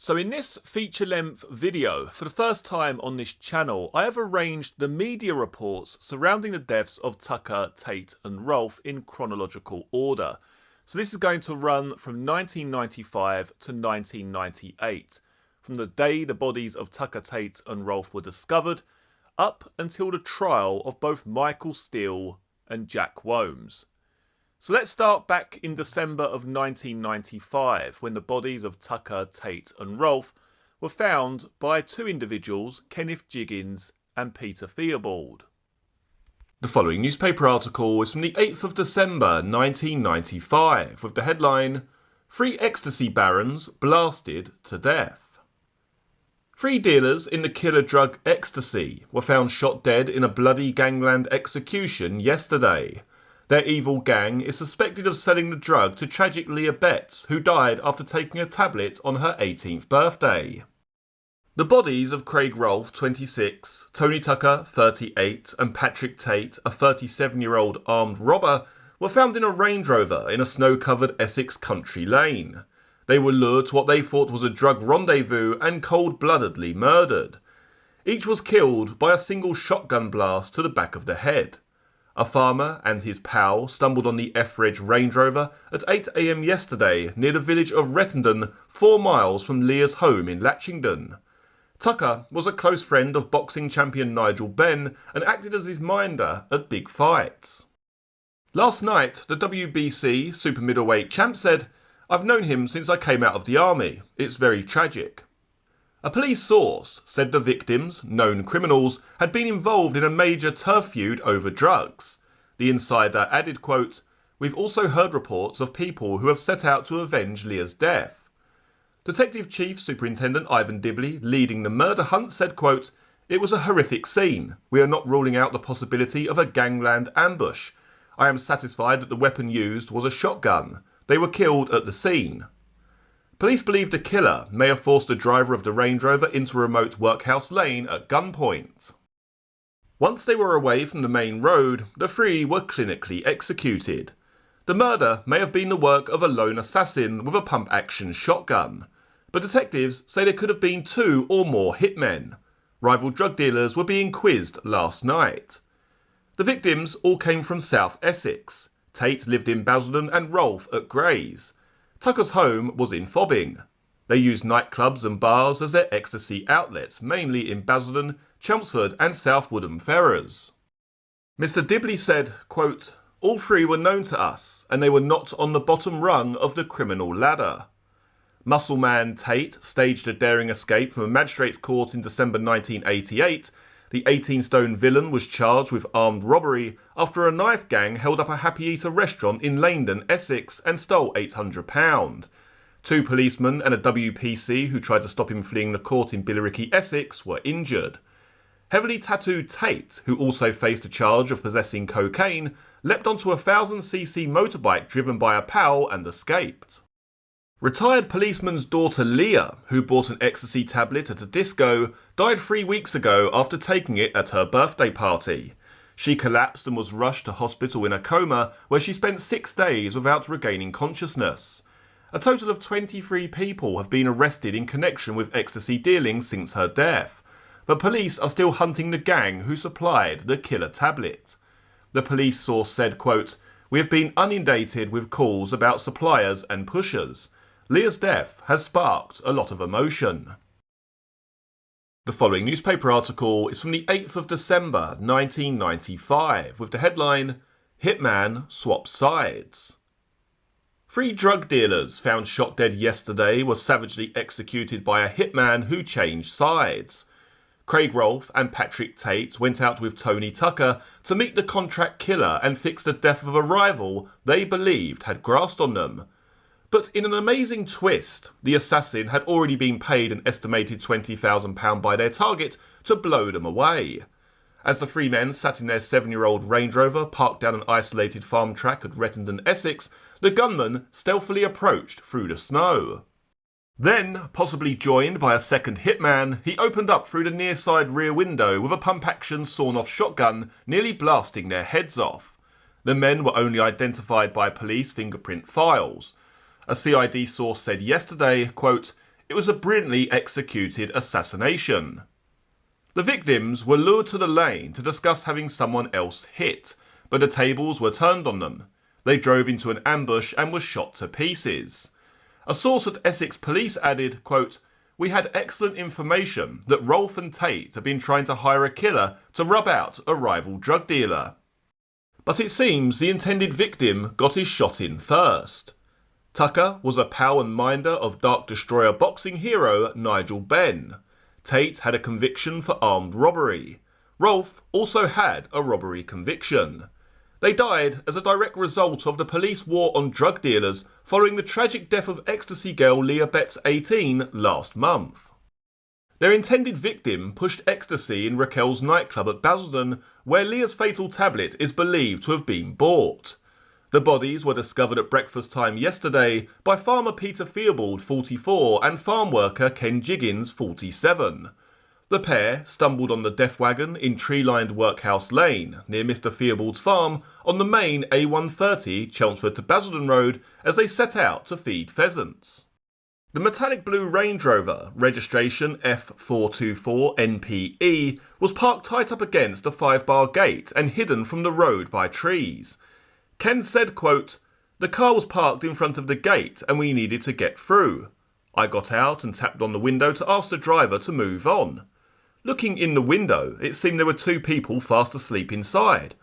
So in this feature-length video, for the first time on this channel, I have arranged the media reports surrounding the deaths of Tucker, Tate and Rolfe in chronological order. So this is going to run from 1995 to 1998, from the day the bodies of Tucker, Tate and Rolfe were discovered, up until the trial of both Michael Steele and Jack Wombs. So let's start back in December of 1995, when the bodies of Tucker, Tate and Rolfe were found by two individuals, Ken Jiggins and Peter Theobald. The following newspaper article is from the 8th of December 1995, with the headline, "Three Ecstasy Barons Blasted to Death." Three dealers in the killer drug ecstasy were found shot dead in a bloody gangland execution yesterday. Their evil gang is suspected of selling the drug to tragic Leah Betts, who died after taking a tablet on her 18th birthday. The bodies of Craig Rolfe, 26, Tony Tucker, 38, and Patrick Tate, a 37-year-old armed robber, were found in a Range Rover in a snow-covered Essex country lane. They were lured to what they thought was a drug rendezvous and cold-bloodedly murdered. Each was killed by a single shotgun blast to the back of the head. A farmer and his pal stumbled on the F-Reg Range Rover at 8 AM yesterday near the village of Rettendon, 4 miles from Leah's home in Latchington. Tucker was a close friend of boxing champion Nigel Benn and acted as his minder at big fights. Last night, the WBC super middleweight champ said, "I've known him since I came out of the army. It's very tragic." A police source said the victims, known criminals, had been involved in a major turf feud over drugs. The insider added, quote, "We've also heard reports of people who have set out to avenge Leah's death." Detective Chief Superintendent Ivan Dibley, leading the murder hunt, said, quote, "It was a horrific scene. We are not ruling out the possibility of a gangland ambush. I am satisfied that the weapon used was a shotgun. They were killed at the scene." Police believe the killer may have forced the driver of the Range Rover into a remote workhouse lane at gunpoint. Once they were away from the main road, the three were clinically executed. The murder may have been the work of a lone assassin with a pump-action shotgun, but detectives say there could have been 2 or more hitmen. Rival drug dealers were being quizzed last night. The victims all came from South Essex. Tate lived in Basildon and Rolfe at Grays. Tucker's home was in Fobbing. They used nightclubs and bars as their ecstasy outlets, mainly in Basildon, Chelmsford and South Woodham Ferrers. Mr. Dibley said, quote, "All three were known to us, and they were not on the bottom rung of the criminal ladder." Muscle man Tate staged a daring escape from a magistrate's court in December 1988. The 18-stone villain was charged with armed robbery after a knife gang held up a Happy Eater restaurant in Rettendon, Essex, and stole £800. 2 policemen and a WPC who tried to stop him fleeing the court in Billericay, Essex, were injured. Heavily tattooed Tate, who also faced a charge of possessing cocaine, leapt onto a 1000cc motorbike driven by a pal and escaped. Retired policeman's daughter Leah, who bought an ecstasy tablet at a disco, died 3 weeks ago after taking it at her birthday party. She collapsed and was rushed to hospital in a coma, where she spent 6 days without regaining consciousness. A total of 23 people have been arrested in connection with ecstasy dealing since her death, but police are still hunting the gang who supplied the killer tablet. The police source said, quote, "We have been inundated with calls about suppliers and pushers. Leah's death has sparked a lot of emotion." The following newspaper article is from the 8th of December 1995, with the headline, "Hitman Swaps Sides." 3 drug dealers found shot dead yesterday were savagely executed by a hitman who changed sides. Craig Rolfe and Patrick Tate went out with Tony Tucker to meet the contract killer and fix the death of a rival they believed had grassed on them. But in an amazing twist, the assassin had already been paid an estimated £20,000 by their target to blow them away. As the 3 men sat in their 7-year-old Range Rover parked down an isolated farm track at Rettendon, Essex, the gunman stealthily approached through the snow. Then, possibly joined by a second hitman, he opened up through the near side rear window with a pump-action sawn-off shotgun, nearly blasting their heads off. The men were only identified by police fingerprint files. A CID source said yesterday, quote, it was a brilliantly executed assassination. The victims were lured to the lane to discuss having someone else hit, but the tables were turned on them. They drove into an ambush and were shot to pieces. A source at Essex police added, quote, "We had excellent information that Rolfe and Tate had been trying to hire a killer to rub out a rival drug dealer. But it seems the intended victim got his shot in first." Tucker was a pal and minder of Dark Destroyer boxing hero Nigel Benn. Tate had a conviction for armed robbery. Rolfe also had a robbery conviction. They died as a direct result of the police war on drug dealers following the tragic death of ecstasy girl Leah Betts, 18, last month. Their intended victim pushed ecstasy in Raquel's nightclub at Basildon, where Leah's fatal tablet is believed to have been bought. The bodies were discovered at breakfast time yesterday by farmer Peter Theobald, 44, and farm worker Ken Jiggins, 47. The pair stumbled on the death wagon in tree-lined Workhouse Lane, near Mr Theobald's farm, on the main A130 Chelmsford to Basildon Road as they set out to feed pheasants. The metallic blue Range Rover, registration F424NPE, was parked tight up against a 5-bar gate and hidden from the road by trees. Ken said, quote, "The car was parked in front of the gate and we needed to get through. I got out and tapped on the window to ask the driver to move on. Looking in the window, it seemed there were 2 people fast asleep inside.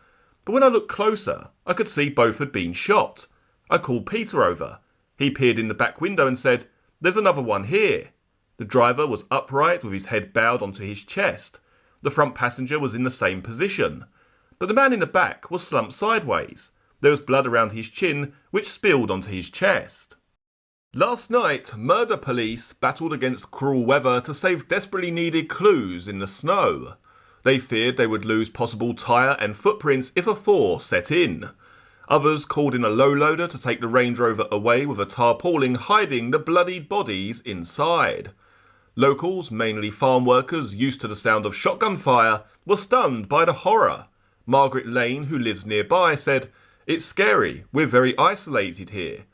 But when I looked closer, I could see both had been shot. I called Peter over. He peered in the back window and said, 'There's another one here.' The driver was upright with his head bowed onto his chest. The front passenger was in the same position. But the man in the back was slumped sideways. There was blood around his chin, which spilled onto his chest." Last night, murder police battled against cruel weather to save desperately needed clues in the snow. They feared they would lose possible tyre and footprints if a thaw set in. Others called in a low loader to take the Range Rover away with a tarpaulin hiding the bloodied bodies inside. Locals, mainly farm workers used to the sound of shotgun fire, were stunned by the horror. Margaret Lane, who lives nearby, said, "It's scary, we're very isolated here."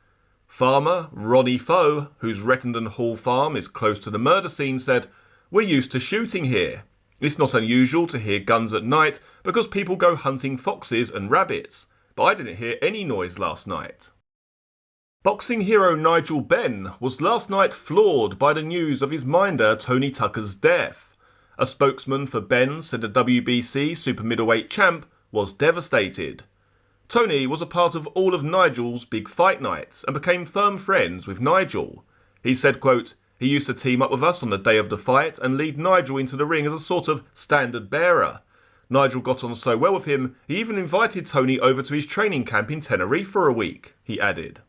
Farmer Ronnie Foe, whose Rettendon Hall farm is close to the murder scene, said, "We're used to shooting here. It's not unusual to hear guns at night because people go hunting foxes and rabbits, but I didn't hear any noise last night." Boxing hero Nigel Benn was last night floored by the news of his minder Tony Tucker's death. A spokesman for Benn said the WBC super middleweight champ was devastated. Tony was a part of all of Nigel's big fight nights and became firm friends with Nigel. He said, quote, "He used to team up with us on the day of the fight and lead Nigel into the ring as a sort of standard bearer. Nigel got on so well with him, he even invited Tony over to his training camp in Tenerife for a week," he added.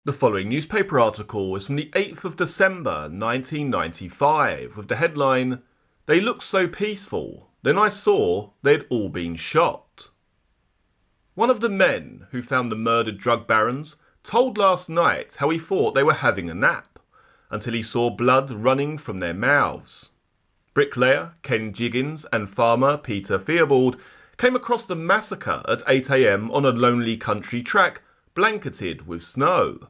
The following newspaper article is from the 8th of December 1995 with the headline, "They looked so peaceful, then I saw they'd all been shot." One of the men who found the murdered drug barons told last night how he thought they were having a nap, until he saw blood running from their mouths. Bricklayer Ken Jiggins and farmer Peter Theobald came across the massacre at 8 a.m. on a lonely country track blanketed with snow.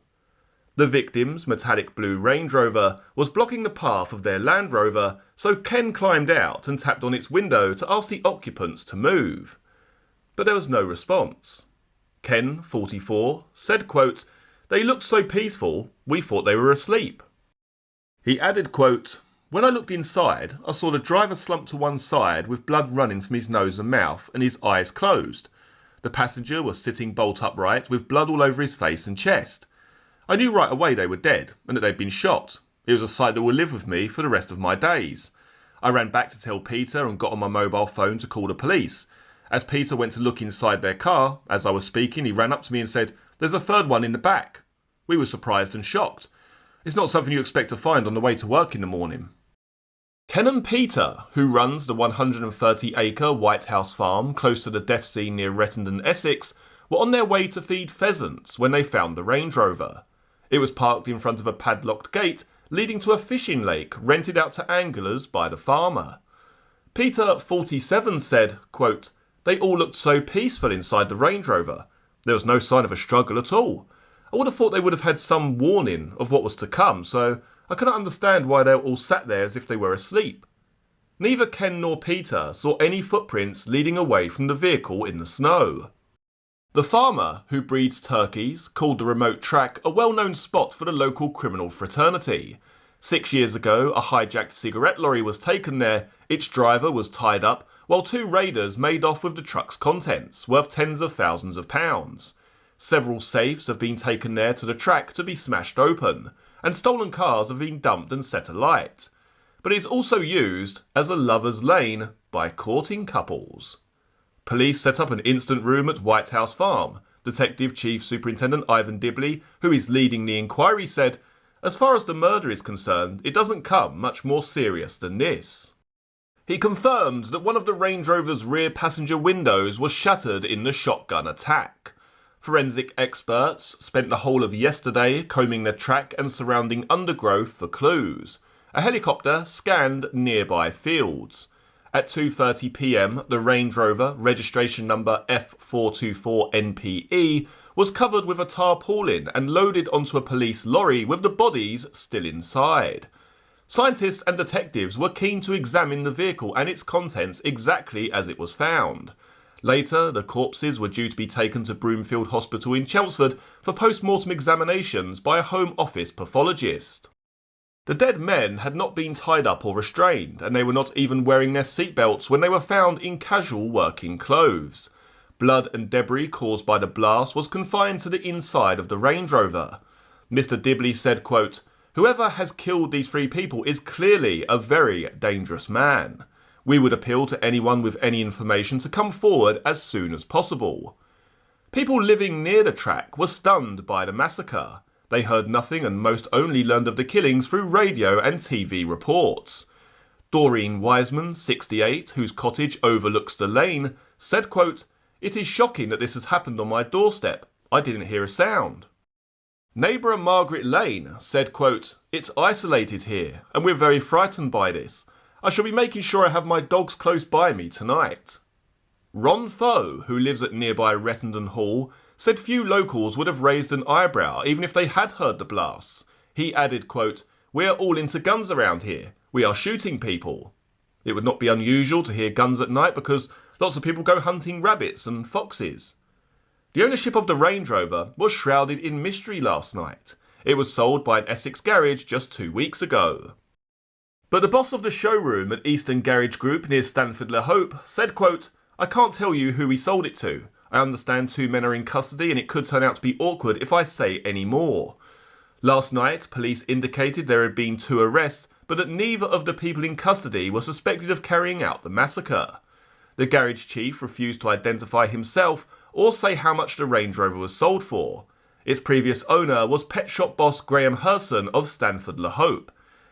The victim's metallic blue Range Rover was blocking the path of their Land Rover, so Ken climbed out and tapped on its window to ask the occupants to move. But there was no response. Ken, 44, said, quote, "They looked so peaceful, we thought they were asleep." He added, quote, "When I looked inside, I saw the driver slumped to one side with blood running from his nose and mouth and his eyes closed. The passenger was sitting bolt upright with blood all over his face and chest. I knew right away they were dead and that they'd been shot. It was a sight that will live with me for the rest of my days. I ran back to tell Peter and got on my mobile phone to call the police. As Peter went to look inside their car, as I was speaking, he ran up to me and said, 'There's a third one in the back.' We were surprised and shocked. It's not something you expect to find on the way to work in the morning." Ken and Peter, who runs the 130-acre White House farm close to the death scene near Rettendon, Essex, were on their way to feed pheasants when they found the Range Rover. It was parked in front of a padlocked gate leading to a fishing lake rented out to anglers by the farmer. Peter, 47, said, quote, "They all looked so peaceful inside the Range Rover. There was no sign of a struggle at all. I would have thought they would have had some warning of what was to come, so I cannot understand why they were all sat there as if they were asleep. Neither Ken nor Peter saw any footprints leading away from the vehicle in the snow. The farmer, who breeds turkeys, called the remote track a well-known spot for the local criminal fraternity. 6 years ago, a hijacked cigarette lorry was taken there, its driver was tied up, while 2 raiders made off with the truck's contents, worth tens of thousands of pounds. Several safes have been taken there to the track to be smashed open, and stolen cars have been dumped and set alight. But it is also used as a lover's lane by courting couples. Police set up an instant room at White House Farm. Detective Chief Superintendent Ivan Dibley, who is leading the inquiry, said, "As far as the murder is concerned, it doesn't come much more serious than this." He confirmed that one of the Range Rover's rear passenger windows was shattered in the shotgun attack. Forensic experts spent the whole of yesterday combing the track and surrounding undergrowth for clues. A helicopter scanned nearby fields. At 2:30 p.m, the Range Rover, registration number F424NPE, was covered with a tarpaulin and loaded onto a police lorry with the bodies still inside. Scientists and detectives were keen to examine the vehicle and its contents exactly as it was found. Later, the corpses were due to be taken to Broomfield Hospital in Chelmsford for post-mortem examinations by a Home Office pathologist. The dead men had not been tied up or restrained, and they were not even wearing their seatbelts when they were found in casual working clothes. Blood and debris caused by the blast was confined to the inside of the Range Rover. Mr. Dibley said, quote, "Whoever has killed these 3 people is clearly a very dangerous man. We would appeal to anyone with any information to come forward as soon as possible." People living near the track were stunned by the massacre. They heard nothing and most only learned of the killings through radio and TV reports. Doreen Wiseman, 68, whose cottage overlooks the lane, said, quote, "It is shocking that this has happened on my doorstep. I didn't hear a sound." Neighbour Margaret Lane said, quote, "It's isolated here, and we're very frightened by this. I shall be making sure I have my dogs close by me tonight." Ron Foe, who lives at nearby Rettendon Hall, said few locals would have raised an eyebrow even if they had heard the blasts. He added, quote, "We are all into guns around here. We are shooting people." It would not be unusual to hear guns at night because lots of people go hunting rabbits and foxes. The ownership of the Range Rover was shrouded in mystery last night. It was sold by an Essex garage just 2 weeks ago. But the boss of the showroom at Eastern Garage Group near Stanford-le-Hope said, quote, "I can't tell you who we sold it to. I understand 2 men are in custody and it could turn out to be awkward if I say any more." Last night, police indicated there had been 2 arrests, but that neither of the people in custody were suspected of carrying out the massacre. The garage chief refused to identify himself or say how much the Range Rover was sold for. Its previous owner was pet shop boss Graham Herson of Stanford-le-Hope.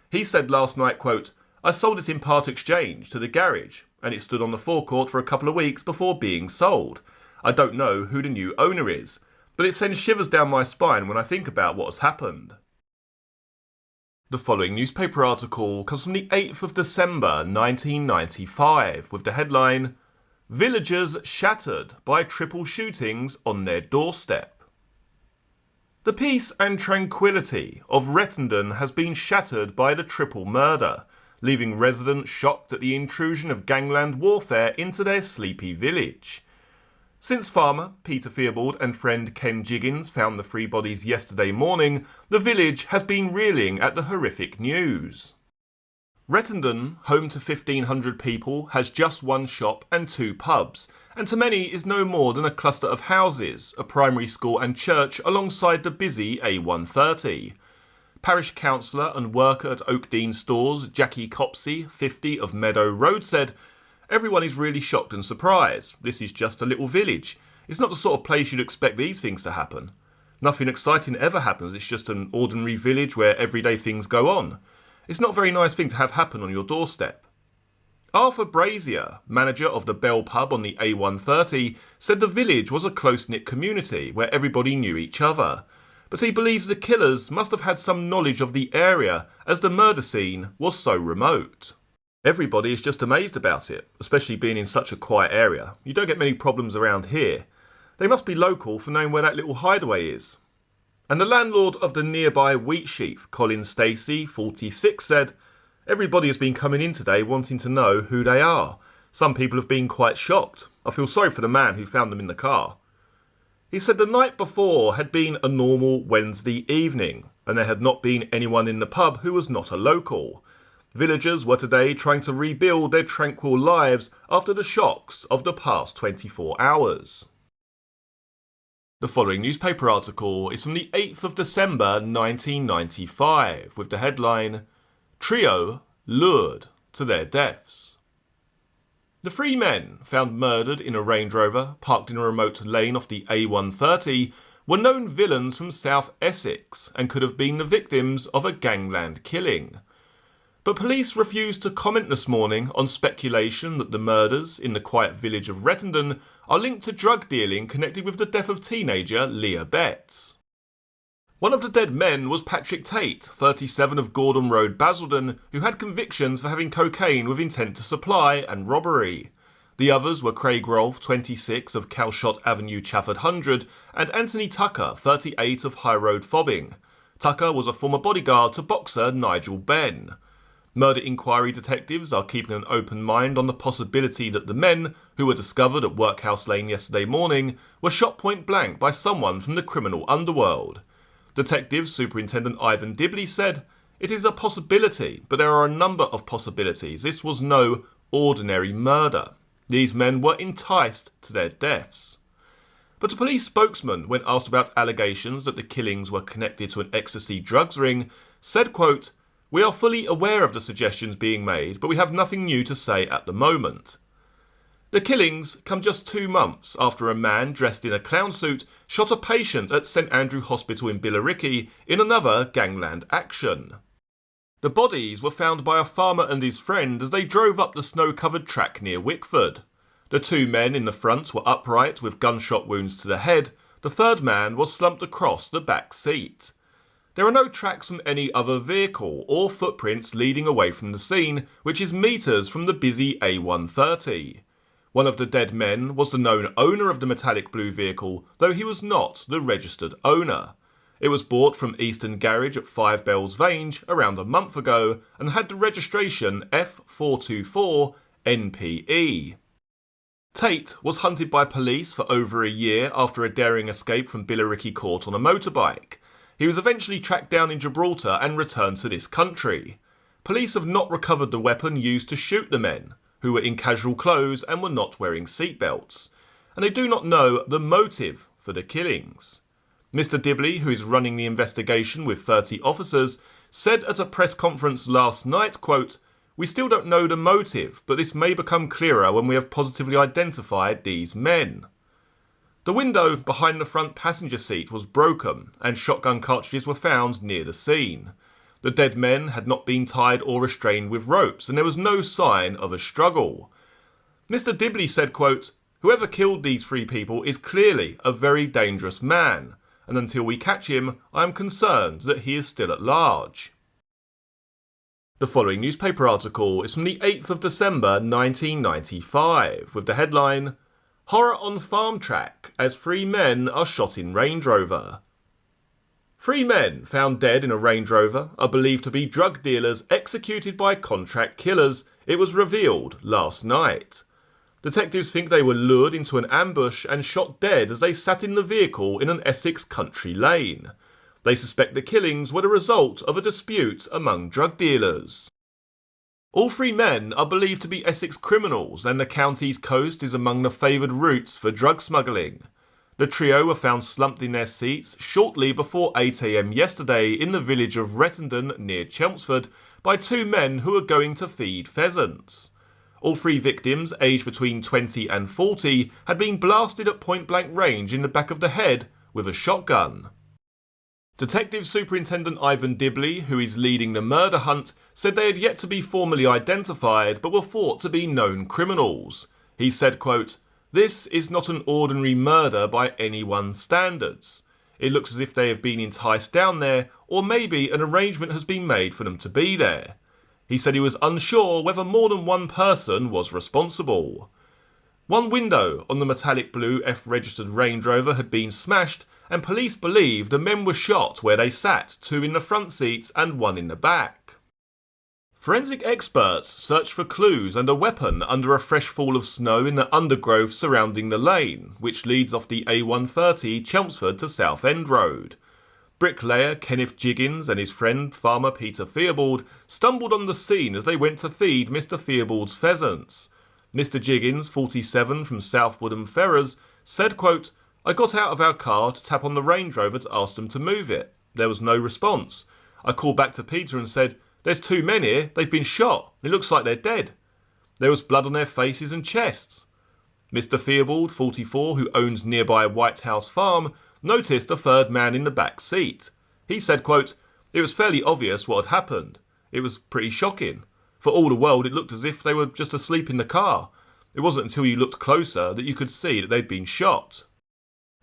He said last night, quote, "I sold it in part exchange to the garage, and it stood on the forecourt for a couple of weeks before being sold. I don't know who the new owner is, but it sends shivers down my spine when I think about what has happened." The following newspaper article comes from the 8th of December 1995 with the headline, "Villagers Shattered by Triple Shootings on Their Doorstep." The peace and tranquility of Rettendon has been shattered by the triple murder, leaving residents shocked at the intrusion of gangland warfare into their sleepy village. Since farmer Peter Theobald and friend Ken Jiggins found the 3 bodies yesterday morning, the village has been reeling at the horrific news. Rettendon, home to 1,500 people, has just 1 shop and 2 pubs, and to many is no more than a cluster of houses, a primary school and church alongside the busy A130. Parish councillor and worker at Oakdean Stores, Jackie Copsey, 50 of Meadow Road, said, "Everyone is really shocked and surprised. This is just a little village. It's not the sort of place you'd expect these things to happen. Nothing exciting ever happens. It's just an ordinary village where everyday things go on. It's not a very nice thing to have happen on your doorstep." Arthur Brazier, manager of the Bell pub on the A130, said the village was a close-knit community where everybody knew each other. But he believes the killers must have had some knowledge of the area as the murder scene was so remote. "Everybody is just amazed about it, especially being in such a quiet area. You don't get many problems around here. They must be local for knowing where that little hideaway is." And the landlord of the nearby wheat sheaf, Colin Stacey, 46, said, "Everybody has been coming in today wanting to know who they are. Some people have been quite shocked. I feel sorry for the man who found them in the car." He said the night before had been a normal Wednesday evening, and there had not been anyone in the pub who was not a local. Villagers were today trying to rebuild their tranquil lives after the shocks of the past 24 hours. The following newspaper article is from the 8th of December 1995 with the headline, "Trio Lured to Their Deaths." The three men found murdered in a Range Rover parked in a remote lane off the A130 were known villains from South Essex and could have been the victims of a gangland killing. But police refused to comment this morning on speculation that the murders in the quiet village of Rettendon are linked to drug dealing connected with the death of teenager Leah Betts. One of the dead men was Patrick Tate, 37 of Gordon Road, Basildon, who had convictions for having cocaine with intent to supply and robbery. The others were Craig Rolfe, 26 of Calshot Avenue, Chafford 100, and Anthony Tucker, 38 of High Road, Fobbing. Tucker was a former bodyguard to boxer Nigel Benn. Murder inquiry detectives are keeping an open mind on the possibility that the men, who were discovered at Workhouse Lane yesterday morning, were shot point blank by someone from the criminal underworld. Detective Superintendent Ivan Dibley said, "It is a possibility, but there are a number of possibilities. This was no ordinary murder. These men were enticed to their deaths." But a police spokesman, when asked about allegations that the killings were connected to an ecstasy drugs ring, said, quote, "We are fully aware of the suggestions being made, but we have nothing new to say at the moment." The killings come just 2 months after a man dressed in a clown suit shot a patient at St Andrew Hospital in Billericay in another gangland action. The bodies were found by a farmer and his friend as they drove up the snow-covered track near Wickford. The 2 men in the front were upright with gunshot wounds to the head. The third man was slumped across the back seat. There are no tracks from any other vehicle or footprints leading away from the scene, which is metres from the busy A130. One of the dead men was the known owner of the metallic blue vehicle, though he was not the registered owner. It was bought from Eastern Garage at 5 Bells Vange around a month ago and had the registration F424 NPE. Tate was hunted by police for over a year after a daring escape from Billericay Court on a motorbike. He was eventually tracked down in Gibraltar and returned to this country. Police have not recovered the weapon used to shoot the men, who were in casual clothes and were not wearing seatbelts, and they do not know the motive for the killings. Mr. Dibley, who is running the investigation with 30 officers, said at a press conference last night, quote, "We still don't know the motive, but this may become clearer when we have positively identified these men." The window behind the front passenger seat was broken and shotgun cartridges were found near the scene. The dead men had not been tied or restrained with ropes and there was no sign of a struggle. Mr. Dibley said, quote, "Whoever killed these 3 people is clearly a very dangerous man, and until we catch him, I am concerned that he is still at large." The following newspaper article is from the 8th of December 1995 with the headline, "Horror on farm track as 3 men are shot in Range Rover." 3 men found dead in a Range Rover are believed to be drug dealers executed by contract killers, it was revealed last night. Detectives think they were lured into an ambush and shot dead as they sat in the vehicle in an Essex country lane. They suspect the killings were the result of a dispute among drug dealers. All 3 men are believed to be Essex criminals and the county's coast is among the favoured routes for drug smuggling. The trio were found slumped in their seats shortly before 8 a.m. yesterday in the village of Rettendon near Chelmsford by 2 men who were going to feed pheasants. All 3 victims, aged between 20 and 40, had been blasted at point-blank range in the back of the head with a shotgun. Detective Superintendent Ivan Dibley, who is leading the murder hunt, said they had yet to be formally identified but were thought to be known criminals. He said, quote, "This is not an ordinary murder by anyone's standards. It looks as if they have been enticed down there, or maybe an arrangement has been made for them to be there." He said he was unsure whether more than one person was responsible. One window on the metallic blue F-registered Range Rover had been smashed, and police believe the men were shot where they sat, 2 in the front seats and 1 in the back. Forensic experts searched for clues and a weapon under a fresh fall of snow in the undergrowth surrounding the lane, which leads off the A130 Chelmsford to Southend Road. Bricklayer Kenneth Jiggins and his friend farmer Peter Theobald stumbled on the scene as they went to feed Mr. Theobald's pheasants. Mr. Jiggins, 47, from Southwood and Ferrers, said, quote, "I got out of our car to tap on the Range Rover to ask them to move it. There was no response. I called back to Peter and said, 'There's 2 men here, they've been shot. It looks like they're dead.' There was blood on their faces and chests." Mr. Theobald, 44, who owns nearby White House Farm, noticed a 3rd man in the back seat. He said, quote, "It was fairly obvious what had happened. It was pretty shocking. For all the world, it looked as if they were just asleep in the car. It wasn't until you looked closer that you could see that they'd been shot."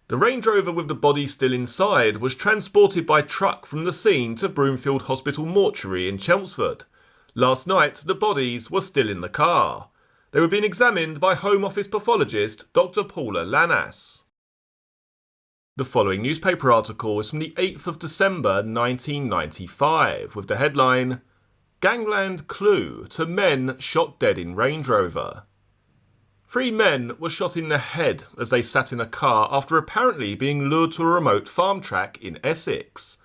The Range Rover with the body still inside was transported by truck from the scene to Broomfield Hospital mortuary in Chelmsford. Last night, the bodies were still in the car. They were being examined by Home Office pathologist Dr. Paula Lanas. The following newspaper article is from the 8th of December 1995 with the headline, "Gangland Clue to Men Shot Dead in Range Rover." 3 men were shot in the head as they sat in a car after apparently being lured to a remote farm track in Essex.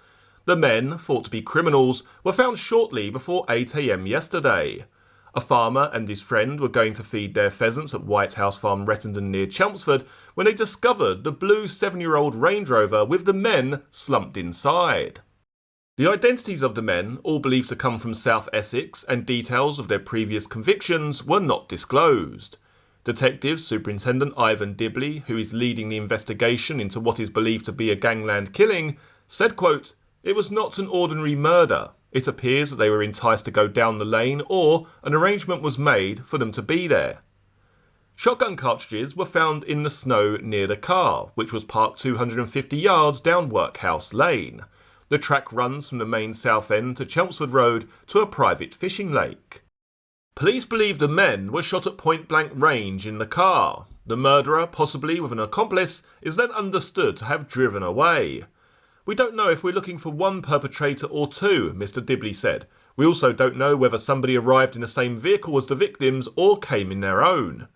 The men, thought to be criminals, were found shortly before 8 a.m. yesterday. A farmer and his friend were going to feed their pheasants at White House Farm Rettendon near Chelmsford when they discovered the blue 7-year-old Range Rover with the men slumped inside. The identities of the men, all believed to come from South Essex, and details of their previous convictions were not disclosed. Detective Superintendent Ivan Dibley, who is leading the investigation into what is believed to be a gangland killing, said, quote, "It was not an ordinary murder. It appears that they were enticed to go down the lane or an arrangement was made for them to be there." Shotgun cartridges were found in the snow near the car, which was parked 250 yards down Workhouse Lane. The track runs from the main Southend to Chelmsford Road to a private fishing lake. Police believe the men were shot at point-blank range in the car. The murderer, possibly with an accomplice, is then understood to have driven away. "We don't know if we're looking for one perpetrator or 2, Mr. Dibley said. We also don't know whether somebody arrived in the same vehicle as the victims or came in their own."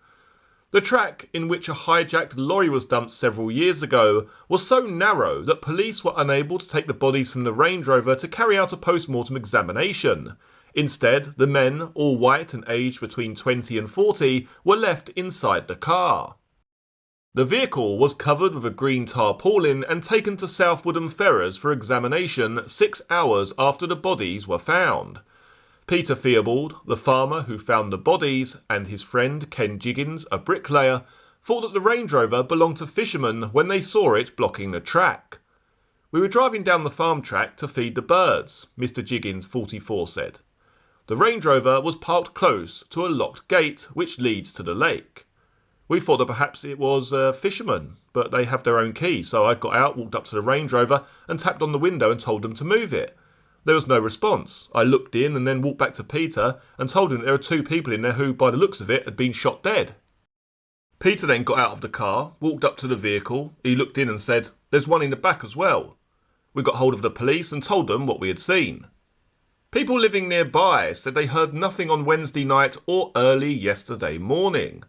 The track, in which a hijacked lorry was dumped several years ago, was so narrow that police were unable to take the bodies from the Range Rover to carry out a post-mortem examination. Instead, the men, all white and aged between 20 and 40, were left inside the car. The vehicle was covered with a green tarpaulin and taken to Southwood and Ferrers for examination 6 hours after the bodies were found. Peter Theobald, the farmer who found the bodies, and his friend Ken Jiggins, a bricklayer, thought that the Range Rover belonged to fishermen when they saw it blocking the track. "We were driving down the farm track to feed the birds," Mr. Jiggins, 44, said. "The Range Rover was parked close to a locked gate which leads to the lake. We thought that perhaps it was fishermen, but they have their own key, so I got out, walked up to the Range Rover and tapped on the window and told them to move it. There was no response. I looked in and then walked back to Peter and told him that there were 2 people in there who, by the looks of it, had been shot dead." Peter then got out of the car, walked up to the vehicle, he looked in and said, "There's one in the back as well." We got hold of the police and told them what we had seen. People living nearby said they heard nothing on Wednesday night or early yesterday morning.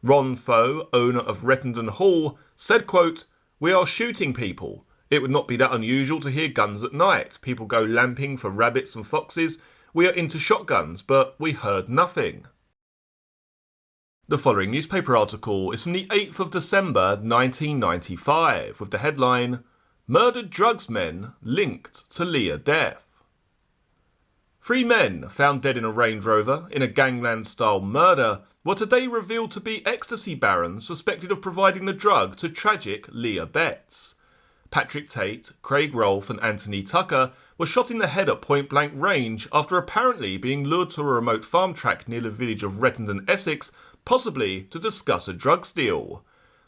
Ron Foe, owner of Rettendon Hall, said, quote, "We are shooting people. It would not be that unusual to hear guns at night. People go lamping for rabbits and foxes. We are into shotguns, but we heard nothing." The following newspaper article is from the 8th of December 1995 with the headline, "Murdered drugs men linked to Leah death." 3 men found dead in a Range Rover in a gangland-style murder were today revealed to be ecstasy barons suspected of providing the drug to tragic Leah Betts. Patrick Tate, Craig Rolfe and Anthony Tucker were shot in the head at point-blank range after apparently being lured to a remote farm track near the village of Rettendon, Essex, possibly to discuss a drugs deal.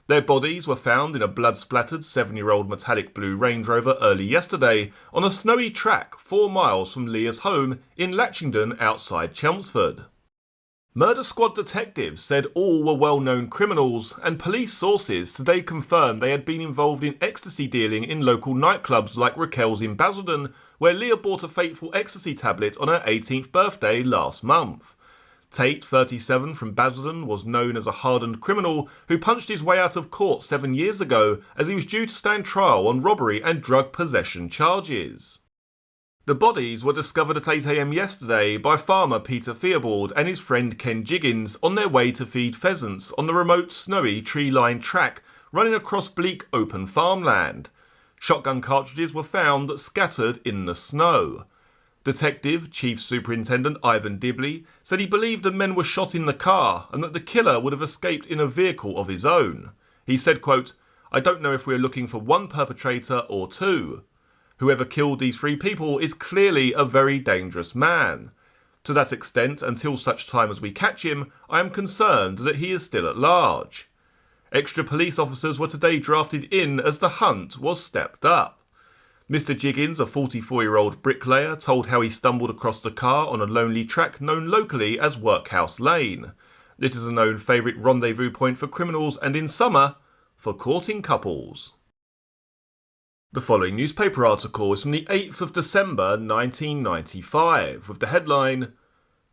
Their bodies were found in a blood-splattered 7-year-old metallic blue Range Rover early yesterday on a snowy track 4 miles from Leah's home in Latchington outside Chelmsford. Murder Squad detectives said all were well-known criminals, and police sources today confirmed they had been involved in ecstasy dealing in local nightclubs like Raquel's in Basildon, where Leah bought a fateful ecstasy tablet on her 18th birthday last month. Tate, 37, from Basildon, was known as a hardened criminal who punched his way out of court 7 years ago as he was due to stand trial on robbery and drug possession charges. The bodies were discovered at 8 AM yesterday by farmer Peter Theobald and his friend Ken Jiggins on their way to feed pheasants on the remote snowy tree-lined track running across bleak open farmland. Shotgun cartridges were found scattered in the snow. Detective Chief Superintendent Ivan Dibley said he believed the men were shot in the car and that the killer would have escaped in a vehicle of his own. He said, quote, "I don't know if we are looking for one perpetrator or two. Whoever killed these 3 people is clearly a very dangerous man. To that extent, until such time as we catch him, I am concerned that he is still at large." Extra police officers were today drafted in as the hunt was stepped up. Mr. Jiggins, a 44-year-old bricklayer, told how he stumbled across the car on a lonely track known locally as Workhouse Lane. It is a known favourite rendezvous point for criminals and, in summer, for courting couples. The following newspaper article is from the 8th of December 1995, with the headline,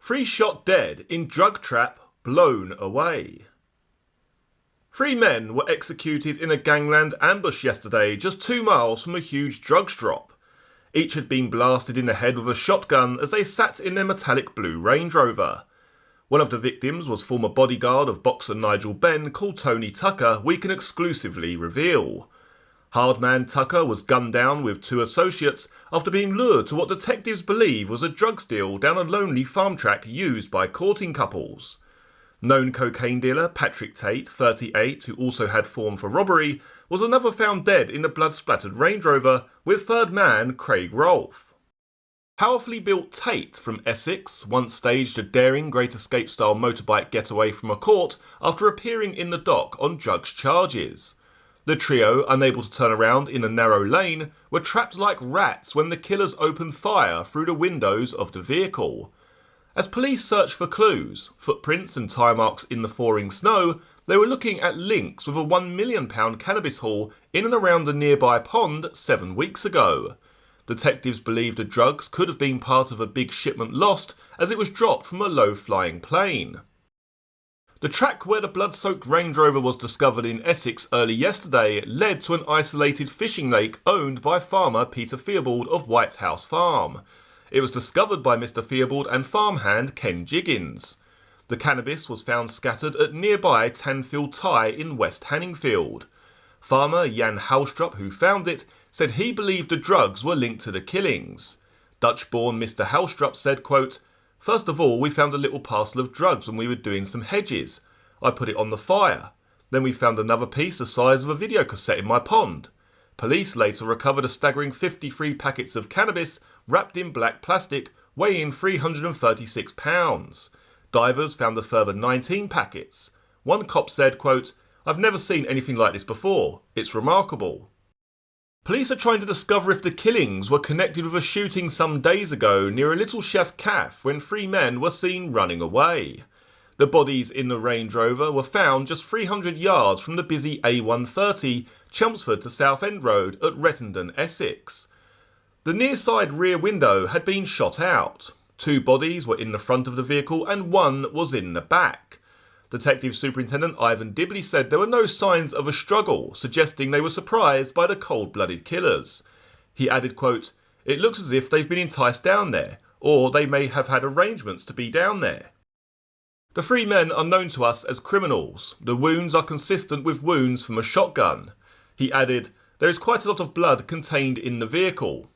"3 shot dead in drug trap blown away." 3 men were executed in a gangland ambush yesterday, just 2 miles from a huge drugs drop. Each had been blasted in the head with a shotgun as they sat in their metallic blue Range Rover. One of the victims was former bodyguard of boxer Nigel Benn, called Tony Tucker, we can exclusively reveal. Hardman Tucker was gunned down with 2 associates after being lured to what detectives believe was a drugs deal down a lonely farm track used by courting couples. Known cocaine dealer Patrick Tate, 38, who also had form for robbery, was another found dead in a blood-splattered Range Rover with third man Craig Rolfe. Powerfully built Tate from Essex once staged a daring Great Escape-style motorbike getaway from a court after appearing in the dock on drugs charges. The trio, unable to turn around in a narrow lane, were trapped like rats when the killers opened fire through the windows of the vehicle. As police searched for clues, footprints and tyre marks in the thawing snow, they were looking at links with a £1 million cannabis haul in and around a nearby pond 7 weeks ago. Detectives believe the drugs could have been part of a big shipment lost as it was dropped from a low-flying plane. The track where the blood-soaked Range Rover was discovered in Essex early yesterday led to an isolated fishing lake owned by farmer Peter Theobald of White House Farm. It was discovered by Mr. Theobald and farmhand Ken Jiggins. The cannabis was found scattered at nearby Tanfield Tie in West Hanningfield. Farmer Jan Halstrup, who found it, said he believed the drugs were linked to the killings. Dutch-born Mr. Halstrup said, quote, "First of all, we found a little parcel of drugs when we were doing some hedges. I put it on the fire. Then we found another piece the size of a video cassette in my pond. Police later recovered a staggering 53 packets of cannabis wrapped in black plastic, weighing 336 pounds. Divers found a further 19 packets. One cop said, quote, "I've never seen anything like this before. It's remarkable." Police are trying to discover if the killings were connected with a shooting some days ago near a Little Chef Cafe when 3 men were seen running away. The bodies in the Range Rover were found just 300 yards from the busy A130 Chelmsford to Southend Road at Rettendon, Essex. The near side rear window had been shot out. 2 bodies were in the front of the vehicle and 1 was in the back. Detective Superintendent Ivan Dibley said there were no signs of a struggle, suggesting they were surprised by the cold-blooded killers. He added, quote, "It looks as if they've been enticed down there, or they may have had arrangements to be down there." The 3 men are known to us as criminals. The wounds are consistent with wounds from a shotgun. He added, "There is quite a lot of blood contained in the vehicle."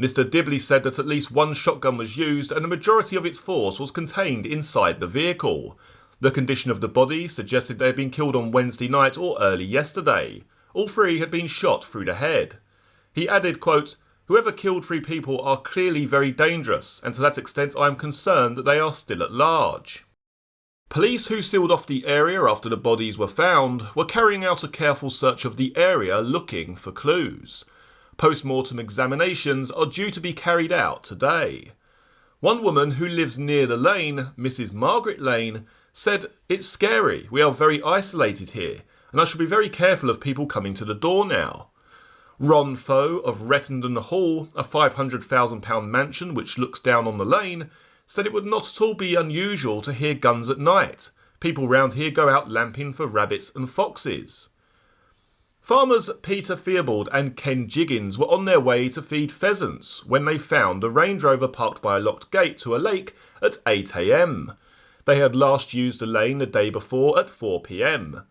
Mr. Dibley said that at least 1 shotgun was used and the majority of its force was contained inside the vehicle. The condition of the body suggested they had been killed on Wednesday night or early yesterday. All 3 had been shot through the head. He added, quote, "Whoever killed 3 people are clearly very dangerous, and to that extent I am concerned that they are still at large." Police who sealed off the area after the bodies were found were carrying out a careful search of the area looking for clues. Post-mortem examinations are due to be carried out today. One woman who lives near the lane, Mrs. Margaret Lane, said, "It's scary. We are very isolated here, and I should be very careful of people coming to the door now." Ron Foe of Rettendon Hall, a £500,000 mansion which looks down on the lane, said it would not at all be unusual to hear guns at night. People round here go out lamping for rabbits and foxes. Farmers Peter Theobald and Ken Jiggins were on their way to feed pheasants when they found a Range Rover parked by a locked gate to a lake at 8 a.m. They had last used the lane the day before at 4 p.m.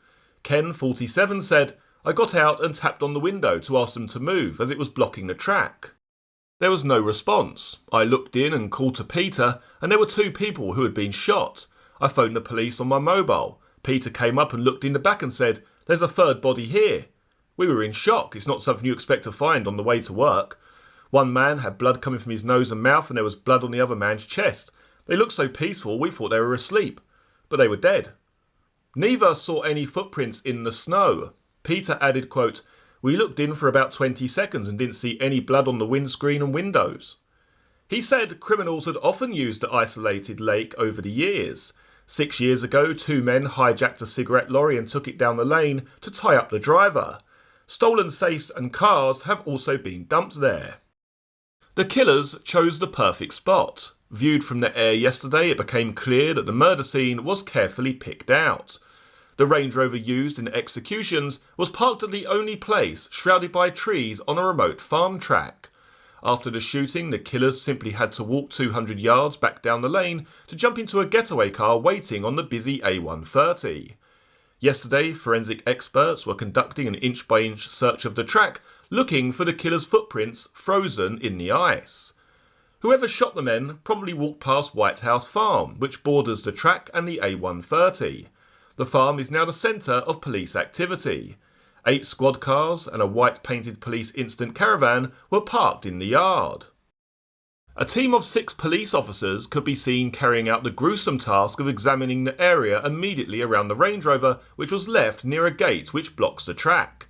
Ken, 47, said, "I got out and tapped on the window to ask them to move as it was blocking the track. There was no response. I looked in and called to Peter, and there were 2 people who had been shot. I phoned the police on my mobile. Peter came up and looked in the back and said, 'There's a 3rd body here.' We were in shock. It's not something you expect to find on the way to work. One man had blood coming from his nose and mouth, and there was blood on the other man's chest. They looked so peaceful we thought they were asleep, but they were dead." Neither saw any footprints in the snow. Peter added, quote, "We looked in for about 20 seconds and didn't see any blood on the windscreen and windows." He said criminals had often used the isolated lake over the years. 6 years ago, 2 men hijacked a cigarette lorry and took it down the lane to tie up the driver. Stolen safes and cars have also been dumped there. The killers chose the perfect spot. Viewed from the air yesterday, it became clear that the murder scene was carefully picked out. The Range Rover used in the executions was parked at the only place shrouded by trees on a remote farm track. After the shooting, the killers simply had to walk 200 yards back down the lane to jump into a getaway car waiting on the busy A130. Yesterday, forensic experts were conducting an inch-by-inch search of the track, looking for the killer's footprints frozen in the ice. Whoever shot the men probably walked past White House Farm, which borders the track and the A130. The farm is now the centre of police activity. 8 squad cars and a white-painted police incident caravan were parked in the yard. A team of 6 police officers could be seen carrying out the gruesome task of examining the area immediately around the Range Rover, which was left near a gate which blocks the track.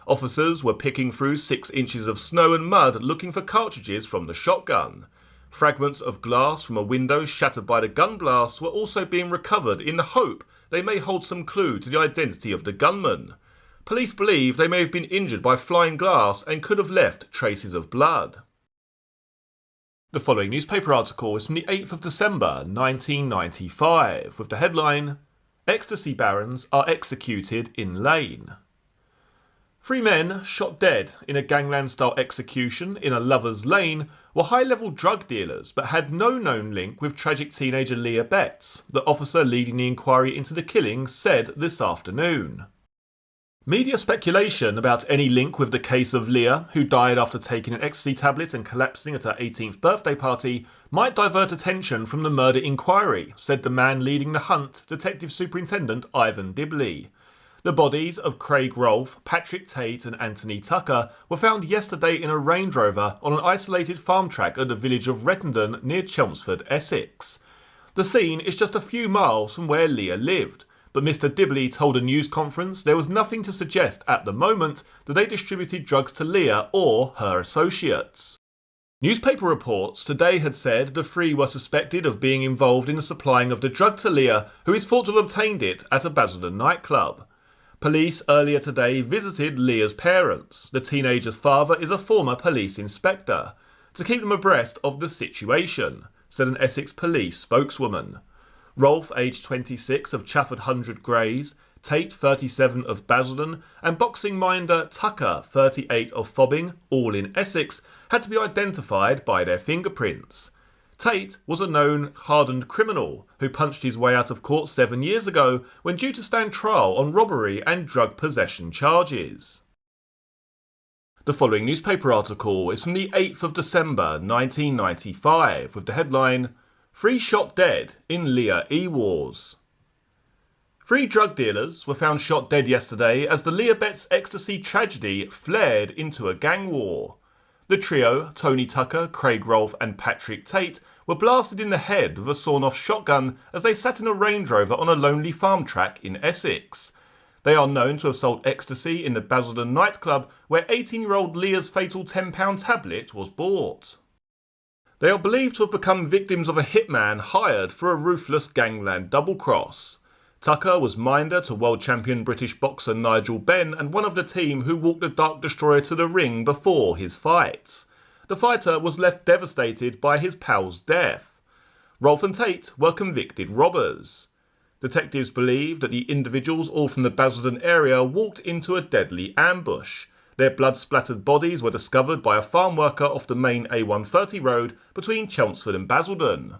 Officers were picking through 6 inches of snow and mud looking for cartridges from the shotgun. Fragments of glass from a window shattered by the gun blast were also being recovered in the hope they may hold some clue to the identity of the gunman. Police believe they may have been injured by flying glass and could have left traces of blood. The following newspaper article is from the 8th of December 1995 with the headline, "Ecstasy Barons are executed in lane." 3 men shot dead in a gangland-style execution in a lover's lane were high-level drug dealers but had no known link with tragic teenager Leah Betts, the officer leading the inquiry into the killings said this afternoon. Media speculation about any link with the case of Leah, who died after taking an ecstasy tablet and collapsing at her 18th birthday party, might divert attention from the murder inquiry, said the man leading the hunt, Detective Superintendent Ivan Dibley. The bodies of Craig Rolfe, Patrick Tate and Anthony Tucker were found yesterday in a Range Rover on an isolated farm track at the village of Rettendon near Chelmsford, Essex. The scene is just a few miles from where Leah lived, but Mr. Dibley told a news conference there was nothing to suggest at the moment that they distributed drugs to Leah or her associates. Newspaper reports today had said the 3 were suspected of being involved in the supplying of the drug to Leah, who is thought to have obtained it at a Basildon nightclub. Police earlier today visited Leah's parents. The teenager's father is a former police inspector, to keep them abreast of the situation, said an Essex police spokeswoman. Rolfe, aged 26, of Chafford 100 Greys, Tate, 37, of Basildon, and boxing minder Tucker, 38, of Fobbing, all in Essex, had to be identified by their fingerprints. Tate was a known hardened criminal who punched his way out of court 7 years ago when due to stand trial on robbery and drug possession charges. The following newspaper article is from the 8th of December 1995 with the headline, "3 shot dead in Leah E-Wars." 3 drug dealers were found shot dead yesterday as the Leah Betts ecstasy tragedy flared into a gang war. The trio, Tony Tucker, Craig Rolfe and Patrick Tate, were blasted in the head with a sawn-off shotgun as they sat in a Range Rover on a lonely farm track in Essex. They are known to have sold ecstasy in the Basildon nightclub where 18-year-old Leah's fatal £10 tablet was bought. They are believed to have become victims of a hitman hired for a ruthless gangland double-cross. Tucker was minder to world champion British boxer Nigel Benn and one of the team who walked the Dark Destroyer to the ring before his fights. The fighter was left devastated by his pal's death. Rolfe and Tate were convicted robbers. Detectives believe that the individuals, all from the Basildon area, walked into a deadly ambush. Their blood-splattered bodies were discovered by a farm worker off the main A130 road between Chelmsford and Basildon.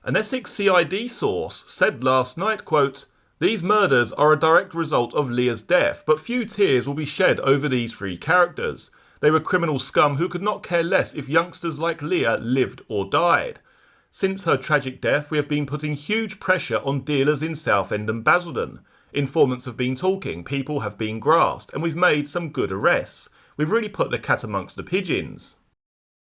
An Essex CID source said last night, quote, "These murders are a direct result of Leah's death, but few tears will be shed over these three characters. They were criminal scum who could not care less if youngsters like Leah lived or died. Since her tragic death, we have been putting huge pressure on dealers in Southend and Basildon. Informants have been talking, people have been grasped, and we've made some good arrests. We've really put the cat amongst the pigeons."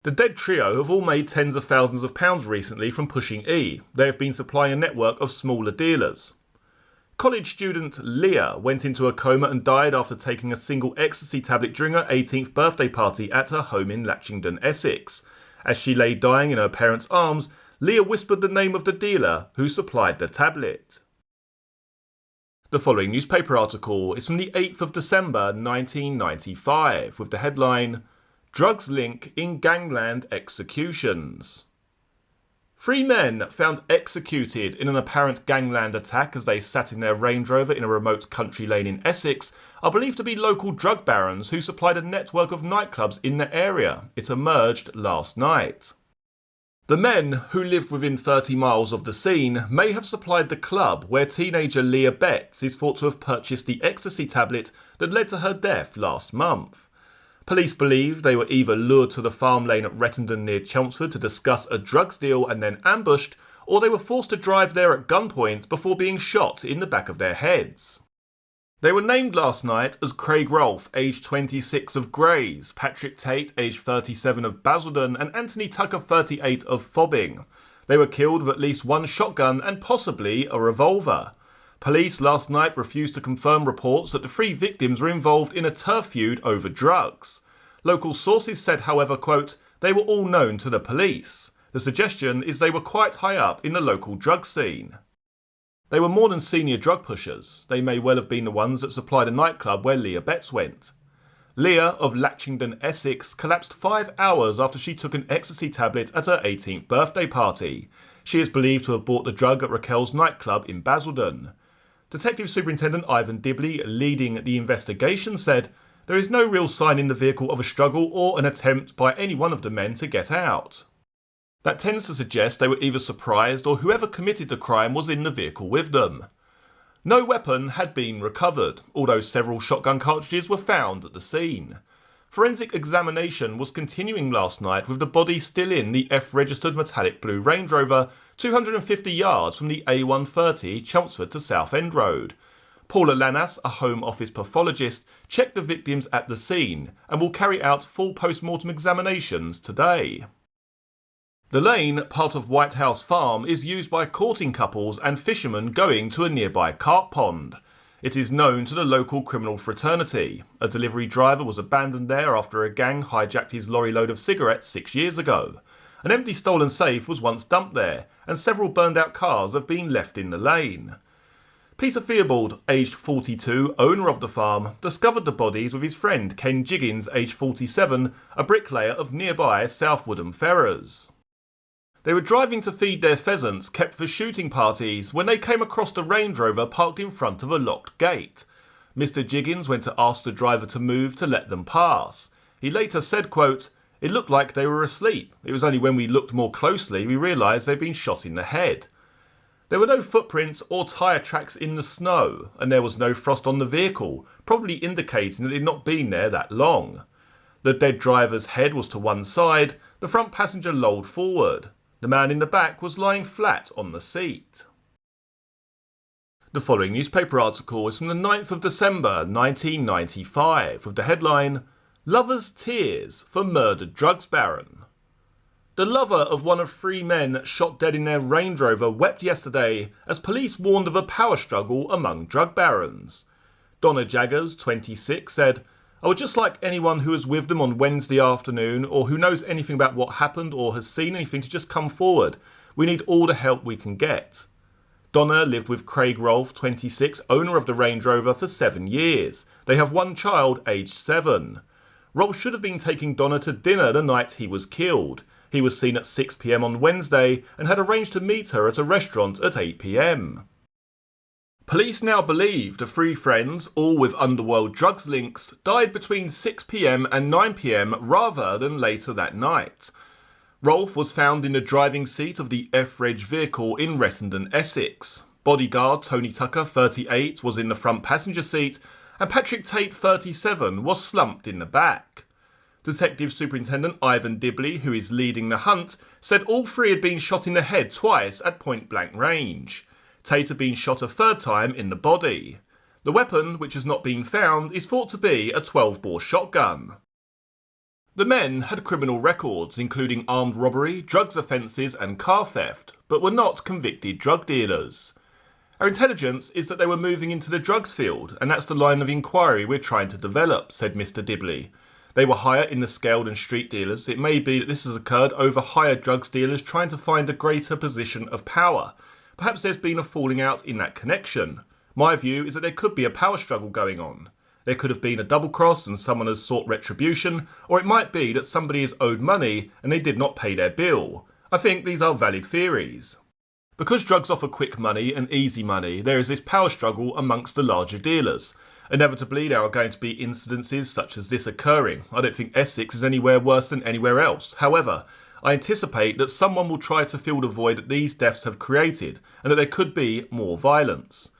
The dead trio have all made tens of thousands of pounds recently from pushing E. They have been supplying a network of smaller dealers. College student Leah went into a coma and died after taking a single ecstasy tablet during her 18th birthday party at her home in Latchington, Essex. As she lay dying in her parents' arms, Leah whispered the name of the dealer who supplied the tablet. The following newspaper article is from the 8th of December 1995 with the headline, "Drugs Link in Gangland Executions." 3 men found executed in an apparent gangland attack as they sat in their Range Rover in a remote country lane in Essex are believed to be local drug barons who supplied a network of nightclubs in the area. It emerged last night. The men, who lived within 30 miles of the scene, may have supplied the club where teenager Leah Betts is thought to have purchased the ecstasy tablet that led to her death last month. Police believe they were either lured to the farm lane at Rettendon near Chelmsford to discuss a drugs deal and then ambushed, or they were forced to drive there at gunpoint before being shot in the back of their heads. They were named last night as Craig Rolfe, aged 26 of Grays, Patrick Tate, aged 37 of Basildon, and Anthony Tucker, 38 of Fobbing. They were killed with at least one shotgun and possibly a revolver. Police last night refused to confirm reports that the 3 victims were involved in a turf feud over drugs. Local sources said, however, quote, "They were all known to the police. The suggestion is they were quite high up in the local drug scene." They were more than senior drug pushers. They may well have been the ones that supplied a nightclub where Leah Betts went. Leah of Latchington, Essex, collapsed 5 hours after she took an ecstasy tablet at her 18th birthday party. She is believed to have bought the drug at Raquel's nightclub in Basildon. Detective Superintendent Ivan Dibley, leading the investigation, said, "There is no real sign in the vehicle of a struggle or an attempt by any one of the men to get out." That tends to suggest they were either surprised or whoever committed the crime was in the vehicle with them. No weapon had been recovered, although several shotgun cartridges were found at the scene. Forensic examination was continuing last night with the body still in the F-registered metallic blue Range Rover 250 yards from the A130 Chelmsford to Southend Road. Paula Lanas, a Home Office pathologist, checked the victims at the scene and will carry out full post-mortem examinations today. The lane, part of White House Farm, is used by courting couples and fishermen going to a nearby carp pond. It is known to the local criminal fraternity. A delivery driver was abandoned there after a gang hijacked his lorry load of cigarettes 6 years ago. An empty stolen safe was once dumped there, and several burned-out cars have been left in the lane. Peter Theobald, aged 42, owner of the farm, discovered the bodies with his friend Ken Jiggins, aged 47, a bricklayer of nearby South Woodham Ferrers. They were driving to feed their pheasants kept for shooting parties when they came across the Range Rover parked in front of a locked gate. Mr. Jiggins went to ask the driver to move to let them pass. He later said, quote, "It looked like they were asleep. It was only when we looked more closely we realised they'd been shot in the head." There were no footprints or tyre tracks in the snow, and there was no frost on the vehicle, probably indicating that it had not been there that long. The dead driver's head was to one side, the front passenger lolled forward. The man in the back was lying flat on the seat. The following newspaper article is from the 9th of December 1995 with the headline, "Lover's Tears for Murdered Drugs Baron." The lover of one of 3 men shot dead in their Range Rover wept yesterday as police warned of a power struggle among drug barons. Donna Jaggers, 26, said, I would just like anyone who was with them on Wednesday afternoon or who knows anything about what happened or has seen anything to just come forward. We need all the help we can get. Donna lived with Craig Rolfe, 26, owner of the Range Rover, for 7 years. They have one child, aged 7. Rolfe should have been taking Donna to dinner the night he was killed. He was seen at 6 p.m. on Wednesday and had arranged to meet her at a restaurant at 8 p.m. Police now believe the 3 friends, all with underworld drugs links, died between 6 p.m. and 9 p.m. rather than later that night. Rolfe was found in the driving seat of the F-Reg vehicle in Rettendon, Essex. Bodyguard Tony Tucker, 38, was in the front passenger seat, and Patrick Tate, 37, was slumped in the back. Detective Superintendent Ivan Dibley, who is leading the hunt, said all 3 had been shot in the head twice at point-blank range. Tate had been shot a 3rd time in the body. The weapon, which has not been found, is thought to be a 12-bore shotgun. The men had criminal records, including armed robbery, drugs offences and car theft, but were not convicted drug dealers. Our intelligence is that they were moving into the drugs field, and that's the line of inquiry we're trying to develop, said Mr. Dibley. They were higher in the scale than street dealers. It may be that this has occurred over higher drugs dealers trying to find a greater position of power. Perhaps there's been a falling out in that connection. My view is that there could be a power struggle going on. There could have been a double cross and someone has sought retribution, or it might be that somebody is owed money and they did not pay their bill. I think these are valid theories. Because drugs offer quick money and easy money, there is this power struggle amongst the larger dealers. Inevitably, there are going to be incidences such as this occurring. I don't think Essex is anywhere worse than anywhere else. However, I anticipate that someone will try to fill the void that these deaths have created, and that there could be more violence.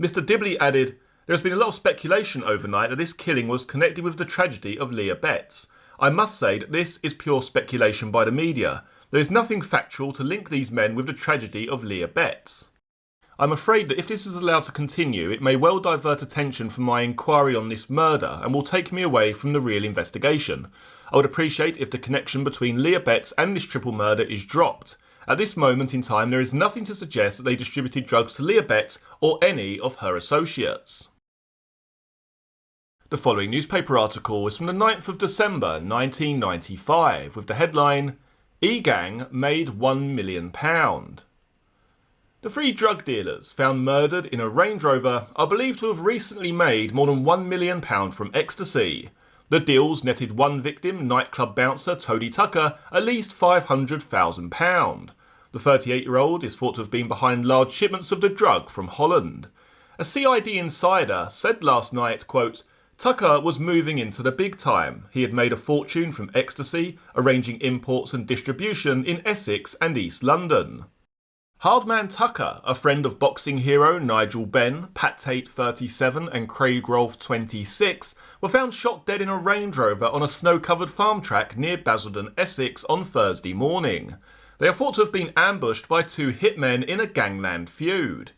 Mr. Dibley added, "There has been a lot of speculation overnight that this killing was connected with the tragedy of Leah Betts. I must say that this is pure speculation by the media. There is nothing factual to link these men with the tragedy of Leah Betts. I'm afraid that if this is allowed to continue, it may well divert attention from my inquiry on this murder and will take me away from the real investigation. I would appreciate if the connection between Leah Betts and this triple murder is dropped. At this moment in time, there is nothing to suggest that they distributed drugs to Leah Betts or any of her associates." The following newspaper article is from the 9th of December 1995 with the headline, "E-Gang made £1 million." The 3 drug dealers found murdered in a Range Rover are believed to have recently made more than £1 million from ecstasy. The deals netted one victim, nightclub bouncer Tony Tucker, at least £500,000. The 38-year-old is thought to have been behind large shipments of the drug from Holland. A CID insider said last night, quote, "Tucker was moving into the big time. He had made a fortune from ecstasy, arranging imports and distribution in Essex and East London." Hardman Tucker, a friend of boxing hero Nigel Benn, Pat Tate 37 and Craig Rolfe 26, were found shot dead in a Range Rover on a snow-covered farm track near Basildon, Essex on Thursday morning. They are thought to have been ambushed by 2 hitmen in a gangland feud.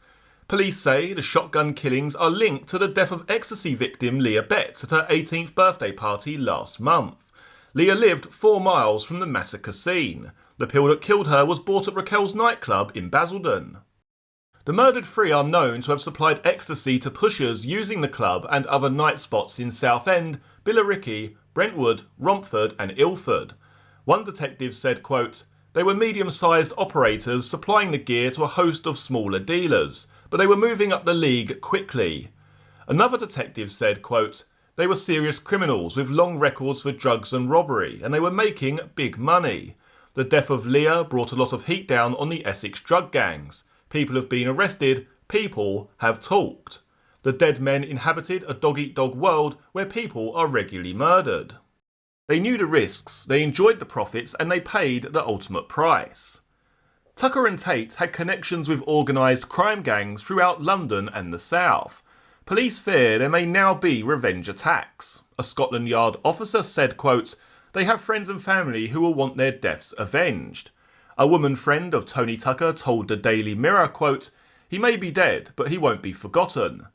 Police say the shotgun killings are linked to the death of ecstasy victim Leah Betts at her 18th birthday party last month. Leah lived 4 miles from the massacre scene. The pill that killed her was bought at Raquel's nightclub in Basildon. The murdered 3 are known to have supplied ecstasy to pushers using the club and other night spots in Southend, Billericay, Brentwood, Romford and Ilford. One detective said, quote, "They were medium-sized operators supplying the gear to a host of smaller dealers, but they were moving up the league quickly." Another detective said, quote, "They were serious criminals with long records for drugs and robbery, and they were making big money. The death of Leah brought a lot of heat down on the Essex drug gangs. People have been arrested, people have talked. The dead men inhabited a dog-eat-dog world where people are regularly murdered. They knew the risks, they enjoyed the profits, and they paid the ultimate price." Tucker and Tate had connections with organised crime gangs throughout London and the South. Police fear there may now be revenge attacks. A Scotland Yard officer said, quote, "They have friends and family who will want their deaths avenged." A woman friend of Tony Tucker told the Daily Mirror, quote, "He may be dead, but he won't be forgotten."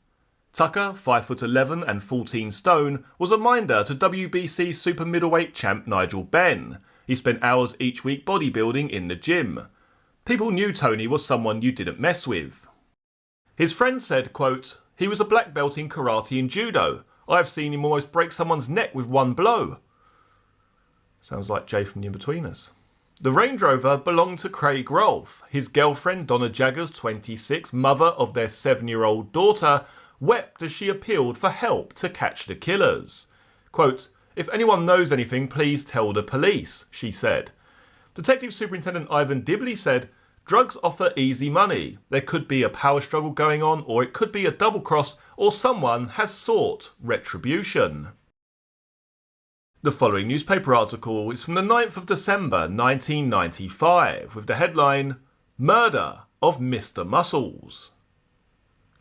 Tucker, 5'11" and 14 stone, was a minder to WBC super middleweight champ Nigel Benn. He spent hours each week bodybuilding in the gym. People knew Tony was someone you didn't mess with. His friend said, quote, "He was a black belt in karate and judo. I've seen him almost break someone's neck with one blow. Sounds like Jay from the In-Betweeners. The Range Rover belonged to Craig Rolfe. His girlfriend, Donna Jaggers, 26, mother of their 7-year-old daughter, wept as she appealed for help to catch the killers. Quote, "If anyone knows anything, please tell the police," she said. Detective Superintendent Ivan Dibley said, "Drugs offer easy money. There could be a power struggle going on, or it could be a double cross, or someone has sought retribution." The following newspaper article is from the 9th of December 1995 with the headline, "Murder of Mr. Muscles."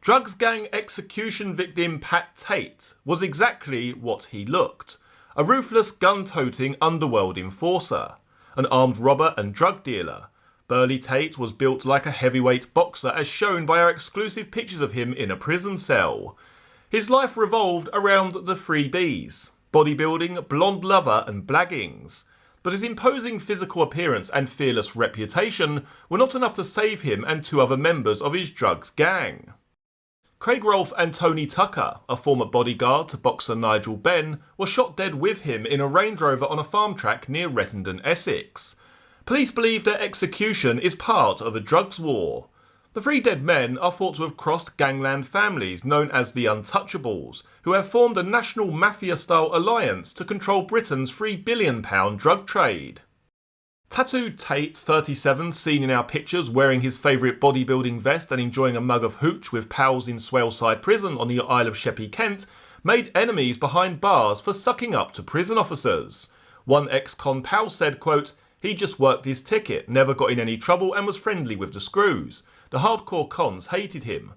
Drugs gang execution victim Pat Tate was exactly what he looked. A ruthless gun-toting underworld enforcer. An armed robber and drug dealer. Burly Tate was built like a heavyweight boxer as shown by our exclusive pictures of him in a prison cell. His life revolved around the 3 Bs. Bodybuilding, blonde lover and blaggings. But his imposing physical appearance and fearless reputation were not enough to save him and 2 other members of his drugs gang. Craig Rolfe and Tony Tucker, a former bodyguard to boxer Nigel Benn, were shot dead with him in a Range Rover on a farm track near Rettendon, Essex. Police believe their execution is part of a drugs war. The 3 dead men are thought to have crossed gangland families known as the Untouchables, who have formed a national mafia-style alliance to control Britain's £3 billion drug trade. Tattooed Tate, 37, seen in our pictures wearing his favourite bodybuilding vest and enjoying a mug of hooch with pals in Swaleside Prison on the Isle of Sheppey, Kent, made enemies behind bars for sucking up to prison officers. One ex-con pal said, quote, "He just worked his ticket, never got in any trouble and was friendly with the screws. The hardcore cons hated him."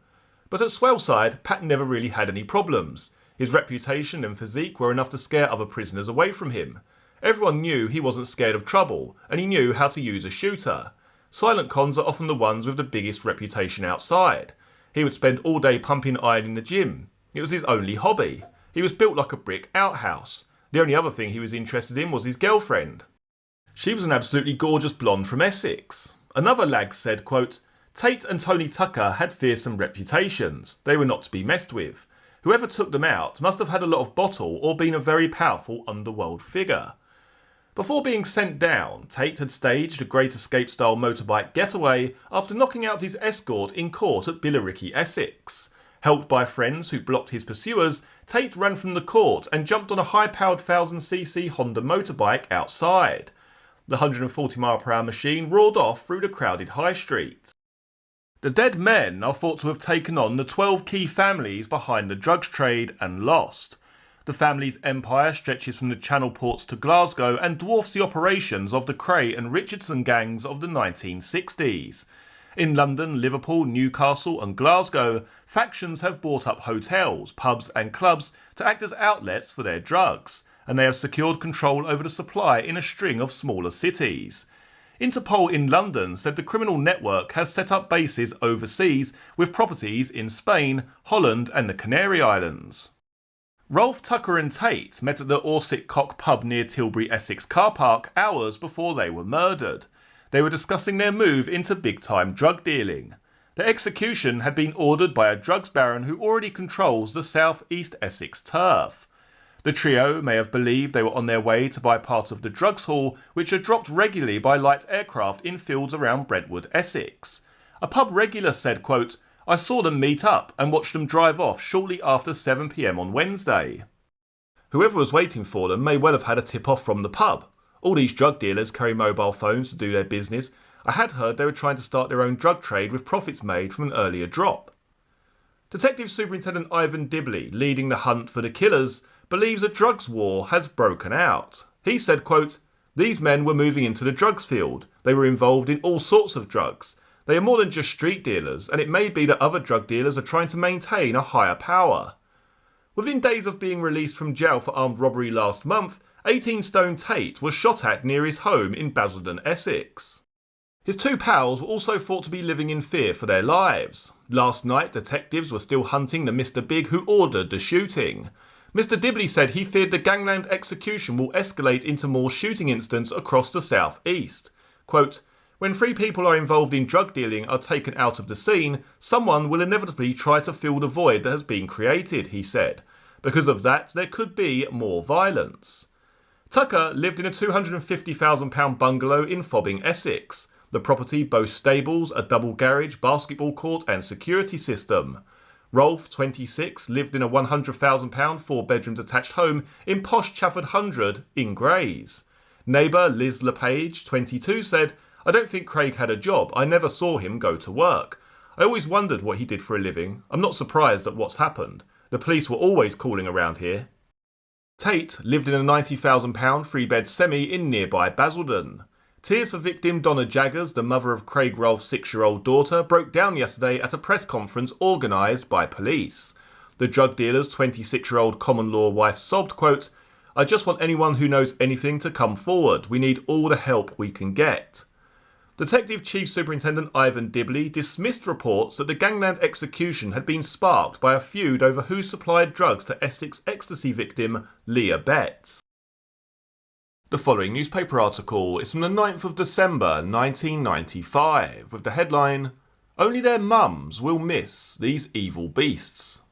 But at Swaleside, Pat never really had any problems. His reputation and physique were enough to scare other prisoners away from him. Everyone knew he wasn't scared of trouble, and he knew how to use a shooter. Silent cons are often the ones with the biggest reputation outside. He would spend all day pumping iron in the gym. It was his only hobby. He was built like a brick outhouse. The only other thing he was interested in was his girlfriend. She was an absolutely gorgeous blonde from Essex. Another lag said, quote, "Tate and Tony Tucker had fearsome reputations. They were not to be messed with. Whoever took them out must have had a lot of bottle or been a very powerful underworld figure." Before being sent down, Tate had staged a Great Escape-style motorbike getaway after knocking out his escort in court at Billericay, Essex. Helped by friends who blocked his pursuers, Tate ran from the court and jumped on a high-powered 1000cc Honda motorbike outside. The 140-mile-per-hour machine roared off through the crowded high street. The dead men are thought to have taken on the 12 key families behind the drugs trade and lost. The family's empire stretches from the Channel ports to Glasgow and dwarfs the operations of the Cray and Richardson gangs of the 1960s. In London, Liverpool, Newcastle and Glasgow, factions have bought up hotels, pubs and clubs to act as outlets for their drugs, and they have secured control over the supply in a string of smaller cities. Interpol in London said the criminal network has set up bases overseas with properties in Spain, Holland and the Canary Islands. Rolfe, Tucker and Tate met at the Orsic Cock pub near Tilbury, Essex car park hours before they were murdered. They were discussing their move into big-time drug dealing. Their execution had been ordered by a drugs baron who already controls the South East Essex turf. The trio may have believed they were on their way to buy part of the drugs hall, which are dropped regularly by light aircraft in fields around Brentwood, Essex. A pub regular said, quote, "I saw them meet up and watched them drive off shortly after 7 p.m. on Wednesday." Whoever was waiting for them may well have had a tip-off from the pub. All these drug dealers carry mobile phones to do their business. I had heard they were trying to start their own drug trade with profits made from an earlier drop. Detective Superintendent Ivan Dibley, leading the hunt for the killers, believes a drugs war has broken out. He said, quote, "These men were moving into the drugs field. They were involved in all sorts of drugs. They are more than just street dealers, and it may be that other drug dealers are trying to maintain a higher power." Within days of being released from jail for armed robbery last month, 18-stone Tate was shot at near his home in Basildon, Essex. His 2 pals were also thought to be living in fear for their lives. Last night, detectives were still hunting the Mr. Big who ordered the shooting. Mr. Dibley said he feared the gangland execution will escalate into more shooting incidents across the South East. Quote, "When 3 people are involved in drug dealing are taken out of the scene, someone will inevitably try to fill the void that has been created," he said. Because of that, there could be more violence. Tucker lived in a £250,000 bungalow in Fobbing, Essex. The property boasts stables, a double garage, basketball court and security system. Rolfe, 26, lived in a £100,000 four-bedroom detached home in posh Chafford 100 in Grays. Neighbour Liz LePage, 22, said, "I don't think Craig had a job. I never saw him go to work. I always wondered what he did for a living. I'm not surprised at what's happened. The police were always calling around here." Tate lived in a £90,000 three-bed semi in nearby Basildon. Tears for victim Donna Jaggers, the mother of Craig Rolfe's 6-year-old daughter, broke down yesterday at a press conference organised by police. The drug dealer's 26-year-old common-law wife sobbed, quote, "I just want anyone who knows anything to come forward. We need all the help we can get." Detective Chief Superintendent Ivan Dibley dismissed reports that the gangland execution had been sparked by a feud over who supplied drugs to Essex ecstasy victim Leah Betts. The following newspaper article is from the 9th of December 1995 with the headline, "Only their mums will miss these evil beasts."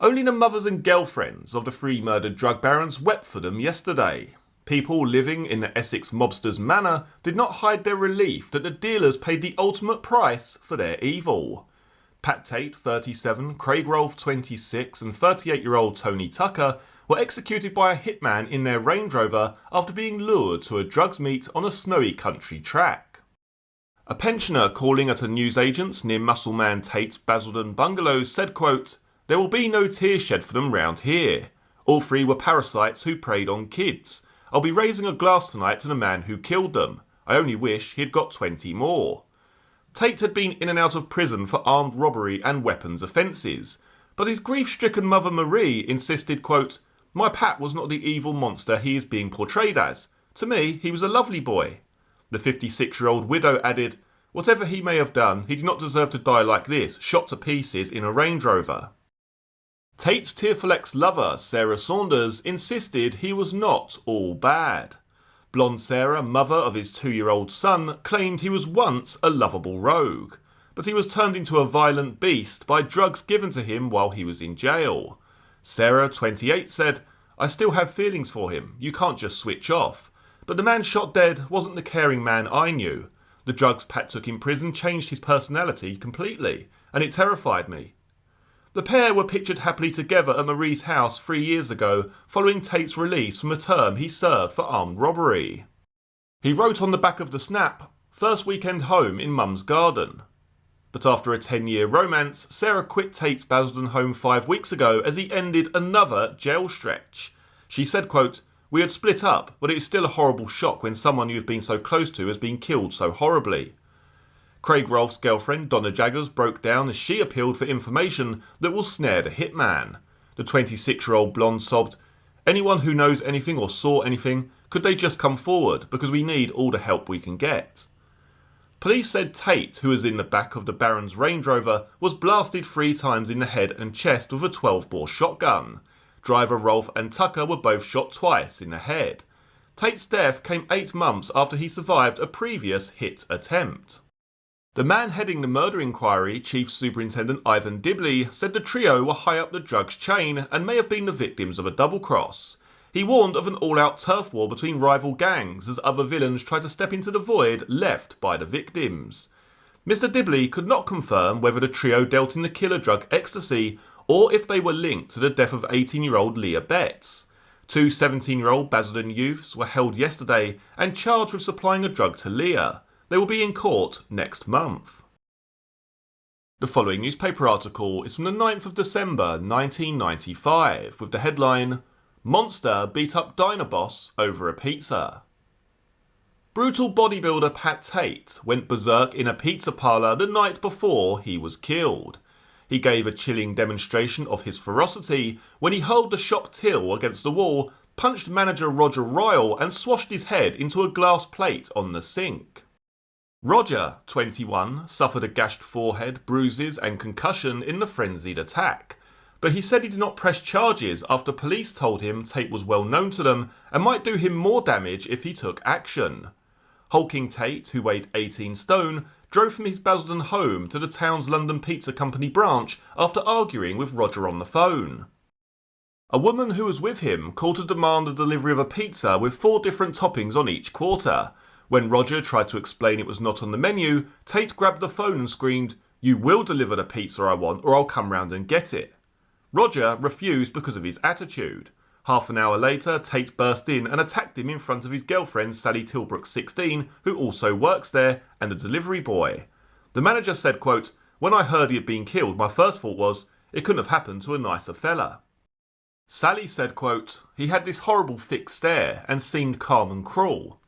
Only the mothers and girlfriends of the 3 murdered drug barons wept for them yesterday. People living in the Essex mobsters' manor did not hide their relief that the dealers paid the ultimate price for their evil. Pat Tate, 37, Craig Rolfe, 26 and 38-year-old Tony Tucker were executed by a hitman in their Range Rover after being lured to a drugs meet on a snowy country track. A pensioner calling at a newsagent's near Muscleman Tate's Basildon bungalows said, quote, "There will be no tears shed for them round here. All 3 were parasites who preyed on kids. I'll be raising a glass tonight to the man who killed them. I only wish he'd got 20 more. Tate had been in and out of prison for armed robbery and weapons offences, but his grief-stricken mother Marie insisted, quote, "My Pat was not the evil monster he is being portrayed as. To me, he was a lovely boy." The 56-year-old widow added, "Whatever he may have done, he did not deserve to die like this, shot to pieces in a Range Rover." Tate's tearful ex-lover, Sarah Saunders, insisted he was not all bad. Blonde Sarah, mother of his 2-year-old son, claimed he was once a lovable rogue, but he was turned into a violent beast by drugs given to him while he was in jail. Sarah, 28, said, "I still have feelings for him. You can't just switch off. But the man shot dead wasn't the caring man I knew. The drugs Pat took in prison changed his personality completely, and it terrified me." The pair were pictured happily together at Marie's house 3 years ago, following Tate's release from a term he served for armed robbery. He wrote on the back of the snap, "First weekend home in Mum's garden." But after a 10-year romance, Sarah quit Tate's Basildon home 5 weeks ago as he ended another jail stretch. She said, quote, "We had split up, but it is still a horrible shock when someone you've been so close to has been killed so horribly." Craig Rolfe's girlfriend, Donna Jaggers, broke down as she appealed for information that will snare the hitman. The 26-year-old blonde sobbed, "Anyone who knows anything or saw anything, could they just come forward, because we need all the help we can get." Police said Tate, who was in the back of the Baron's Range Rover, was blasted 3 times in the head and chest with a 12-bore shotgun. Driver Rolfe and Tucker were both shot twice in the head. Tate's death came 8 months after he survived a previous hit attempt. The man heading the murder inquiry, Chief Superintendent Ivan Dibley, said the trio were high up the drugs chain and may have been the victims of a double cross. He warned of an all-out turf war between rival gangs as other villains tried to step into the void left by the victims. Mr. Dibley could not confirm whether the trio dealt in the killer drug ecstasy or if they were linked to the death of 18-year-old Leah Betts. 2 17-year-old Basildon youths were held yesterday and charged with supplying a drug to Leah. They will be in court next month. The following newspaper article is from the 9th of December 1995 with the headline, "Monster beat up diner boss over a pizza." Brutal bodybuilder Pat Tate went berserk in a pizza parlour the night before he was killed. He gave a chilling demonstration of his ferocity when he hurled the shop till against the wall, punched manager Roger Ryle and swashed his head into a glass plate on the sink. Roger, 21, suffered a gashed forehead, bruises and concussion in the frenzied attack, but he said he did not press charges after police told him Tate was well known to them and might do him more damage if he took action. Hulking Tate, who weighed 18 stone, drove from his Basildon home to the town's London Pizza Company branch after arguing with Roger on the phone. A woman who was with him called to demand the delivery of a pizza with 4 different toppings on each quarter. When Roger tried to explain it was not on the menu, Tate grabbed the phone and screamed, "You will deliver the pizza I want or I'll come round and get it." Roger refused because of his attitude. Half an hour later, Tate burst in and attacked him in front of his girlfriend Sally Tilbrook, 16, who also works there, and the delivery boy. The manager said, quote, "When I heard he had been killed, my first thought was, it couldn't have happened to a nicer fella." Sally said, quote, "He had this horrible thick stare and seemed calm and cruel."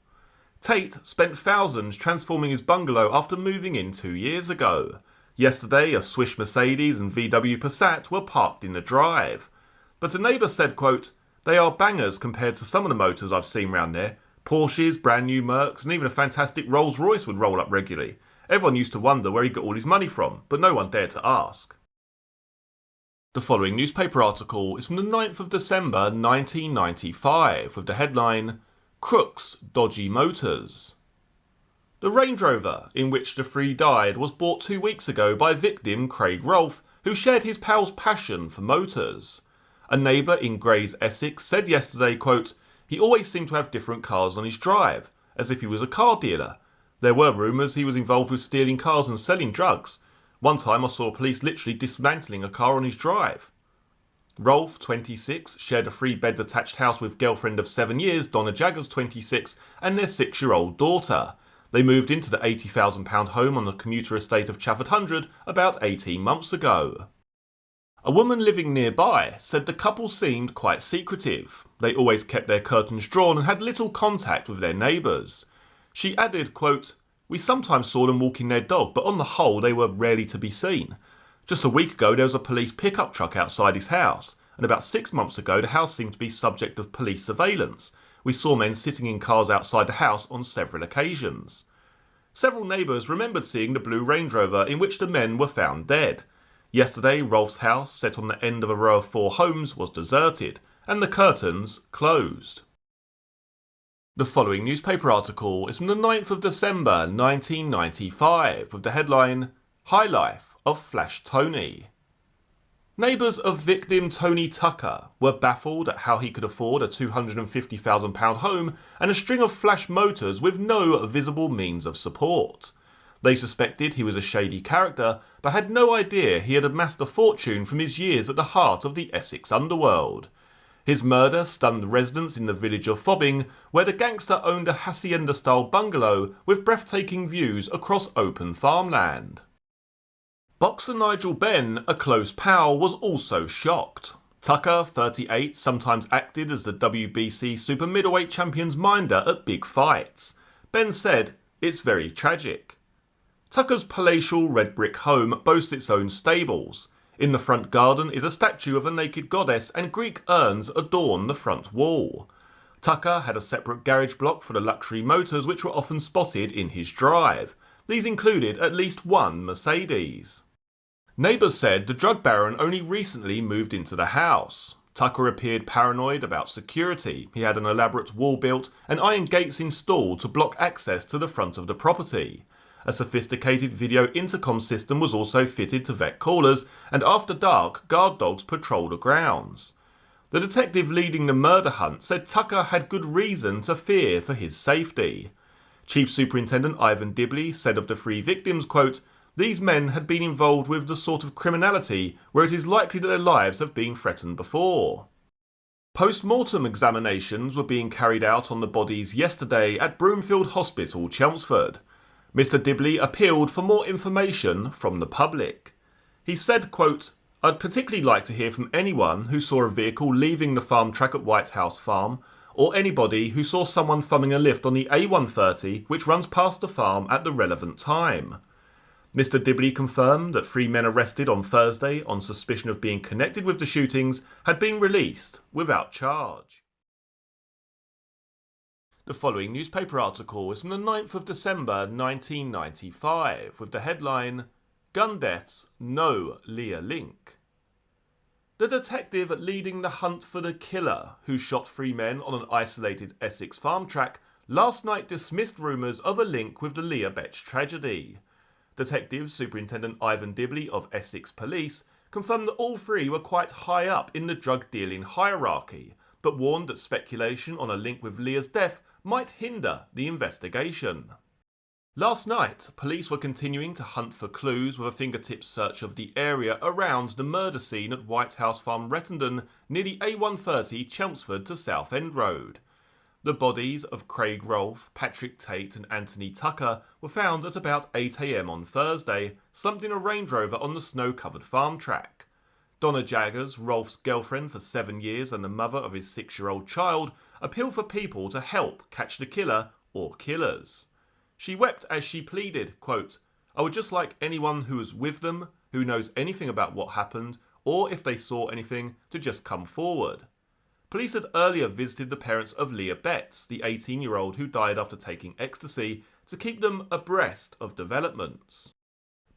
Tate spent thousands transforming his bungalow after moving in 2 years ago. Yesterday, a Swish Mercedes and VW Passat were parked in the drive. But a neighbour said, quote, "They are bangers compared to some of the motors I've seen round there. Porsches, brand new Mercs, and even a fantastic Rolls Royce would roll up regularly. Everyone used to wonder where he got all his money from, but no one dared to ask." The following newspaper article is from the 9th of December 1995 with the headline, "Crooks Dodgy Motors." The Range Rover in which the 3 died was bought 2 weeks ago by victim Craig Rolfe, who shared his pal's passion for motors. A neighbour in Grays, Essex said yesterday, quote, "He always seemed to have different cars on his drive, as if he was a car dealer. There were rumours he was involved with stealing cars and selling drugs. One time I saw police literally dismantling a car on his drive." Rolfe, 26, shared a 3-bed detached house with girlfriend of 7 years, Donna Jaggers, 26, and their 6-year-old daughter. They moved into the £80,000 home on the commuter estate of Chafford Hundred about 18 months ago. A woman living nearby said the couple seemed quite secretive. They always kept their curtains drawn and had little contact with their neighbours. She added, quote, "We sometimes saw them walking their dog, but on the whole they were rarely to be seen. Just a week ago there was a police pickup truck outside his house, and about 6 months ago the house seemed to be subject of police surveillance. We saw men sitting in cars outside the house on several occasions." Several neighbours remembered seeing the blue Range Rover in which the men were found dead. Yesterday, Rolfe's house, set on the end of a row of 4 homes, was deserted, and the curtains closed. The following newspaper article is from the 9th of December 1995 with the headline, "High Life of Flash Tony." Neighbours of victim Tony Tucker were baffled at how he could afford a £250,000 home and a string of Flash motors with no visible means of support. They suspected he was a shady character, but had no idea he had amassed a fortune from his years at the heart of the Essex underworld. His murder stunned residents in the village of Fobbing, where the gangster owned a hacienda-style bungalow with breathtaking views across open farmland. Boxer Nigel Benn, a close pal, was also shocked. Tucker, 38, sometimes acted as the WBC super middleweight champion's minder at big fights. Ben said, "It's very tragic." Tucker's palatial red brick home boasts its own stables. In the front garden is a statue of a naked goddess and Greek urns adorn the front wall. Tucker had a separate garage block for the luxury motors which were often spotted in his drive. These included at least 1 Mercedes. Neighbours said the drug baron only recently moved into the house. Tucker appeared paranoid about security. He had an elaborate wall built and iron gates installed to block access to the front of the property. A sophisticated video intercom system was also fitted to vet callers, and after dark, guard dogs patrol the grounds. The detective leading the murder hunt said Tucker had good reason to fear for his safety. Chief Superintendent Ivan Dibley said of the 3 victims, quote, "These men had been involved with the sort of criminality where it is likely that their lives have been threatened before." Post-mortem examinations were being carried out on the bodies yesterday at Broomfield Hospital, Chelmsford. Mr. Dibley appealed for more information from the public. He said, quote, "I'd particularly like to hear from anyone who saw a vehicle leaving the farm track at White House Farm, or anybody who saw someone thumbing a lift on the A130 which runs past the farm at the relevant time." Mr. Dibley confirmed that 3 men arrested on Thursday on suspicion of being connected with the shootings had been released without charge. The following newspaper article is from the 9th of December 1995 with the headline, "Gun Deaths No Lear Link." The detective leading the hunt for the killer who shot 3 men on an isolated Essex farm track last night dismissed rumours of a link with the Lear Betch tragedy. Detective Superintendent Ivan Dibley of Essex Police confirmed that all three were quite high up in the drug dealing hierarchy, but warned that speculation on a link with Leah's death might hinder the investigation. Last night, police were continuing to hunt for clues with a fingertip search of the area around the murder scene at White House Farm Rettendon near the A130 Chelmsford to Southend Road. The bodies of Craig Rolfe, Patrick Tate and Anthony Tucker were found at about 8 a.m. on Thursday, slumped in a Range Rover on the snow-covered farm track. Donna Jaggers, Rolfe's girlfriend for 7 years and the mother of his 6-year-old child, appealed for people to help catch the killer or killers. She wept as she pleaded, quote, "I would just like anyone who was with them, who knows anything about what happened, or if they saw anything, to just come forward." Police had earlier visited the parents of Leah Betts, the 18-year-old who died after taking ecstasy, to keep them abreast of developments.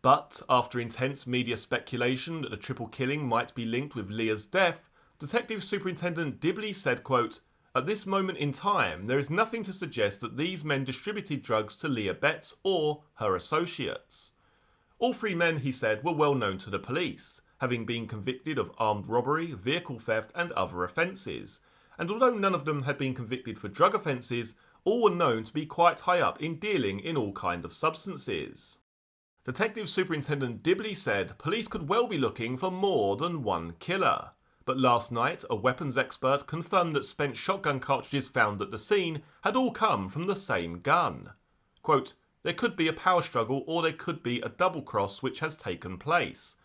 But after intense media speculation that the triple killing might be linked with Leah's death, Detective Superintendent Dibley said, quote, "At this moment in time, there is nothing to suggest that these men distributed drugs to Leah Betts or her associates." All three men, he said, were well known to the police, having been convicted of armed robbery, vehicle theft and other offences, and although none of them had been convicted for drug offences, all were known to be quite high up in dealing in all kinds of substances. Detective Superintendent Dibley said police could well be looking for more than one killer, but last night a weapons expert confirmed that spent shotgun cartridges found at the scene had all come from the same gun. Quote, "There could be a power struggle or there could be a double cross which has taken place."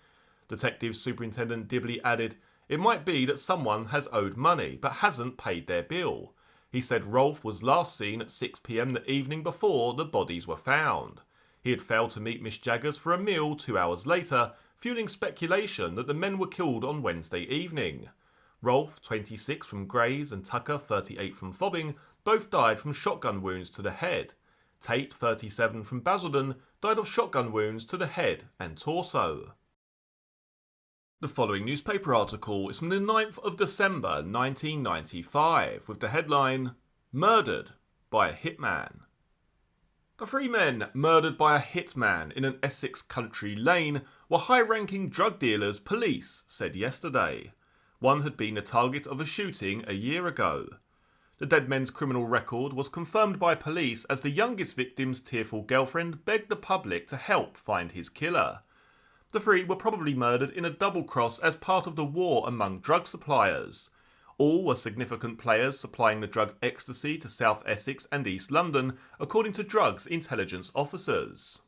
Detective Superintendent Dibley added, "It might be that someone has owed money but hasn't paid their bill." He said Rolfe was last seen at 6 p.m. the evening before the bodies were found. He had failed to meet Miss Jaggers for a meal 2 hours later, fueling speculation that the men were killed on Wednesday evening. Rolfe, 26 from Grays, and Tucker, 38 from Fobbing, both died from shotgun wounds to the head. Tate, 37 from Basildon, died of shotgun wounds to the head and torso. The following newspaper article is from the 9th of December 1995 with the headline, "Murdered by a Hitman." The three men murdered by a hitman in an Essex country lane were high-ranking drug dealers, police said yesterday. One had been the target of a shooting a year ago. The dead men's criminal record was confirmed by police as the youngest victim's tearful girlfriend begged the public to help find his killer. The three were probably murdered in a double cross as part of the war among drug suppliers. All were significant players supplying the drug ecstasy to South Essex and East London, according to drugs intelligence officers.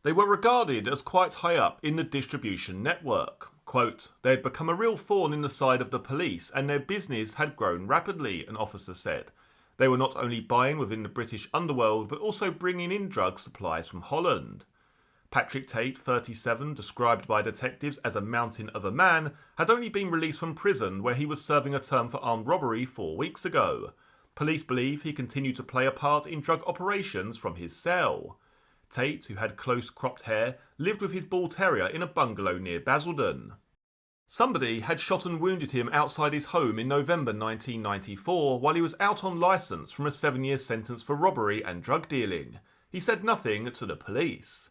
They were regarded as quite high up in the distribution network. Quote, "They had become a real thorn in the side of the police and their business had grown rapidly," an officer said. They were not only buying within the British underworld but also bringing in drug supplies from Holland. Patrick Tate, 37, described by detectives as a mountain of a man, had only been released from prison where he was serving a term for armed robbery 4 weeks ago. Police believe he continued to play a part in drug operations from his cell. Tate, who had close cropped hair, lived with his bull terrier in a bungalow near Basildon. Somebody had shot and wounded him outside his home in November 1994 while he was out on licence from a 7-year sentence for robbery and drug dealing. He said nothing to the police.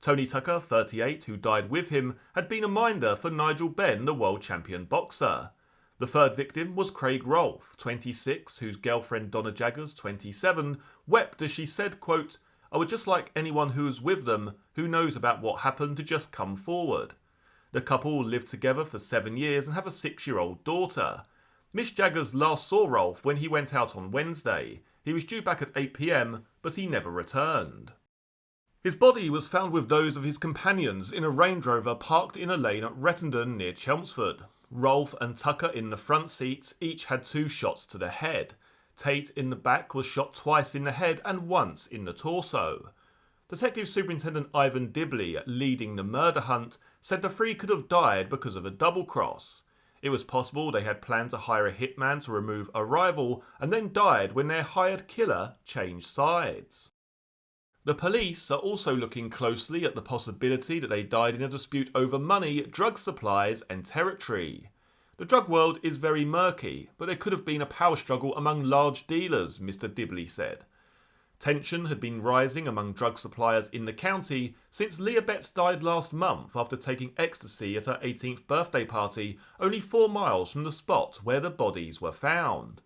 Tony Tucker, 38, who died with him, had been a minder for Nigel Benn, the world champion boxer. The third victim was Craig Rolfe, 26, whose girlfriend Donna Jaggers, 27, wept as she said, quote, "I would just like anyone who was with them, who knows about what happened, to just come forward." The couple lived together for 7 years and have a 6-year-old daughter. Miss Jaggers last saw Rolfe when he went out on Wednesday. He was due back at 8 p.m, but he never returned. His body was found with those of his companions in a Range Rover parked in a lane at Rettendon near Chelmsford. Rolfe and Tucker in the front seats each had 2 shots to the head. Tate in the back was shot twice in the head and once in the torso. Detective Superintendent Ivan Dibley, leading the murder hunt, said the three could have died because of a double cross. It was possible they had planned to hire a hitman to remove a rival and then died when their hired killer changed sides. The police are also looking closely at the possibility that they died in a dispute over money, drug supplies and territory. The drug world is very murky, but there could have been a power struggle among large dealers, Mr. Dibley said. Tension had been rising among drug suppliers in the county since Leah Betts died last month after taking ecstasy at her 18th birthday party only 4 miles from the spot where the bodies were found.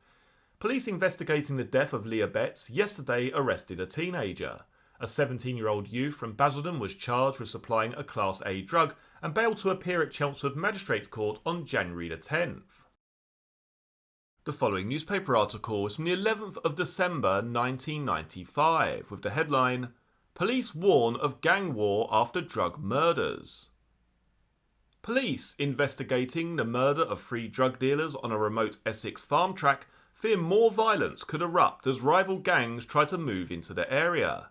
Police investigating the death of Leah Betts yesterday arrested a teenager. A 17-year-old youth from Basildon was charged with supplying a Class A drug and bailed to appear at Chelmsford Magistrates Court on January the 10th. The following newspaper article is from the 11th of December 1995 with the headline, Police Warn of Gang War After Drug Murders. Police investigating the murder of 3 drug dealers on a remote Essex farm track fear more violence could erupt as rival gangs try to move into the area.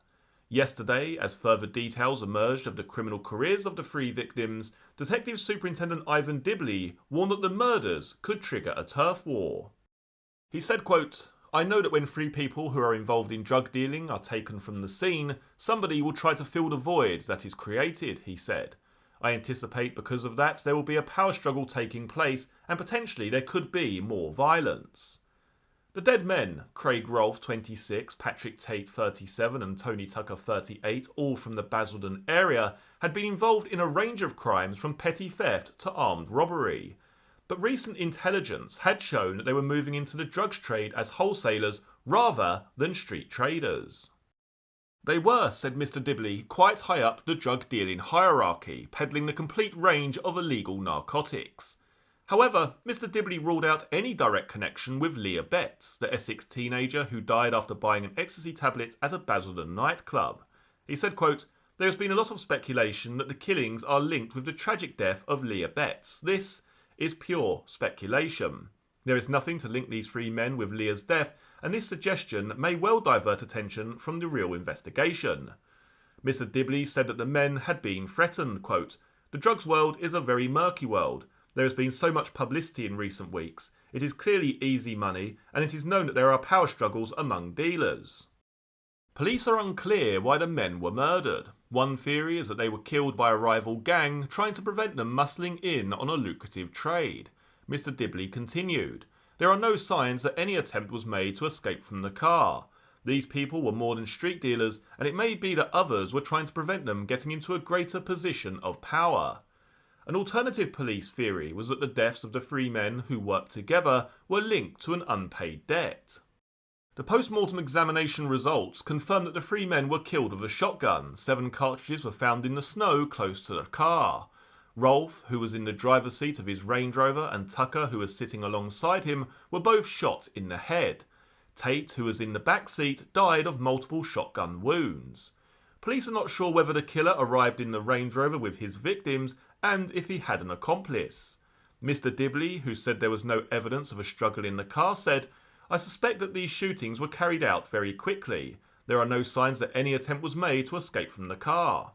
Yesterday, as further details emerged of the criminal careers of the 3 victims, Detective Superintendent Ivan Dibley warned that the murders could trigger a turf war. He said, quote, I know that when 3 people who are involved in drug dealing are taken from the scene, somebody will try to fill the void that is created, he said. I anticipate because of that there will be a power struggle taking place and potentially there could be more violence. The dead men, Craig Rolfe 26, Patrick Tate 37 and Tony Tucker 38, all from the Basildon area, had been involved in a range of crimes from petty theft to armed robbery. But recent intelligence had shown that they were moving into the drugs trade as wholesalers rather than street traders. They were, said Mr. Dibley, quite high up the drug dealing hierarchy, peddling the complete range of illegal narcotics. However, Mr. Dibley ruled out any direct connection with Leah Betts, the Essex teenager who died after buying an ecstasy tablet at a Basildon nightclub. He said, quote, there has been a lot of speculation that the killings are linked with the tragic death of Leah Betts. This is pure speculation. There is nothing to link these 3 men with Leah's death, and this suggestion may well divert attention from the real investigation. Mr. Dibley said that the men had been threatened, quote, the drugs world is a very murky world. There has been so much publicity in recent weeks. It is clearly easy money, and it is known that there are power struggles among dealers. Police are unclear why the men were murdered. One theory is that they were killed by a rival gang trying to prevent them muscling in on a lucrative trade. Mr. Dibley continued, there are no signs that any attempt was made to escape from the car. These people were more than street dealers, and it may be that others were trying to prevent them getting into a greater position of power. An alternative police theory was that the deaths of the 3 men who worked together were linked to an unpaid debt. The post-mortem examination results confirmed that the 3 men were killed with a shotgun. 7 cartridges were found in the snow close to the car. Rolfe, who was in the driver's seat of his Range Rover, and Tucker, who was sitting alongside him, were both shot in the head. Tate, who was in the back seat, died of multiple shotgun wounds. Police are not sure whether the killer arrived in the Range Rover with his victims and if he had an accomplice. Mr. Dibley, who said there was no evidence of a struggle in the car, said, I suspect that these shootings were carried out very quickly. There are no signs that any attempt was made to escape from the car.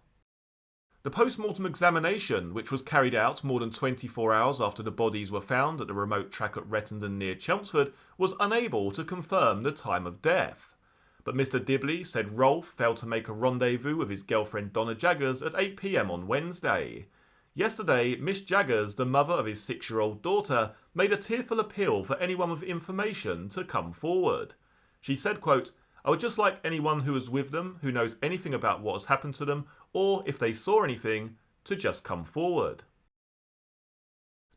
The post-mortem examination, which was carried out more than 24 hours after the bodies were found at the remote track at Rettendon near Chelmsford, was unable to confirm the time of death. But Mr. Dibley said Rolfe failed to make a rendezvous with his girlfriend Donna Jaggers at 8 p.m. on Wednesday. Yesterday, Miss Jaggers, the mother of his 6-year-old daughter, made a tearful appeal for anyone with information to come forward. She said, quote, I would just like anyone who was with them, who knows anything about what has happened to them, or if they saw anything, to just come forward.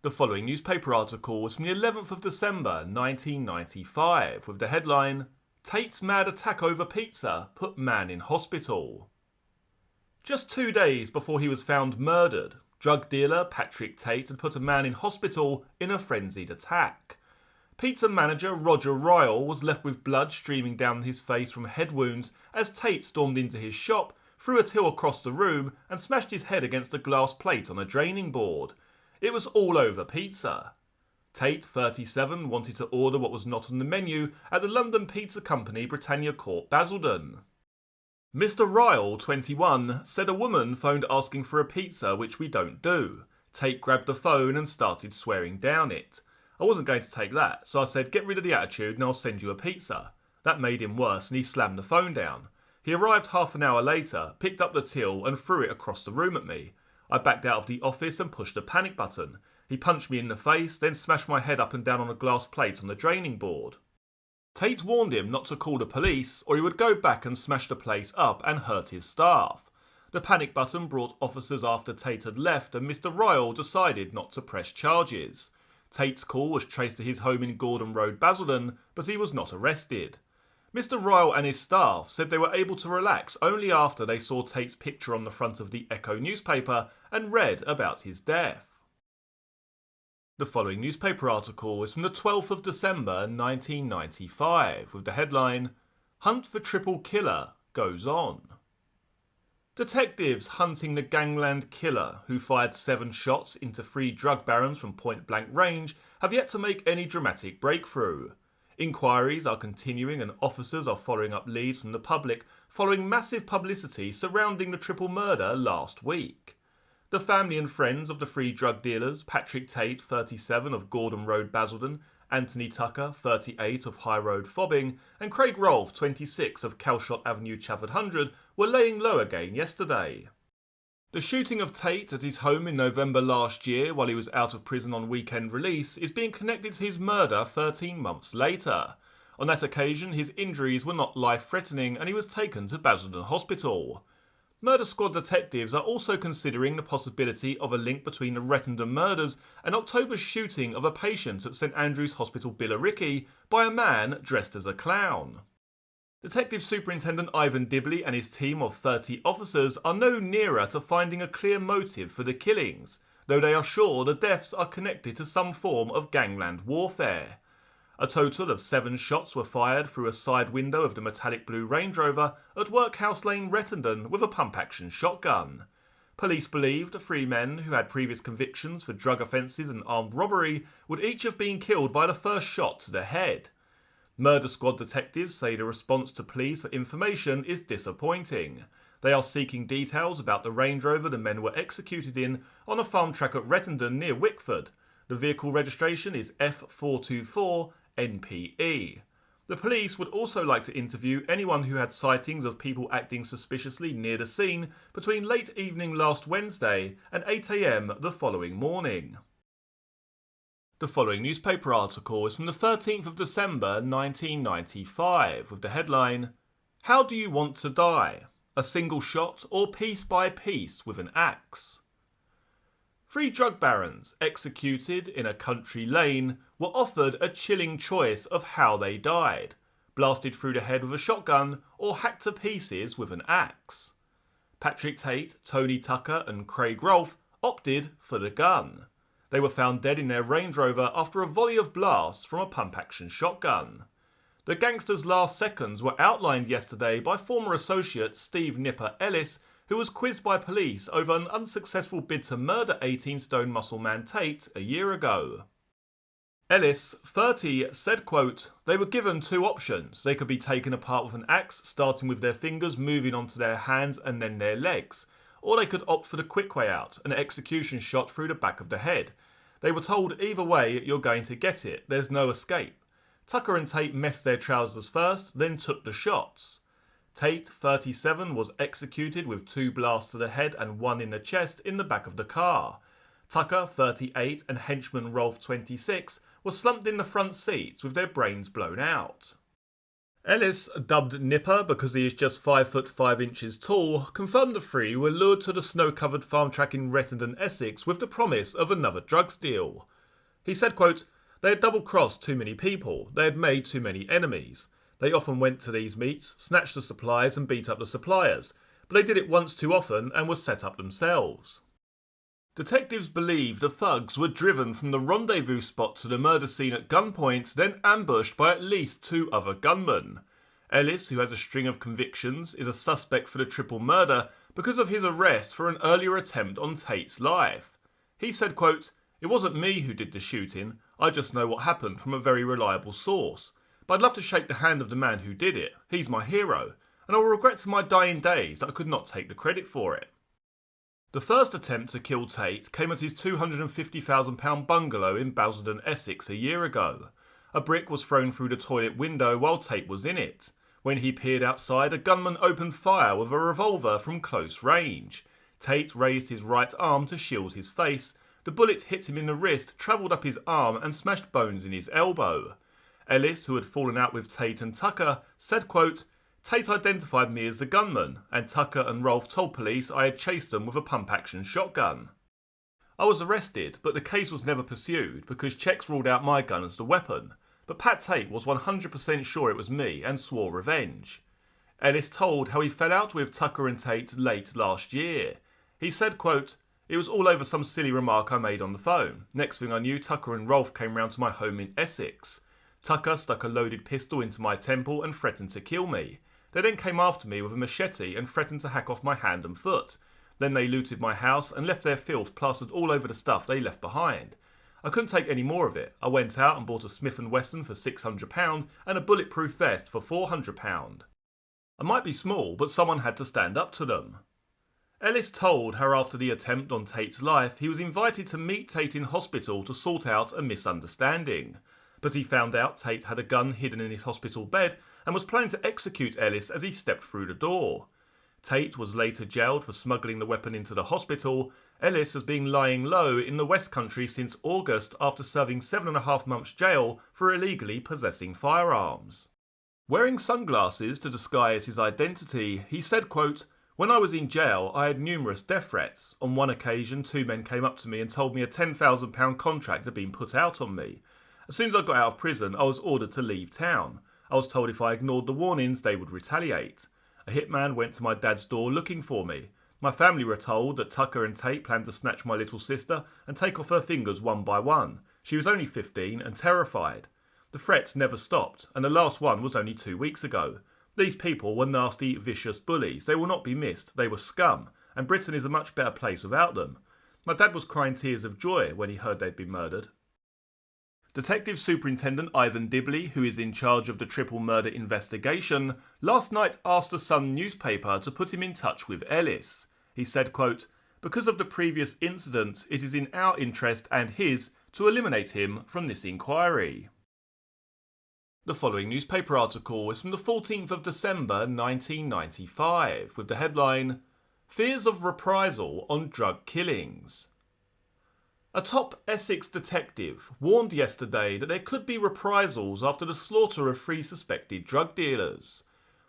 The following newspaper article was from the 11th of December 1995 with the headline, Tate's mad attack over pizza put man in hospital. Just 2 days before he was found murdered, drug dealer Patrick Tate had put a man in hospital in a frenzied attack. Pizza manager Roger Ryle was left with blood streaming down his face from head wounds as Tate stormed into his shop, threw a till across the room and smashed his head against a glass plate on a draining board. It was all over pizza. Tate, 37, wanted to order what was not on the menu at the London pizza company Britannia Court, Basildon. Mr. Ryle, 21, said a woman phoned asking for a pizza, which we don't do. Tate grabbed the phone and started swearing down it. I wasn't going to take that, so I said, get rid of the attitude and I'll send you a pizza. That made him worse and he slammed the phone down. He arrived half an hour later, picked up the till and threw it across the room at me. I backed out of the office and pushed the panic button. He punched me in the face, then smashed my head up and down on a glass plate on the draining board. Tate warned him not to call the police or he would go back and smash the place up and hurt his staff. The panic button brought officers after Tate had left and Mr. Ryle decided not to press charges. Tate's call was traced to his home in Gordon Road, Basildon, but he was not arrested. Mr. Ryle and his staff said they were able to relax only after they saw Tate's picture on the front of the Echo newspaper and read about his death. The following newspaper article is from the 12th of December 1995 with the headline, "Hunt for Triple Killer Goes On." Detectives hunting the gangland killer who fired 7 shots into 3 drug barons from point-blank range have yet to make any dramatic breakthrough. Inquiries are continuing and officers are following up leads from the public following massive publicity surrounding the triple murder last week. The family and friends of the 3 drug dealers, Patrick Tate, 37, of Gordon Road, Basildon, Anthony Tucker, 38, of High Road, Fobbing, and Craig Rolfe, 26, of Calshot Avenue, Chafford 100, were laying low again yesterday. The shooting of Tate at his home in November last year while he was out of prison on weekend release is being connected to his murder 13 months later. On that occasion, his injuries were not life-threatening and he was taken to Basildon Hospital. Murder Squad detectives are also considering the possibility of a link between the Rettendon murders and October's shooting of a patient at St Andrew's Hospital Billericay by a man dressed as a clown. Detective Superintendent Ivan Dibley and his team of 30 officers are no nearer to finding a clear motive for the killings, though they are sure the deaths are connected to some form of gangland warfare. A total of 7 shots were fired through a side window of the metallic blue Range Rover at Workhouse Lane, Rettendon with a pump-action shotgun. Police believe the 3 men, who had previous convictions for drug offences and armed robbery, would each have been killed by the first shot to the head. Murder Squad detectives say the response to pleas for information is disappointing. They are seeking details about the Range Rover the men were executed in on a farm track at Rettendon near Wickford. The vehicle registration is F424NPE. The police would also like to interview anyone who had sightings of people acting suspiciously near the scene between late evening last Wednesday and 8 a.m. the following morning. The following newspaper article is from the 13th of December 1995 with the headline, "How do you want to die? A single shot or piece by piece with an axe?" 3 drug barons executed in a country lane were offered a chilling choice of how they died: blasted through the head with a shotgun or hacked to pieces with an axe. Patrick Tate, Tony Tucker and Craig Rolfe opted for the gun. They were found dead in their Range Rover after a volley of blasts from a pump-action shotgun. The gangsters' last seconds were outlined yesterday by former associate Steve "Nipper" Ellis, who was quizzed by police over an unsuccessful bid to murder 18-stone muscle man Tate a year ago. Ellis, 30, said, quote, "They were given 2 options. They could be taken apart with an axe, starting with their fingers, moving onto their hands and then their legs. Or they could opt for the quick way out, an execution shot through the back of the head. They were told either way you're going to get it, there's no escape. Tucker and Tate messed their trousers first, then took the shots. Tate, 37, was executed with 2 blasts to the head and 1 in the chest in the back of the car. Tucker, 38, and henchman Rolfe, 26, were slumped in the front seats with their brains blown out." Ellis, dubbed Nipper because he is just 5 foot 5 inches tall, confirmed the 3 were lured to the snow-covered farm track in Rettendon, Essex with the promise of another drugs deal. He said, quote, "They had double-crossed too many people. They had made too many enemies. They often went to these meets, snatched the supplies and beat up the suppliers, but they did it once too often and were set up themselves." Detectives believe the thugs were driven from the rendezvous spot to the murder scene at gunpoint, then ambushed by at least 2 other gunmen. Ellis, who has a string of convictions, is a suspect for the triple murder because of his arrest for an earlier attempt on Tate's life. He said, quote, "It wasn't me who did the shooting. I just know what happened from a very reliable source. But I'd love to shake the hand of the man who did it. He's my hero, and I will regret to my dying days that I could not take the credit for it." The first attempt to kill Tate came at his £250,000 bungalow in Basildon, Essex a year ago. A brick was thrown through the toilet window while Tate was in it. When he peered outside, a gunman opened fire with a revolver from close range. Tate raised his right arm to shield his face. The bullet hit him in the wrist, travelled up his arm and smashed bones in his elbow. Ellis, who had fallen out with Tate and Tucker, said, quote, "Tate identified me as the gunman, and Tucker and Rolfe told police I had chased them with a pump-action shotgun. I was arrested, but the case was never pursued because checks ruled out my gun as the weapon, but Pat Tate was 100% sure it was me and swore revenge." Ellis told how he fell out with Tucker and Tate late last year. He said, quote, "It was all over some silly remark I made on the phone. Next thing I knew, Tucker and Rolfe came round to my home in Essex. Tucker stuck a loaded pistol into my temple and threatened to kill me. They then came after me with a machete and threatened to hack off my hand and foot. Then they looted my house and left their filth plastered all over the stuff they left behind. I couldn't take any more of it. I went out and bought a Smith & Wesson for £600 and a bulletproof vest for £400. I might be small, but someone had to stand up to them." Ellis told how after the attempt on Tate's life, he was invited to meet Tate in hospital to sort out a misunderstanding. But he found out Tate had a gun hidden in his hospital bed and was planning to execute Ellis as he stepped through the door. Tate was later jailed for smuggling the weapon into the hospital. Ellis has been lying low in the West Country since August after serving 7.5 months jail for illegally possessing firearms. Wearing sunglasses to disguise his identity, he said, quote, "When I was in jail, I had numerous death threats. On one occasion, 2 men came up to me and told me a £10,000 contract had been put out on me. As soon as I got out of prison, I was ordered to leave town. I was told if I ignored the warnings, they would retaliate. A hitman went to my dad's door looking for me. My family were told that Tucker and Tate planned to snatch my little sister and take off her fingers one by one. She was only 15 and terrified. The threats never stopped, and the last one was only 2 weeks ago. These people were nasty, vicious bullies. They will not be missed. They were scum, and Britain is a much better place without them. My dad was crying tears of joy when he heard they'd been murdered." Detective Superintendent Ivan Dibley, who is in charge of the triple murder investigation, last night asked the Sun newspaper to put him in touch with Ellis. He said, quote, "Because of the previous incident, it is in our interest and his to eliminate him from this inquiry." The following newspaper article is from the 14th of December 1995 with the headline, "Fears of Reprisal on Drug Killings." A top Essex detective warned yesterday that there could be reprisals after the slaughter of 3 suspected drug dealers.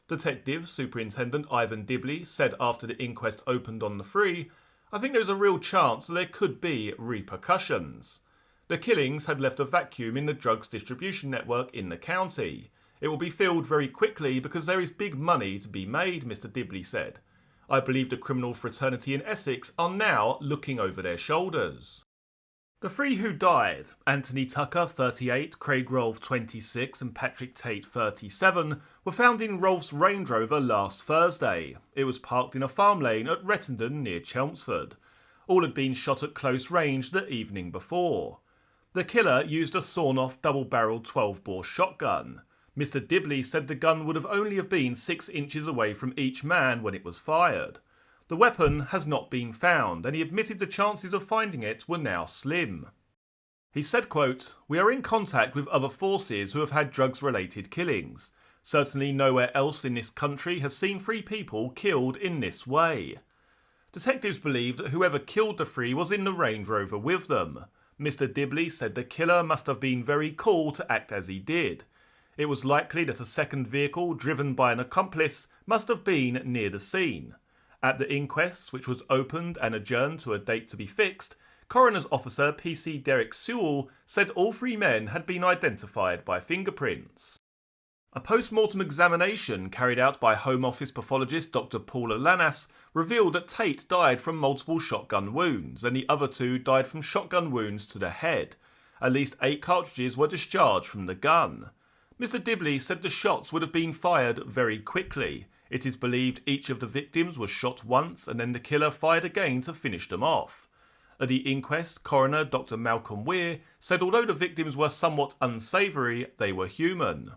Detective Superintendent Ivan Dibley said after the inquest opened on the 3, "I think there's a real chance that there could be repercussions. The killings had left a vacuum in the drugs distribution network in the county. It will be filled very quickly because there is big money to be made," Mr. Dibley said. "I believe the criminal fraternity in Essex are now looking over their shoulders." The 3 who died, Anthony Tucker, 38, Craig Rolfe, 26 and Patrick Tate, 37, were found in Rolfe's Range Rover last Thursday. It was parked in a farm lane at Rettendon near Chelmsford. All had been shot at close range the evening before. The killer used a sawn-off double-barreled 12-bore shotgun. Mr. Dibley said the gun would only have been 6 inches away from each man when it was fired. The weapon has not been found, and he admitted the chances of finding it were now slim. He said, quote, "We are in contact with other forces who have had drugs-related killings. Certainly nowhere else in this country has seen 3 people killed in this way." Detectives believe that whoever killed the 3 was in the Range Rover with them. Mr. Dibley said the killer must have been very cool to act as he did. It was likely that a second vehicle, driven by an accomplice, must have been near the scene. At the inquest, which was opened and adjourned to a date to be fixed, Coroner's Officer PC Derek Sewell said all 3 men had been identified by fingerprints. A post-mortem examination carried out by Home Office pathologist Dr. Paula Lanas revealed that Tate died from multiple shotgun wounds and the other 2 died from shotgun wounds to the head. At least 8 cartridges were discharged from the gun. Mr. Dibley said the shots would have been fired very quickly. It is believed each of the victims was shot once and then the killer fired again to finish them off. At the inquest, coroner Dr. Malcolm Weir said although the victims were somewhat unsavoury, they were human.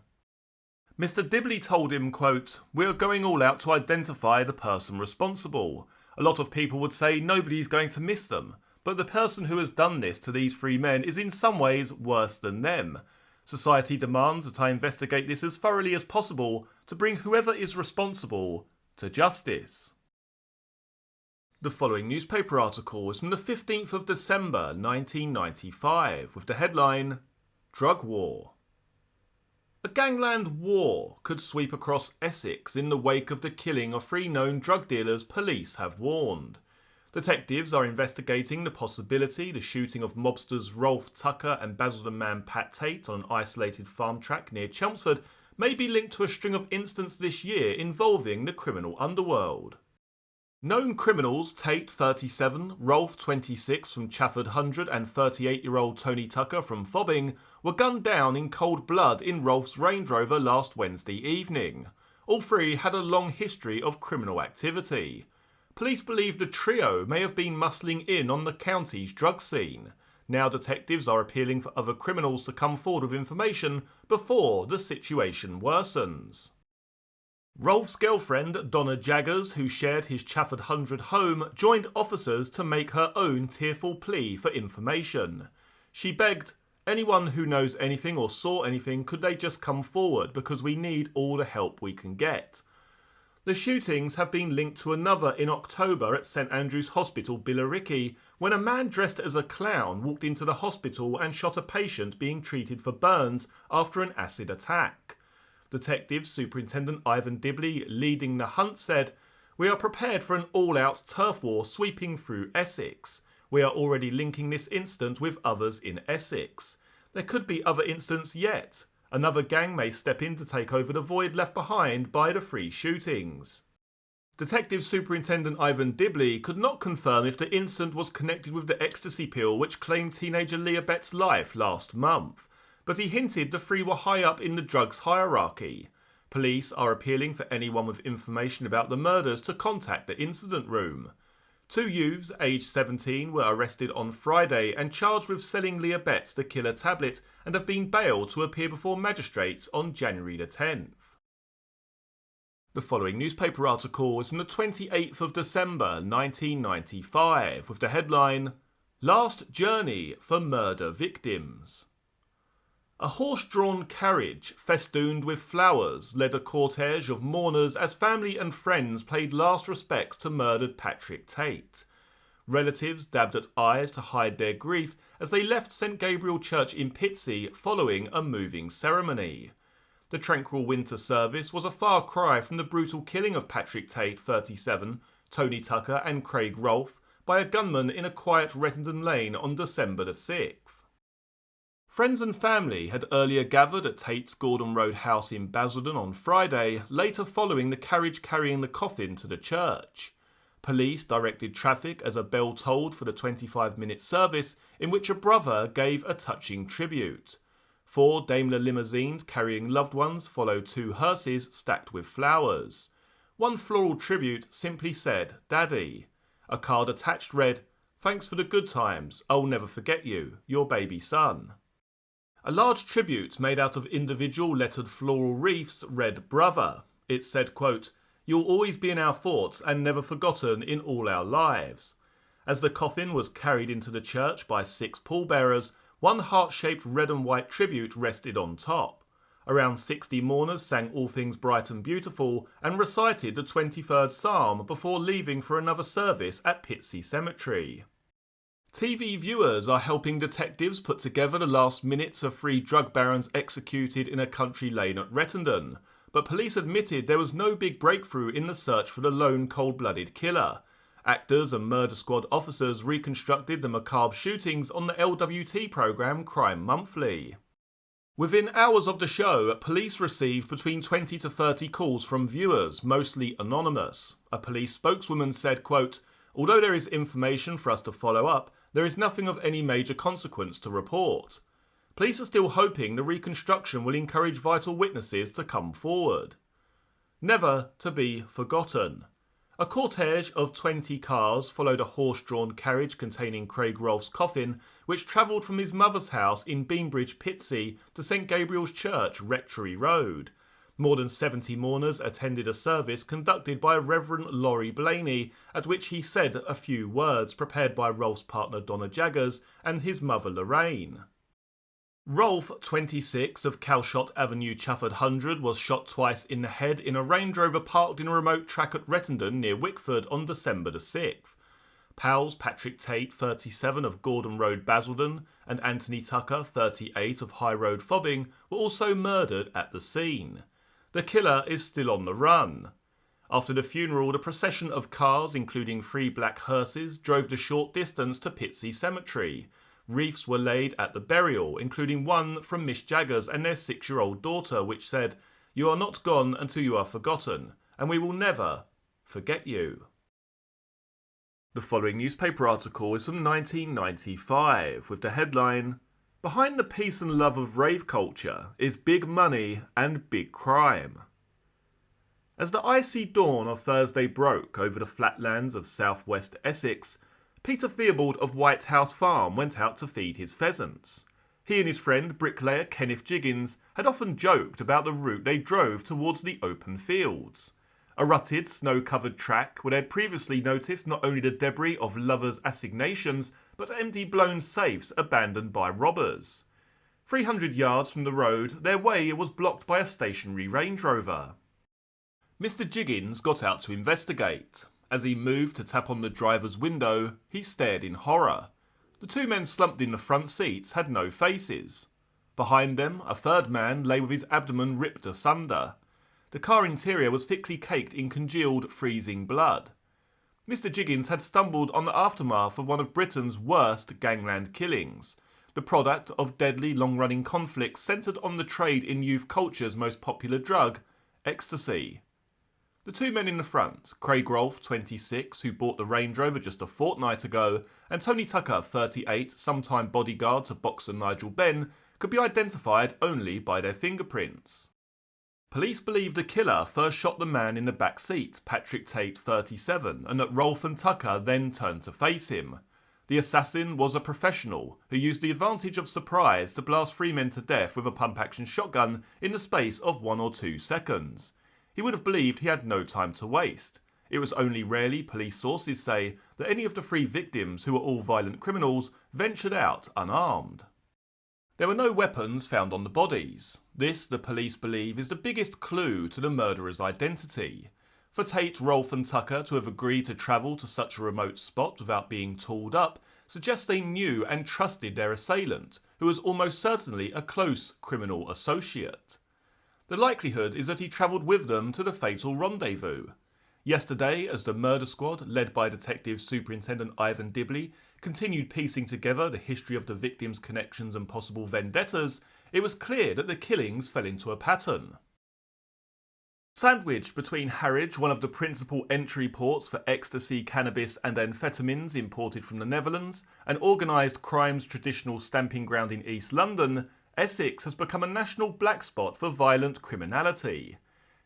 Mr. Dibley told him, quote, "We are going all out to identify the person responsible. A lot of people would say nobody's going to miss them, but the person who has done this to these 3 men is in some ways worse than them. Society demands that I investigate this as thoroughly as possible to bring whoever is responsible to justice." The following newspaper article is from the 15th of December 1995 with the headline, "Drug War." A gangland war could sweep across Essex in the wake of the killing of 3 known drug dealers, police have warned. Detectives are investigating the possibility the shooting of mobsters Rolfe, Tucker and Basildon man Pat Tate on an isolated farm track near Chelmsford may be linked to a string of incidents this year involving the criminal underworld. Known criminals Tate, 37, Rolfe, 26 from Chafford 100 and 38-year-old Tony Tucker from Fobbing were gunned down in cold blood in Rolfe's Range Rover last Wednesday evening. All 3 had a long history of criminal activity. Police believe the trio may have been muscling in on the county's drug scene. Now detectives are appealing for other criminals to come forward with information before the situation worsens. Rolfe's girlfriend, Donna Jaggers, who shared his Chafford 100 home, joined officers to make her own tearful plea for information. She begged, "Anyone who knows anything or saw anything, could they just come forward, because we need all the help we can get." The shootings have been linked to another in October at St Andrew's Hospital, Billericay, when a man dressed as a clown walked into the hospital and shot a patient being treated for burns after an acid attack. Detective Superintendent Ivan Dibley, leading the hunt, said, "We are prepared for an all-out turf war sweeping through Essex. We are already linking this incident with others in Essex. There could be other incidents yet. Another gang may step in to take over the void left behind by the 3 shootings." Detective Superintendent Ivan Dibley could not confirm if the incident was connected with the ecstasy pill which claimed teenager Leah Bett's life last month, but he hinted the 3 were high up in the drugs hierarchy. Police are appealing for anyone with information about the murders to contact the incident room. 2 youths aged 17 were arrested on Friday and charged with selling Leah Betts the killer tablet and have been bailed to appear before magistrates on January the 10th. The following newspaper article is from the 28th of December 1995 with the headline, "Last Journey for Murder Victims." A horse-drawn carriage festooned with flowers led a cortege of mourners as family and friends paid last respects to murdered Patrick Tate. Relatives dabbed at eyes to hide their grief as they left St Gabriel Church in Pitsea following a moving ceremony. The tranquil winter service was a far cry from the brutal killing of Patrick Tate, 37, Tony Tucker and Craig Rolfe by a gunman in a quiet Rettendon lane on December the 6th. Friends and family had earlier gathered at Tate's Gordon Road house in Basildon on Friday, later following the carriage carrying the coffin to the church. Police directed traffic as a bell tolled for the 25-minute service in which a brother gave a touching tribute. 4 Daimler limousines carrying loved ones followed 2 hearses stacked with flowers. One floral tribute simply said, "Daddy." A card attached read, "Thanks for the good times, I'll never forget you, your baby son." A large tribute made out of individual lettered floral wreaths read "Brother." It said, quote, "You'll always be in our thoughts and never forgotten in all our lives." As the coffin was carried into the church by 6 pallbearers, one heart-shaped red and white tribute rested on top. Around 60 mourners sang All Things Bright and Beautiful and recited the 23rd Psalm before leaving for another service at Pitsea Cemetery. TV viewers are helping detectives put together the last minutes of 3 drug barons executed in a country lane at Rettendon, but police admitted there was no big breakthrough in the search for the lone cold-blooded killer. Actors and murder squad officers reconstructed the macabre shootings on the LWT programme Crime Monthly. Within hours of the show, police received between 20 to 30 calls from viewers, mostly anonymous. A police spokeswoman said, quote, "Although there is information for us to follow up, there is nothing of any major consequence to report. Police are still hoping the reconstruction will encourage vital witnesses to come forward." Never to be forgotten. A cortege of 20 cars followed a horse-drawn carriage containing Craig Rolfe's coffin, which travelled from his mother's house in Beambridge, Pitsea, to St Gabriel's Church, Rectory Road. More than 70 mourners attended a service conducted by Reverend Laurie Blaney, at which he said a few words prepared by Rolfe's partner Donna Jaggers and his mother Lorraine. Rolfe, 26, of Calshot Avenue, Chafford 100, was shot twice in the head in a Range Rover parked in a remote track at Rettendon near Wickford on December the 6th. Pals Patrick Tate, 37, of Gordon Road, Basildon, and Anthony Tucker, 38, of High Road, Fobbing, were also murdered at the scene. The killer is still on the run. After the funeral, the procession of cars, including 3 black hearses, drove the short distance to Pitsea Cemetery. Wreaths were laid at the burial, including one from Miss Jaggers and their 6-year-old daughter, which said, "You are not gone until you are forgotten, and we will never forget you." The following newspaper article is from 1995, with the headline, "Behind the peace and love of rave culture is big money and big crime." As the icy dawn of Thursday broke over the flatlands of southwest Essex, Peter Theobald of White House Farm went out to feed his pheasants. He and his friend bricklayer Ken Jiggins had often joked about the route they drove towards the open fields. A rutted, snow-covered track where they had previously noticed not only the debris of lovers' assignations, but empty blown safes abandoned by robbers. 300 yards from the road, their way was blocked by a stationary Range Rover. Mr. Jiggins got out to investigate. As he moved to tap on the driver's window, he stared in horror. The 2 men slumped in the front seats had no faces. Behind them, a third man lay with his abdomen ripped asunder. The car interior was thickly caked in congealed, freezing blood. Mr. Jiggins had stumbled on the aftermath of one of Britain's worst gangland killings, the product of deadly, long-running conflicts centred on the trade in youth culture's most popular drug, ecstasy. The 2 men in the front, Craig Rolfe, 26, who bought the Range Rover just a fortnight ago, and Tony Tucker, 38, sometime bodyguard to boxer Nigel Benn, could be identified only by their fingerprints. Police believe the killer first shot the man in the back seat, Patrick Tate, 37, and that Rolfe and Tucker then turned to face him. The assassin was a professional who used the advantage of surprise to blast 3 men to death with a pump-action shotgun in the space of 1 or 2 seconds. He would have believed he had no time to waste. It was only rarely, police sources say, that any of the 3 victims, who were all violent criminals, ventured out unarmed. There were no weapons found on the bodies. This, the police believe, is the biggest clue to the murderer's identity. For Tate, Rolfe and Tucker to have agreed to travel to such a remote spot without being tooled up suggests they knew and trusted their assailant, who was almost certainly a close criminal associate. The likelihood is that he travelled with them to the fatal rendezvous. Yesterday, as the murder squad, led by Detective Superintendent Ivan Dibley, continued piecing together the history of the victims' connections and possible vendettas, it was clear that the killings fell into a pattern. Sandwiched between Harwich, one of the principal entry ports for ecstasy, cannabis and amphetamines imported from the Netherlands, and organised crime's traditional stamping ground in East London, Essex has become a national black spot for violent criminality.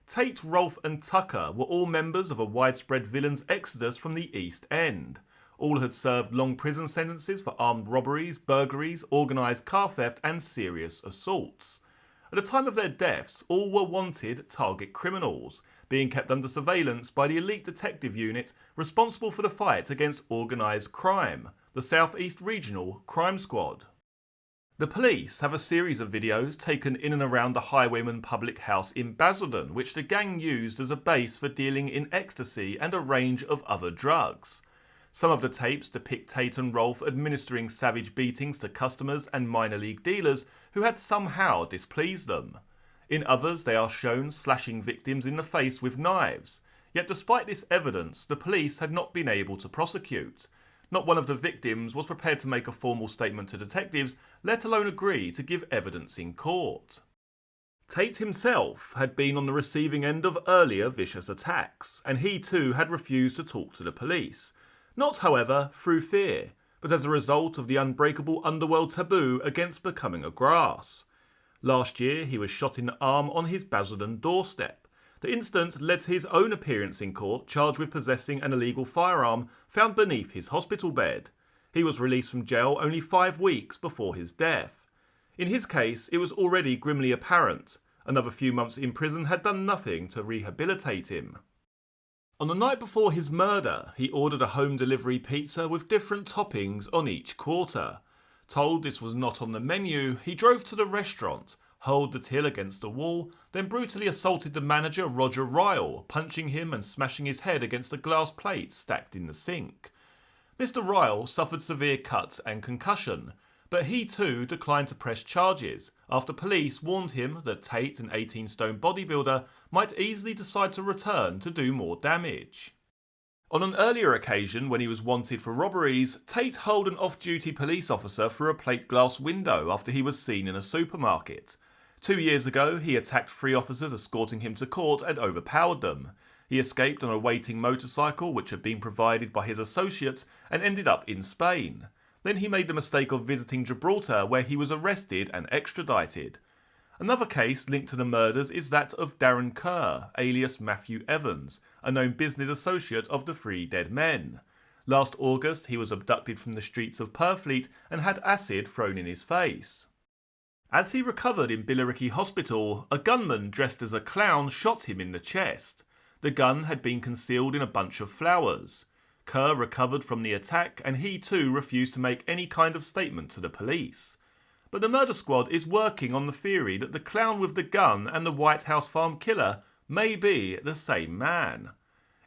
Tate, Rolfe and Tucker were all members of a widespread villains' exodus from the East End. All had served long prison sentences for armed robberies, burglaries, organised car theft and serious assaults. At the time of their deaths, all were wanted target criminals, being kept under surveillance by the elite detective unit responsible for the fight against organised crime, the South East Regional Crime Squad. The police have a series of videos taken in and around the Highwayman public house in Basildon, which the gang used as a base for dealing in ecstasy and a range of other drugs. Some of the tapes depict Tate and Rolfe administering savage beatings to customers and minor league dealers who had somehow displeased them. In others, they are shown slashing victims in the face with knives. Yet despite this evidence, the police had not been able to prosecute. Not one of the victims was prepared to make a formal statement to detectives, let alone agree to give evidence in court. Tate himself had been on the receiving end of earlier vicious attacks, and he too had refused to talk to the police. Not, however, through fear, but as a result of the unbreakable underworld taboo against becoming a grass. Last year, he was shot in the arm on his Basildon doorstep. The incident led to his own appearance in court, charged with possessing an illegal firearm found beneath his hospital bed. He was released from jail only 5 weeks before his death. In his case, it was already grimly apparent. Another few months in prison had done nothing to rehabilitate him. On the night before his murder, he ordered a home delivery pizza with different toppings on each quarter. Told this was not on the menu, he drove to the restaurant, hurled the till against the wall, then brutally assaulted the manager Roger Ryle, punching him and smashing his head against a glass plate stacked in the sink. Mr. Ryle suffered severe cuts and concussion, but he too declined to press charges after police warned him that Tate, an 18-stone bodybuilder, might easily decide to return to do more damage. On an earlier occasion, when he was wanted for robberies, Tate hurled an off-duty police officer through a plate glass window after he was seen in a supermarket. 2 years ago, he attacked 3 officers escorting him to court and overpowered them. He escaped on a waiting motorcycle which had been provided by his associates and ended up in Spain. Then he made the mistake of visiting Gibraltar, where he was arrested and extradited. Another case linked to the murders is that of Darren Kerr, alias Matthew Evans, a known business associate of the 3 dead men. Last August, he was abducted from the streets of Purfleet and had acid thrown in his face. As he recovered in Billericay Hospital, a gunman dressed as a clown shot him in the chest. The gun had been concealed in a bunch of flowers. Kerr recovered from the attack and he too refused to make any kind of statement to the police. But the murder squad is working on the theory that the clown with the gun and the White House Farm killer may be the same man.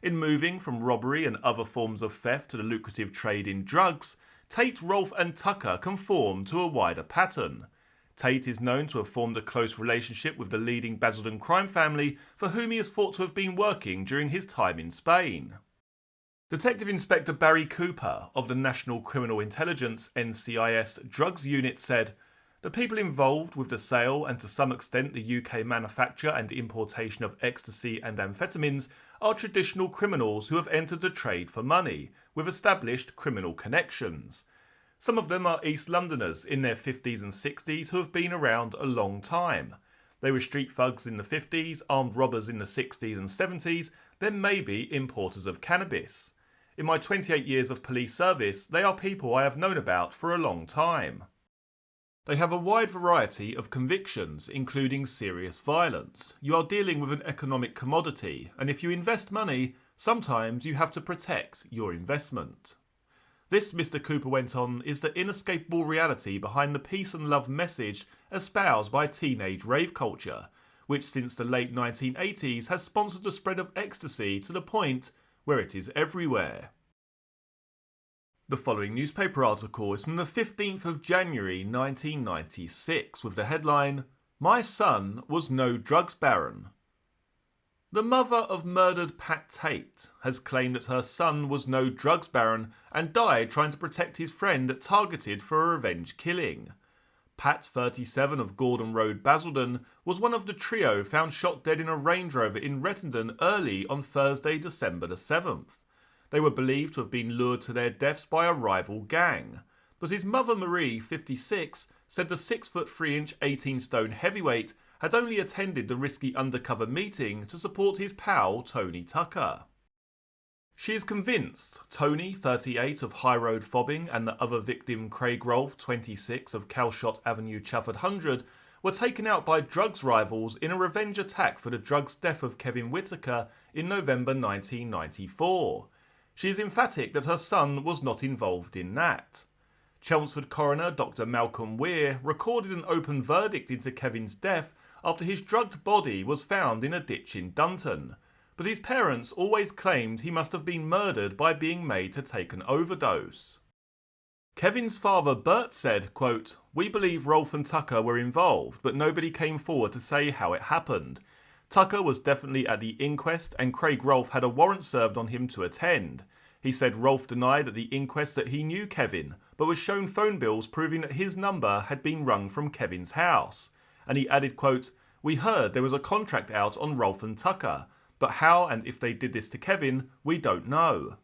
In moving from robbery and other forms of theft to the lucrative trade in drugs, Tate, Rolfe and Tucker conform to a wider pattern. Tate is known to have formed a close relationship with the leading Basildon crime family, for whom he is thought to have been working during his time in Spain. Detective Inspector Barry Cooper of the National Criminal Intelligence (NCIS) Drugs Unit said, "The people involved with the sale and to some extent the UK manufacture and importation of ecstasy and amphetamines are traditional criminals who have entered the trade for money, with established criminal connections. Some of them are East Londoners in their 50s and 60s who have been around a long time. They were street thugs in the 50s, armed robbers in the 60s and 70s, then maybe importers of cannabis. In my 28 years of police service, they are people I have known about for a long time. They have a wide variety of convictions, including serious violence. You are dealing with an economic commodity, and if you invest money, sometimes you have to protect your investment." This, Mr. Cooper went on, is the inescapable reality behind the peace and love message espoused by teenage rave culture, which since the late 1980s has sponsored the spread of ecstasy to the point where it is everywhere. The following newspaper article is from the 15th of January 1996 with the headline, "My son was no drugs baron." The mother of murdered Pat Tate has claimed that her son was no drugs baron and died trying to protect his friend targeted for a revenge killing. Pat, 37, of Gordon Road, Basildon, was one of the trio found shot dead in a Range Rover in Rettendon early on Thursday, December the 7th. They were believed to have been lured to their deaths by a rival gang. But his mother Marie, 56, said the 6'3" 18-stone heavyweight had only attended the risky undercover meeting to support his pal Tony Tucker. She is convinced Tony, 38, of High Road Fobbing, and the other victim Craig Rolfe, 26, of Calshot Avenue, Chafford 100, were taken out by drugs rivals in a revenge attack for the drugs death of Kevin Whitaker in November 1994. She is emphatic that her son was not involved in that. Chelmsford coroner Dr. Malcolm Weir recorded an open verdict into Kevin's death after his drugged body was found in a ditch in Dunton, but his parents always claimed he must have been murdered by being made to take an overdose. Kevin's father Bert said, quote, "We believe Rolfe and Tucker were involved, but nobody came forward to say how it happened. Tucker was definitely at the inquest and Craig Rolfe had a warrant served on him to attend. He said Rolfe denied at the inquest that he knew Kevin, but was shown phone bills proving that his number had been rung from Kevin's house. And he added, quote, "We heard there was a contract out on Rolfe and Tucker, but how and if they did this to Kevin, we don't know."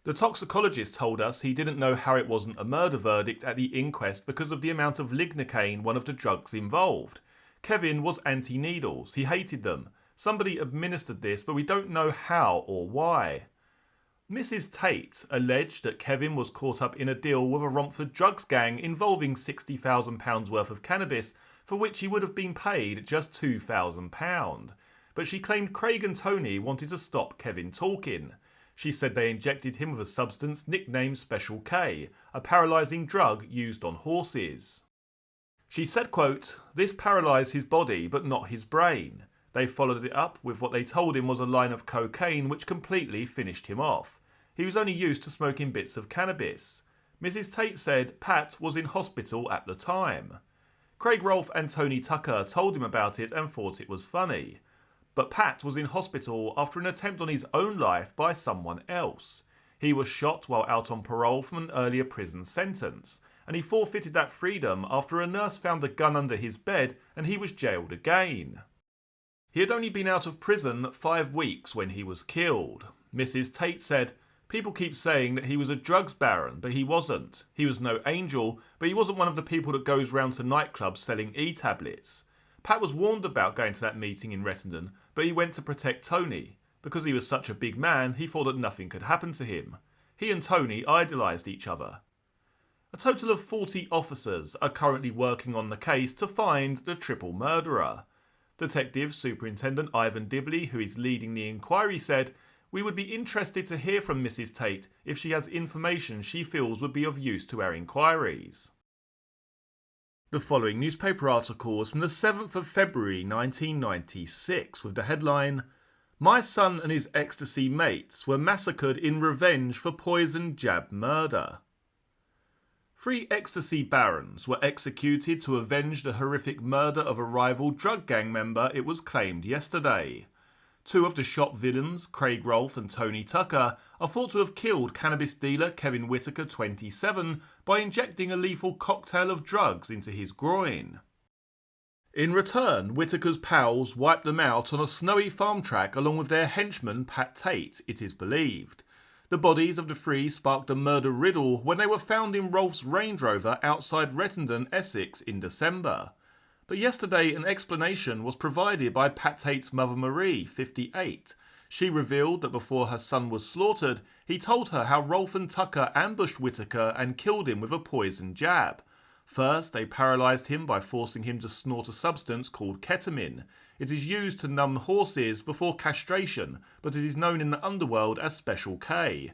The toxicologist told us he didn't know how it wasn't a murder verdict at the inquest because of the amount of lignocaine, one of the drugs involved. Kevin was anti-needles, he hated them. Somebody administered this, but we don't know how or why. Mrs. Tate alleged that Kevin was caught up in a deal with a Romford drugs gang involving £60,000 worth of cannabis, for which he would have been paid just £2,000. But she claimed Craig and Tony wanted to stop Kevin talking. She said they injected him with a substance nicknamed Special K, a paralysing drug used on horses. She said, quote, "This paralysed his body but not his brain. They followed it up with what they told him was a line of cocaine which completely finished him off. He was only used to smoking bits of cannabis. Mrs. Tate said Pat was in hospital at the time. Craig Rolfe and Tony Tucker told him about it and thought it was funny. But Pat was in hospital after an attempt on his own life by someone else. He was shot while out on parole from an earlier prison sentence, and he forfeited that freedom after a nurse found a gun under his bed and he was jailed again. He had only been out of prison 5 weeks when he was killed. Mrs. Tate said, "People keep saying that he was a drugs baron, but he wasn't. He was no angel, but he wasn't one of the people that goes round to nightclubs selling e-tablets. Pat was warned about going to that meeting in Rettendon, but he went to protect Tony. Because he was such a big man, he thought that nothing could happen to him. He and Tony idolised each other." A total of 40 officers are currently working on the case to find the triple murderer. Detective Superintendent Ivan Dibley, who is leading the inquiry, said, "We would be interested to hear from Mrs. Tate if she has information she feels would be of use to our inquiries." The following newspaper article is from the 7th of February 1996 with the headline, "My son and his ecstasy mates were massacred in revenge for poison jab murder." 3 ecstasy barons were executed to avenge the horrific murder of a rival drug gang member, it was claimed yesterday. 2 of the shop villains, Craig Rolfe and Tony Tucker, are thought to have killed cannabis dealer Kevin Whitaker, 27, by injecting a lethal cocktail of drugs into his groin. In return, Whitaker's pals wiped them out on a snowy farm track along with their henchman Pat Tate, it is believed. The bodies of the 3 sparked a murder riddle when they were found in Rolfe's Range Rover outside Rettendon, Essex in December. But yesterday an explanation was provided by Pat Tate's mother Marie, 58. She revealed that before her son was slaughtered, he told her how Rolfe and Tucker ambushed Whitaker and killed him with a poison jab. First, they paralysed him by forcing him to snort a substance called ketamine. It is used to numb horses before castration, but it is known in the underworld as Special K.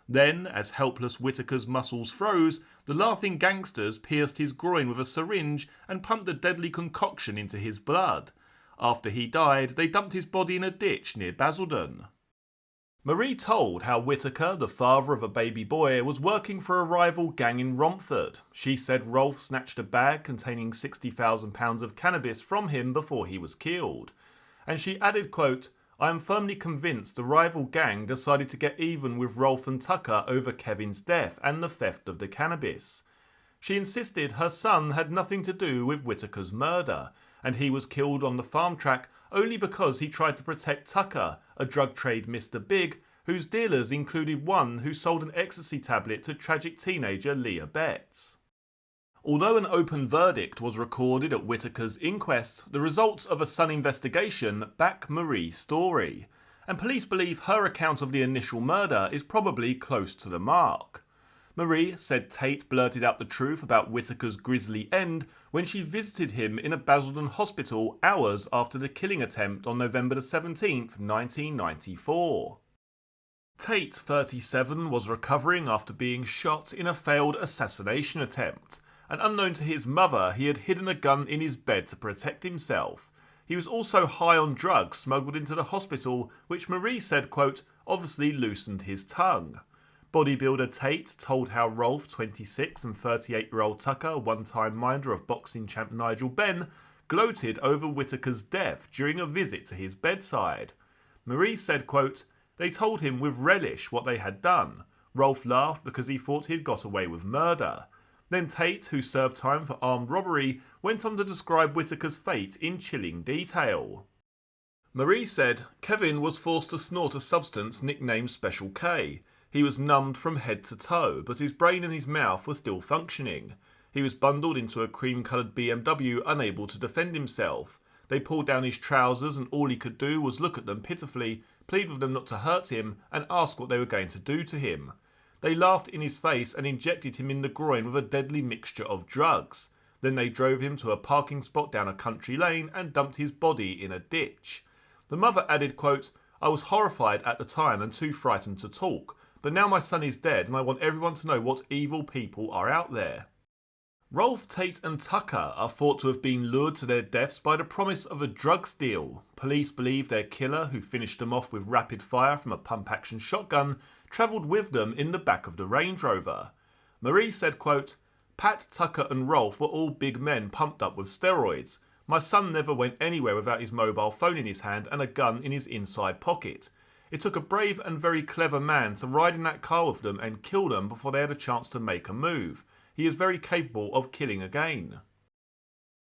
Then, as helpless Whitaker's muscles froze, the laughing gangsters pierced his groin with a syringe and pumped the deadly concoction into his blood. After he died, they dumped his body in a ditch near Basildon. Marie told how Whitaker, the father of a baby boy, was working for a rival gang in Romford. She said Rolfe snatched a bag containing £60,000 of cannabis from him before he was killed. And she added, quote, "I am firmly convinced the rival gang decided to get even with Rolfe and Tucker over Kevin's death and the theft of the cannabis." She insisted her son had nothing to do with Whitaker's murder, and he was killed on the farm track only because he tried to protect Tucker, a drug trade Mr. Big, whose dealers included one who sold an ecstasy tablet to tragic teenager Leah Betts. Although an open verdict was recorded at Whitaker's inquest, the results of a Sun investigation back Marie's story, and police believe her account of the initial murder is probably close to the mark. Marie said Tate blurted out the truth about Whitaker's grisly end when she visited him in a Basildon hospital hours after the killing attempt on November 17, 1994. Tate, 37, was recovering after being shot in a failed assassination attempt, and unknown to his mother, he had hidden a gun in his bed to protect himself. He was also high on drugs smuggled into the hospital, which Marie said, quote, obviously loosened his tongue. Bodybuilder Tate told how Rolfe, 26, and 38-year-old Tucker, one-time minder of boxing champ Nigel Benn, gloated over Whitaker's death during a visit to his bedside. Marie said, quote, they told him with relish what they had done. Rolfe laughed because he thought he had got away with murder. Then Tate, who served time for armed robbery, went on to describe Whitaker's fate in chilling detail. Marie said, Kevin was forced to snort a substance nicknamed Special K. He was numbed from head to toe, but his brain and his mouth were still functioning. He was bundled into a cream-coloured BMW, unable to defend himself. They pulled down his trousers and all he could do was look at them pitifully, plead with them not to hurt him, and ask what they were going to do to him. They laughed in his face and injected him in the groin with a deadly mixture of drugs. Then they drove him to a parking spot down a country lane and dumped his body in a ditch. The mother added, quote, I was horrified at the time and too frightened to talk. But now my son is dead and I want everyone to know what evil people are out there. Rolfe, Tate and Tucker are thought to have been lured to their deaths by the promise of a drugs deal. Police believe their killer, who finished them off with rapid fire from a pump-action shotgun, travelled with them in the back of the Range Rover. Marie said, quote, "Pat, Tucker and Rolfe were all big men pumped up with steroids. My son never went anywhere without his mobile phone in his hand and a gun in his inside pocket. It took a brave and very clever man to ride in that car with them and kill them before they had a chance to make a move. He is very capable of killing again."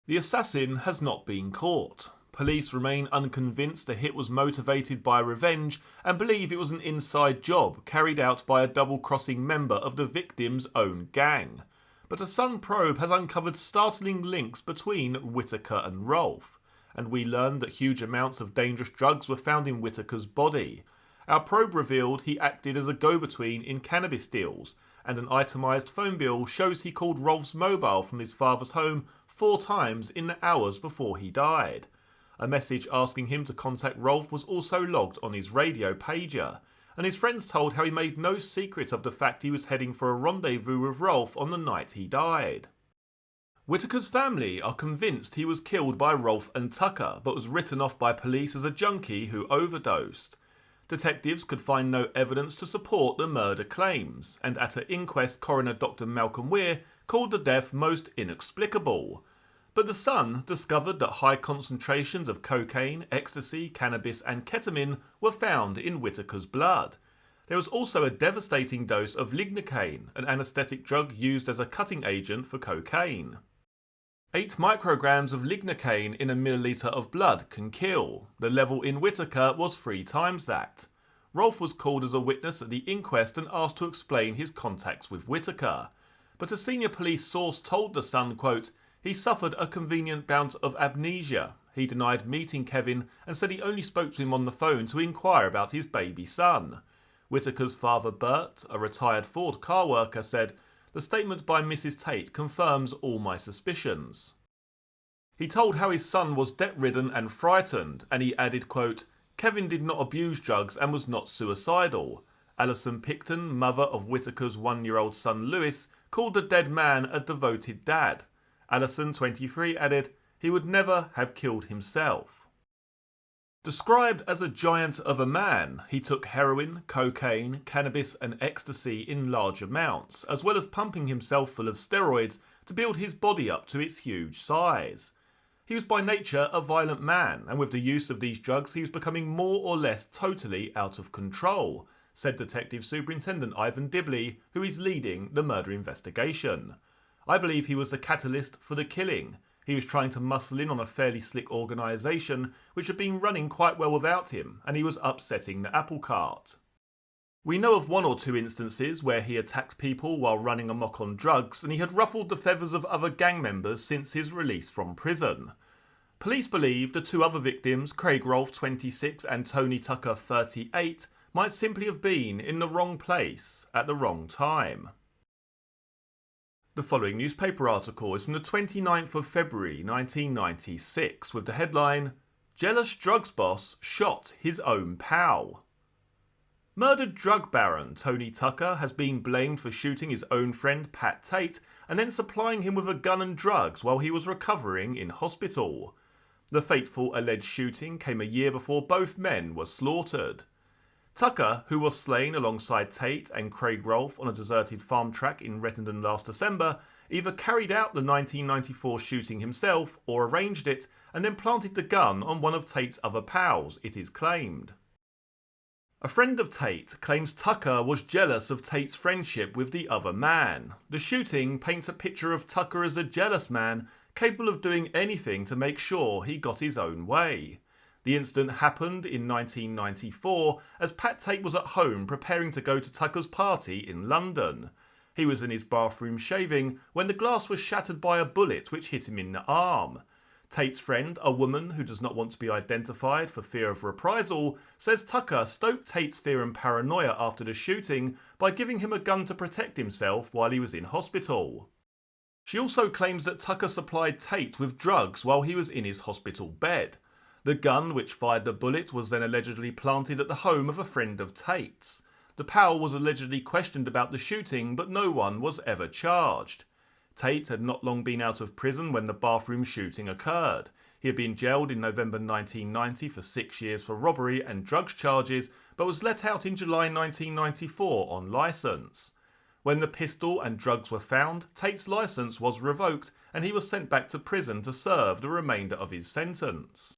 The assassin has not been caught. Police remain unconvinced the hit was motivated by revenge and believe it was an inside job carried out by a double-crossing member of the victim's own gang. But a Sun probe has uncovered startling links between Whittaker and Rolfe, and we learned that huge amounts of dangerous drugs were found in Whittaker's body. Our probe revealed he acted as a go-between in cannabis deals, and an itemised phone bill shows he called Rolfe's mobile from his father's home 4 times in the hours before he died. A message asking him to contact Rolfe was also logged on his radio pager, and his friends told how he made no secret of the fact he was heading for a rendezvous with Rolfe on the night he died. Whittaker's family are convinced he was killed by Rolfe and Tucker, but was written off by police as a junkie who overdosed. Detectives could find no evidence to support the murder claims, and at an inquest, coroner Dr. Malcolm Weir called the death most inexplicable. But the Sun discovered that high concentrations of cocaine, ecstasy, cannabis and ketamine were found in Whittaker's blood. There was also a devastating dose of lignocaine, an anaesthetic drug used as a cutting agent for cocaine. 8 micrograms of lignocaine in a milliliter of blood can kill. The level in Whittaker was 3 times that. Rolfe was called as a witness at the inquest and asked to explain his contacts with Whittaker. But a senior police source told the Sun, quote, "He suffered a convenient bout of amnesia. He denied meeting Kevin and said he only spoke to him on the phone to inquire about his baby son." Whittaker's father Bert, a retired Ford car worker, said, "The statement by Mrs. Tate confirms all my suspicions." He told how his son was debt-ridden and frightened, and he added, quote, "Kevin did not abuse drugs and was not suicidal." Alison Picton, mother of Whittaker's 1-year-old son Lewis, called the dead man a devoted dad. Alison, 23, added, "He would never have killed himself." Described as a giant of a man, he took heroin, cocaine, cannabis and ecstasy in large amounts, as well as pumping himself full of steroids to build his body up to its huge size. He was by nature a violent man, and with the use of these drugs he was becoming more or less totally out of control, said Detective Superintendent Ivan Dibley, who is leading the murder investigation. "I believe he was the catalyst for the killing. He was trying to muscle in on a fairly slick organisation which had been running quite well without him, and he was upsetting the apple cart." We know of 1 or 2 instances where he attacked people while running amok on drugs, and he had ruffled the feathers of other gang members since his release from prison. Police believe the 2 other victims, Craig Rolfe, 26, and Tony Tucker, 38, might simply have been in the wrong place at the wrong time. The following newspaper article is from the 29th of February 1996 with the headline, "Jealous drugs boss shot his own pal." Murdered drug baron Tony Tucker has been blamed for shooting his own friend Pat Tate and then supplying him with a gun and drugs while he was recovering in hospital. The fateful alleged shooting came a year before both men were slaughtered. Tucker, who was slain alongside Tate and Craig Rolfe on a deserted farm track in Rettendon last December, either carried out the 1994 shooting himself or arranged it and then planted the gun on one of Tate's other pals, it is claimed. A friend of Tate claims Tucker was jealous of Tate's friendship with the other man. The shooting paints a picture of Tucker as a jealous man capable of doing anything to make sure he got his own way. The incident happened in 1994 as Pat Tate was at home preparing to go to Tucker's party in London. He was in his bathroom shaving when the glass was shattered by a bullet which hit him in the arm. Tate's friend, a woman who does not want to be identified for fear of reprisal, says Tucker stoked Tate's fear and paranoia after the shooting by giving him a gun to protect himself while he was in hospital. She also claims that Tucker supplied Tate with drugs while he was in his hospital bed. The gun which fired the bullet was then allegedly planted at the home of a friend of Tate's. The pal was allegedly questioned about the shooting, but no one was ever charged. Tate had not long been out of prison when the bathroom shooting occurred. He had been jailed in November 1990 for 6 years for robbery and drugs charges, but was let out in July 1994 on licence. When the pistol and drugs were found, Tate's licence was revoked and he was sent back to prison to serve the remainder of his sentence.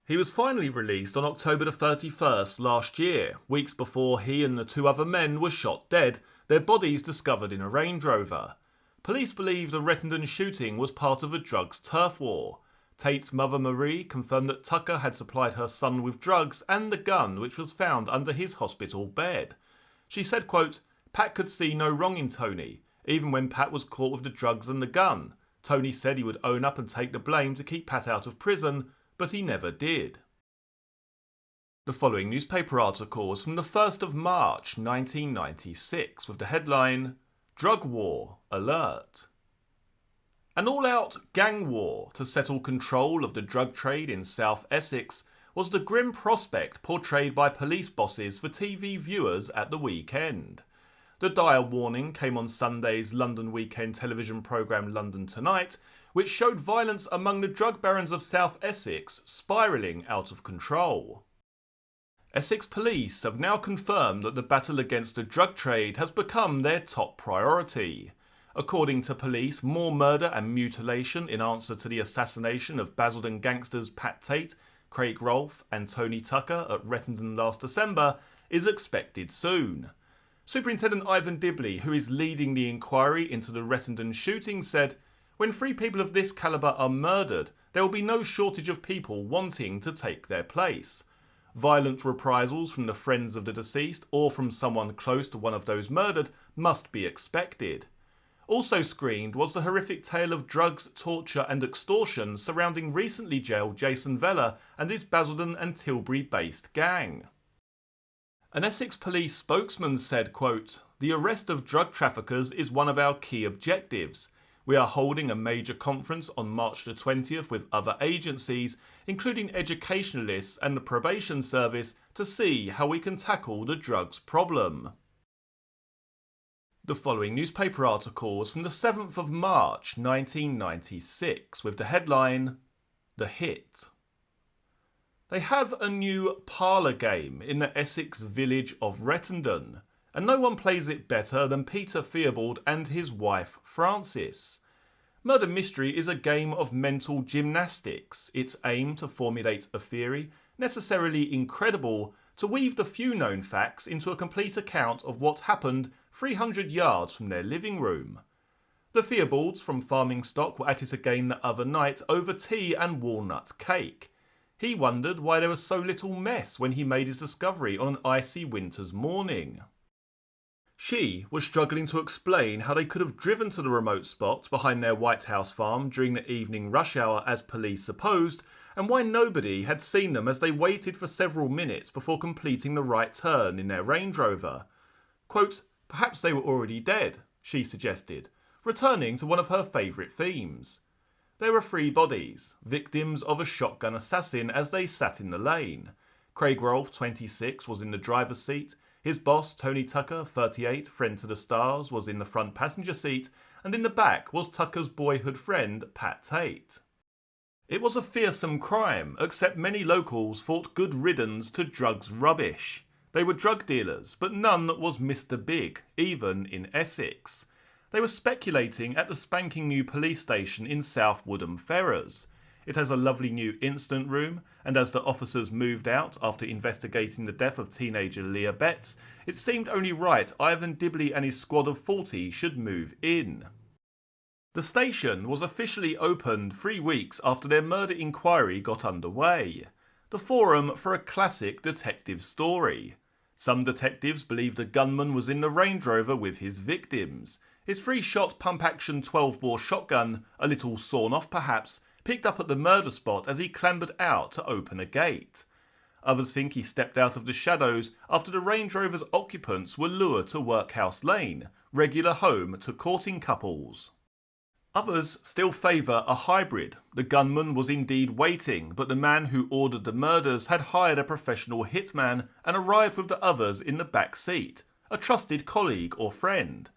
He was finally released on October the 31st last year, weeks before he and the two other men were shot dead, their bodies discovered in a Range Rover. Police believe the Rettendon shooting was part of a drugs turf war. Tate's mother Marie confirmed that Tucker had supplied her son with drugs and the gun which was found under his hospital bed. She said, quote, "Pat could see no wrong in Tony, even when Pat was caught with the drugs and the gun. Tony said he would own up and take the blame to keep Pat out of prison, but he never did." The following newspaper article was from the 1st of March 1996 with the headline, "Drug War Alert." An all-out gang war to settle control of the drug trade in South Essex was the grim prospect portrayed by police bosses for TV viewers at the weekend. The dire warning came on Sunday's London weekend television programme London Tonight, which showed violence among the drug barons of South Essex spiralling out of control. Essex police have now confirmed that the battle against the drug trade has become their top priority. According to police, more murder and mutilation in answer to the assassination of Basildon gangsters Pat Tate, Craig Rolfe and Tony Tucker at Rettendon last December is expected soon. Superintendent Ivan Dibley, who is leading the inquiry into the Rettendon shooting, said, "When 3 people of this calibre are murdered, there will be no shortage of people wanting to take their place. Violent reprisals from the friends of the deceased or from someone close to one of those murdered must be expected." Also screened was the horrific tale of drugs, torture and extortion surrounding recently jailed Jason Vella and his Basildon and Tilbury-based gang. An Essex police spokesman said, quote, "The arrest of drug traffickers is one of our key objectives. We are holding a major conference on March the 20th with other agencies, including educationalists and the probation service, to see how we can tackle the drugs problem." The following newspaper article was from the 7th of March 1996 with the headline, "The Hit." They have a new parlour game in the Essex village of Rettendon, and no one plays it better than Peter Theobald and his wife Frances. Murder Mystery is a game of mental gymnastics, its aim to formulate a theory, necessarily incredible, to weave the few known facts into a complete account of what happened 300 yards from their living room. The Theobalds from Farming Stock were at it again the other night over tea and walnut cake. He wondered why there was so little mess when he made his discovery on an icy winter's morning. She was struggling to explain how they could have driven to the remote spot behind their White House farm during the evening rush hour as police supposed, and why nobody had seen them as they waited for several minutes before completing the right turn in their Range Rover. Quote, "Perhaps they were already dead," she suggested, returning to one of her favourite themes. There were 3 bodies, victims of a shotgun assassin as they sat in the lane. Craig Rolfe, 26, was in the driver's seat. His boss, Tony Tucker, 38, friend to the stars, was in the front passenger seat, and in the back was Tucker's boyhood friend, Pat Tate. It was a fearsome crime, except many locals thought good riddance to drugs rubbish. They were drug dealers, but none was Mr. Big, even in Essex. They were speculating at the spanking new police station in South Woodham Ferrers. It has a lovely new incident room, and as the officers moved out after investigating the death of teenager Leah Betts, it seemed only right Ivan Dibley and his squad of 40 should move in. The station was officially opened 3 weeks after their murder inquiry got underway. The forum for a classic detective story. Some detectives believed the gunman was in the Range Rover with his victims. His 3-shot pump-action 12-bore shotgun, a little sawn off perhaps, picked up at the murder spot as he clambered out to open a gate. Others think he stepped out of the shadows after the Range Rover's occupants were lured to Workhouse Lane, regular home to courting couples. Others still favour a hybrid. The gunman was indeed waiting, but the man who ordered the murders had hired a professional hitman and arrived with the others in the back seat, a trusted colleague or friend.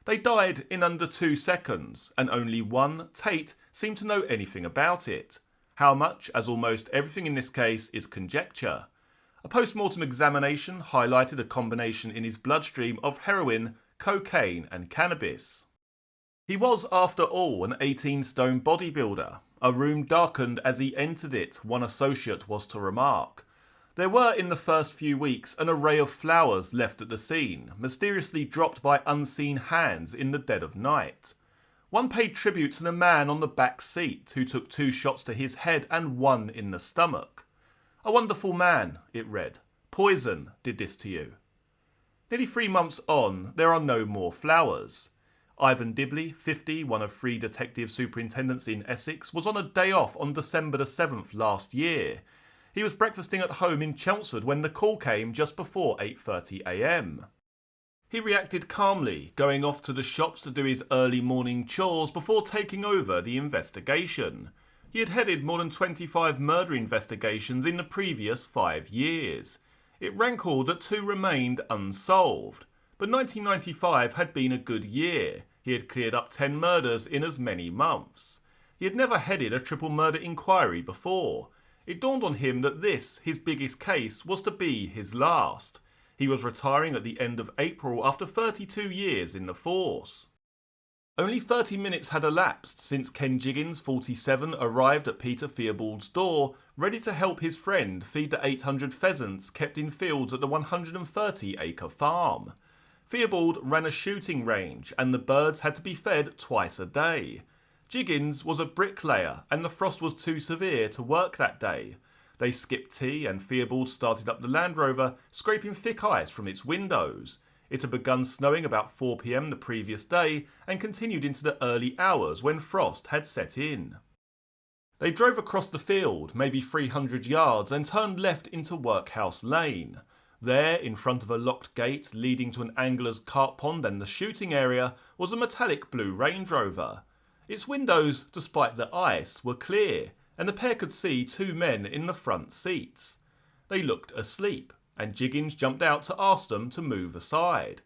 They died in under 2 seconds, and only one, Tate, seemed to know anything about it. How much, as almost everything in this case, is conjecture. A post-mortem examination highlighted a combination in his bloodstream of heroin, cocaine and cannabis. He was, after all, an 18-stone bodybuilder. A room darkened as he entered it, one associate was to remark. There were, in the first few weeks, an array of flowers left at the scene, mysteriously dropped by unseen hands in the dead of night. One paid tribute to the man on the back seat, who took 2 shots to his head and 1 in the stomach. "A wonderful man," it read. "Poison did this to you." Nearly 3 months on, there are no more flowers. Ivan Dibley, 50, one of 3 detective superintendents in Essex, was on a day off on December the 7th last year. He was breakfasting at home in Chelmsford when the call came just before 8:30 a.m. He reacted calmly, going off to the shops to do his early morning chores before taking over the investigation. He had headed more than 25 murder investigations in the previous 5 years. It rankled that 2 remained unsolved. But 1995 had been a good year. He had cleared up 10 murders in as many months. He had never headed a triple murder inquiry before. It dawned on him that this, his biggest case, was to be his last. He was retiring at the end of April after 32 years in the force. Only 30 minutes had elapsed since Ken Jiggins, 47, arrived at Peter Theobald's door, ready to help his friend feed the 800 pheasants kept in fields at the 130-acre farm. Theobald ran a shooting range, and the birds had to be fed twice a day. Jiggins was a bricklayer, and the frost was too severe to work that day. They skipped tea, and Theobald started up the Land Rover, scraping thick ice from its windows. It had begun snowing about 4 p.m. the previous day, and continued into the early hours when frost had set in. They drove across the field, maybe 300 yards, and turned left into Workhouse Lane. There, in front of a locked gate leading to an angler's carp pond and the shooting area, was a metallic blue Range Rover. Its windows, despite the ice, were clear, and the pair could see 2 men in the front seats. They looked asleep, and Jiggins jumped out to ask them to move aside.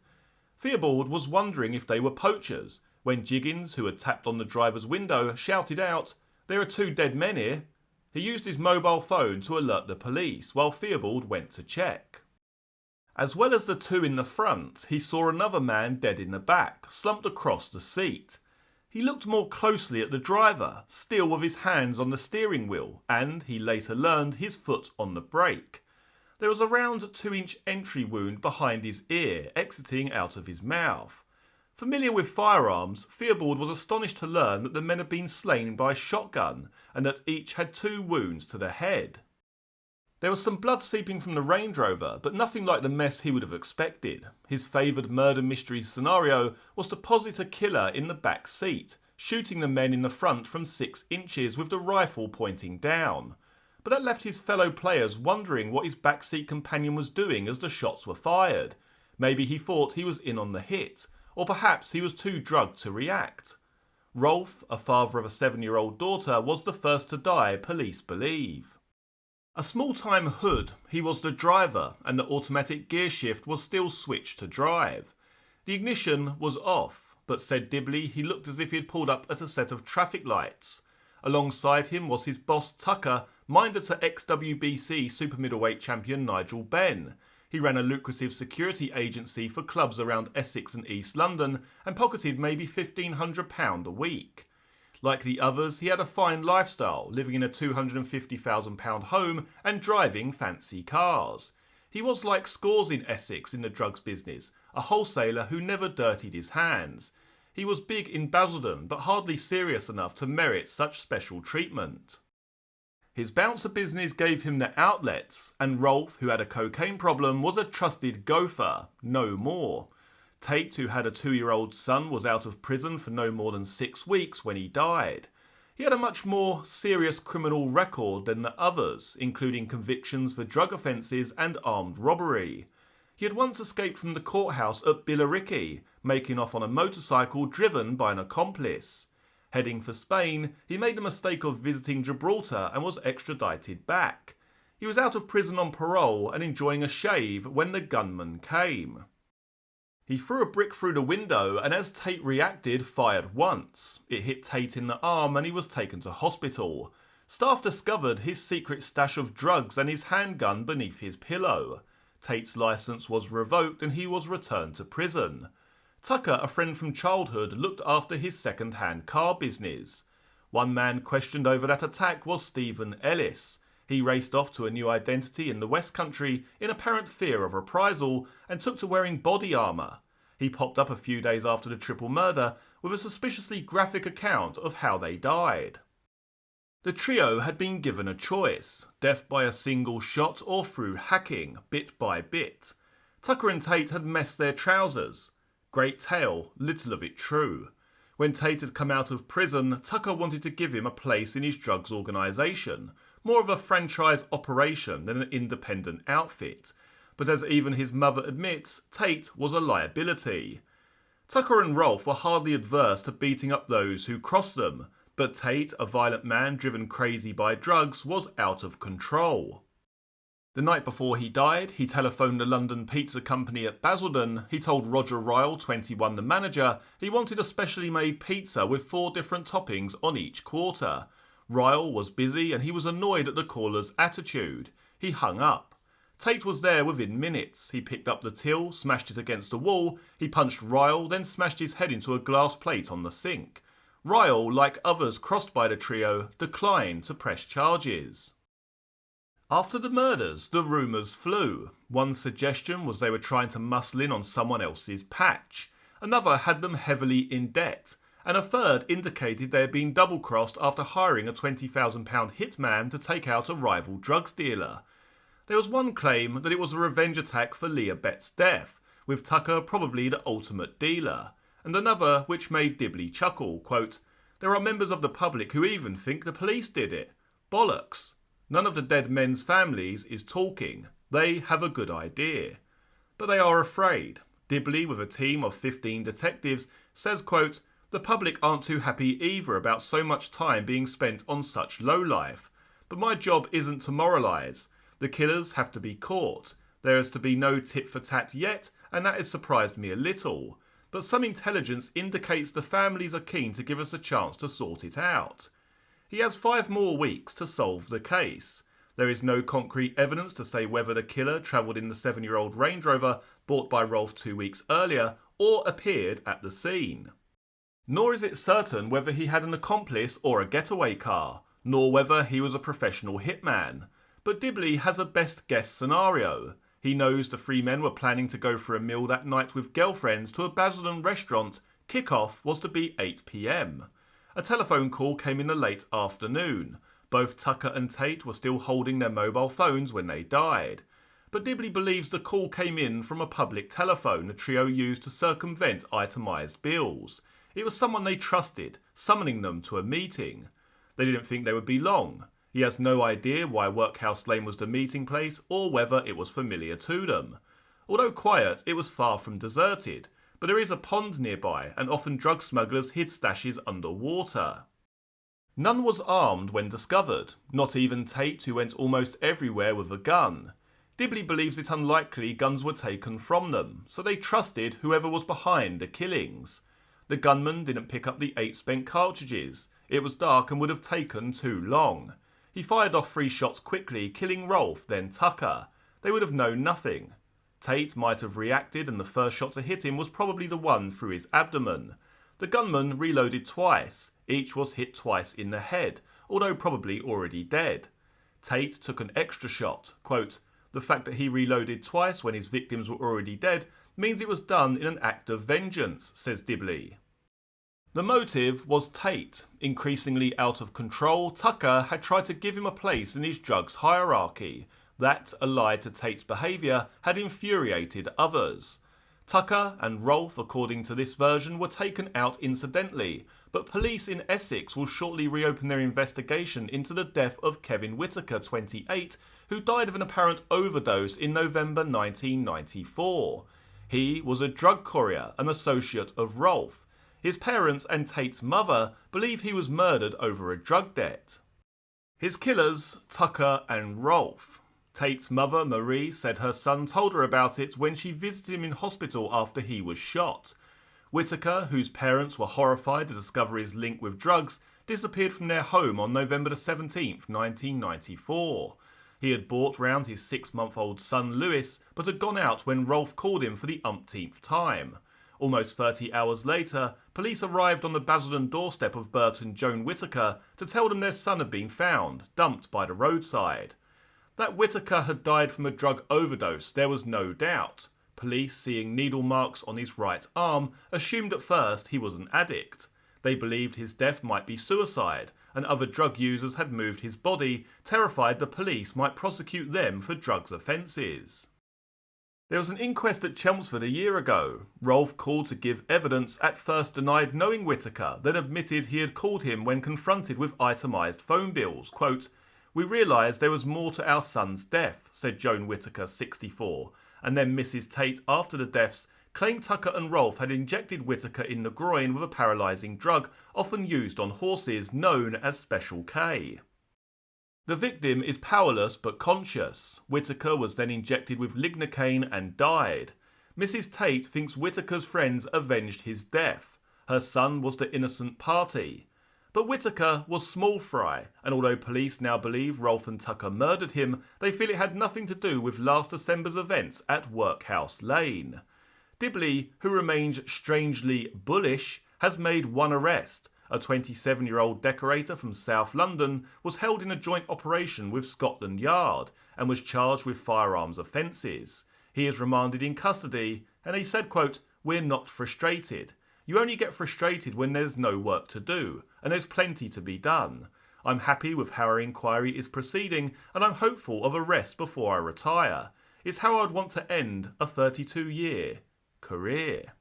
Theobald was wondering if they were poachers, when Jiggins, who had tapped on the driver's window, shouted out, "There are 2 dead men here." He used his mobile phone to alert the police, while Theobald went to check. As well as the 2 in the front, he saw another man dead in the back, slumped across the seat. He looked more closely at the driver, still with his hands on the steering wheel, and, he later learned, his foot on the brake. There was a round 2-inch entry wound behind his ear, exiting out of his mouth. Familiar with firearms, Theobald was astonished to learn that the men had been slain by a shotgun, and that each had 2 wounds to the head. There was some blood seeping from the Range Rover, but nothing like the mess he would have expected. His favoured murder mystery scenario was to posit a killer in the back seat, shooting the men in the front from 6 inches with the rifle pointing down. But that left his fellow players wondering what his backseat companion was doing as the shots were fired. Maybe he thought he was in on the hit, or perhaps he was too drugged to react. Rolfe, a father of a 7-year-old daughter, was the first to die, police believe. A small-time hood, he was the driver, and the automatic gear shift was still switched to drive. The ignition was off, but said Dibley he looked as if he had pulled up at a set of traffic lights. Alongside him was his boss Tucker, minder to ex-WBC super middleweight champion Nigel Benn. He ran a lucrative security agency for clubs around Essex and East London and pocketed maybe £1,500 a week. Like the others, he had a fine lifestyle, living in a £250,000 home and driving fancy cars. He was like scores in Essex in the drugs business, a wholesaler who never dirtied his hands. He was big in Basildon, but hardly serious enough to merit such special treatment. His bouncer business gave him the outlets, and Rolfe, who had a cocaine problem, was a trusted gopher, no more. Tate, who had a 2-year-old son, was out of prison for no more than 6 weeks when he died. He had a much more serious criminal record than the others, including convictions for drug offences and armed robbery. He had once escaped from the courthouse at Billericay, making off on a motorcycle driven by an accomplice. Heading for Spain, he made the mistake of visiting Gibraltar and was extradited back. He was out of prison on parole and enjoying a shave when the gunman came. He threw a brick through the window and as Tate reacted, fired once. It hit Tate in the arm and he was taken to hospital. Staff discovered his secret stash of drugs and his handgun beneath his pillow. Tate's licence was revoked and he was returned to prison. Tucker, a friend from childhood, looked after his second-hand car business. One man questioned over that attack was Stephen Ellis. He raced off to a new identity in the West Country in apparent fear of reprisal and took to wearing body armour. He popped up a few days after the triple murder with a suspiciously graphic account of how they died. The trio had been given a choice: death by a single shot or through hacking, bit by bit. Tucker and Tate had messed their trousers. Great tale, little of it true. When Tate had come out of prison, Tucker wanted to give him a place in his drugs organisation, more of a franchise operation than an independent outfit. But as even his mother admits, Tate was a liability. Tucker and Rolfe were hardly adverse to beating up those who crossed them, but Tate, a violent man driven crazy by drugs, was out of control. The night before he died, he telephoned the London pizza company at Basildon. He told Roger Ryle, 21, the manager, he wanted a specially made pizza with 4 different toppings on each quarter. Ryle was busy and he was annoyed at the caller's attitude. He hung up. Tate was there within minutes. He picked up the till, smashed it against a wall, he punched Ryle, then smashed his head into a glass plate on the sink. Ryle, like others crossed by the trio, declined to press charges. After the murders, the rumours flew. One suggestion was they were trying to muscle in on someone else's patch. Another had them heavily in debt. And a third indicated they had been double-crossed after hiring a £20,000 hitman to take out a rival drugs dealer. There was one claim that it was a revenge attack for Leah Bett's death, with Tucker probably the ultimate dealer, and another which made Dibley chuckle, quote, "There are members of the public who even think the police did it. Bollocks. None of the dead men's families is talking. They have a good idea. But they are afraid." Dibley, with a team of 15 detectives, says, quote, "The public aren't too happy either about so much time being spent on such lowlife. But my job isn't to moralise. The killers have to be caught. There is to be no tit for tat yet, and that has surprised me a little. But some intelligence indicates the families are keen to give us a chance to sort it out." He has 5 more weeks to solve the case. There is no concrete evidence to say whether the killer travelled in the 7-year-old Range Rover bought by Rolfe 2 weeks earlier or appeared at the scene. Nor is it certain whether he had an accomplice or a getaway car, nor whether he was a professional hitman. But Dibley has a best guess scenario. He knows the 3 men were planning to go for a meal that night with girlfriends to a Basildon restaurant. Kick-off was to be 8 p.m. A telephone call came in the late afternoon. Both Tucker and Tate were still holding their mobile phones when they died. But Dibley believes the call came in from a public telephone the trio used to circumvent itemised bills. It was someone they trusted, summoning them to a meeting. They didn't think they would be long. He has no idea why Workhouse Lane was the meeting place or whether it was familiar to them. Although quiet, it was far from deserted, but there is a pond nearby and often drug smugglers hid stashes underwater. None was armed when discovered, not even Tate, who went almost everywhere with a gun. Dibley believes it unlikely guns were taken from them, so they trusted whoever was behind the killings. The gunman didn't pick up the 8 spent cartridges. It was dark and would have taken too long. He fired off 3 shots quickly, killing Rolfe, then Tucker. They would have known nothing. Tate might have reacted and the first shot to hit him was probably the one through his abdomen. The gunman reloaded twice. Each was hit twice in the head, although probably already dead. Tate took an extra shot. Quote, "The fact that he reloaded twice when his victims were already dead means it was done in an act of vengeance," says Dibley. The motive was Tate. Increasingly out of control, Tucker had tried to give him a place in his drugs hierarchy. That, allied to Tate's behaviour, had infuriated others. Tucker and Rolfe, according to this version, were taken out incidentally, but police in Essex will shortly reopen their investigation into the death of Kevin Whitaker, 28, who died of an apparent overdose in November 1994. He was a drug courier, an associate of Rolfe. His parents and Tate's mother believe he was murdered over a drug debt. His killers, Tucker and Rolfe. Tate's mother, Marie, said her son told her about it when she visited him in hospital after he was shot. Whittaker, whose parents were horrified to discover his link with drugs, disappeared from their home on November 17th, 1994. He had brought round his 6-month-old son Lewis, but had gone out when Rolfe called him for the umpteenth time. Almost 30 hours later, police arrived on the Basildon doorstep of Bert and Joan Whittaker to tell them their son had been found, dumped by the roadside. That Whittaker had died from a drug overdose there was no doubt. Police, seeing needle marks on his right arm, assumed at first he was an addict. They believed his death might be suicide, and other drug users had moved his body, terrified the police might prosecute them for drugs offences. There was an inquest at Chelmsford a year ago. Rolfe called to give evidence, at first denied knowing Whittaker, then admitted he had called him when confronted with itemised phone bills. Quote, "We realised there was more to our son's death," said Joan Whittaker, 64, and then Mrs Tate, after the deaths, claimed Tucker and Rolfe had injected Whittaker in the groin with a paralysing drug often used on horses known as Special K. The victim is powerless but conscious. Whittaker was then injected with lignocaine and died. Mrs Tate thinks Whittaker's friends avenged his death. Her son was the innocent party. But Whittaker was small fry, and although police now believe Rolfe and Tucker murdered him, they feel it had nothing to do with last December's events at Workhouse Lane. Dibley, who remains strangely bullish, has made one arrest. A 27-year-old decorator from South London was held in a joint operation with Scotland Yard and was charged with firearms offences. He is remanded in custody and he said, quote, "We're not frustrated. You only get frustrated when there's no work to do, and there's plenty to be done. I'm happy with how our inquiry is proceeding and I'm hopeful of arrest before I retire. It's how I'd want to end a 32-year career."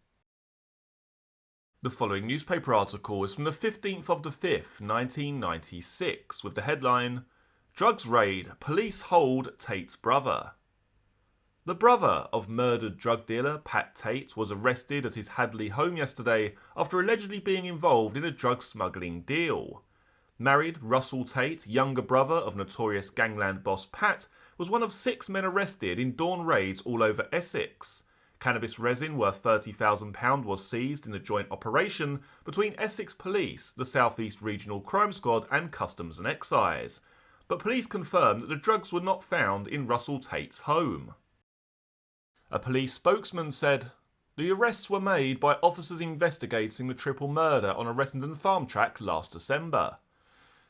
The following newspaper article is from the 15th of the 5th, 1996, with the headline, "Drugs Raid, Police Hold Tate's Brother." The brother of murdered drug dealer Pat Tate was arrested at his Hadley home yesterday after allegedly being involved in a drug smuggling deal. Married Russell Tate, younger brother of notorious gangland boss Pat, was one of 6 men arrested in dawn raids all over Essex. Cannabis resin worth £30,000 was seized in a joint operation between Essex Police, the South East Regional Crime Squad and Customs and Excise. But police confirmed that the drugs were not found in Russell Tate's home. A police spokesman said, "The arrests were made by officers investigating the triple murder on a Rettendon farm track last December.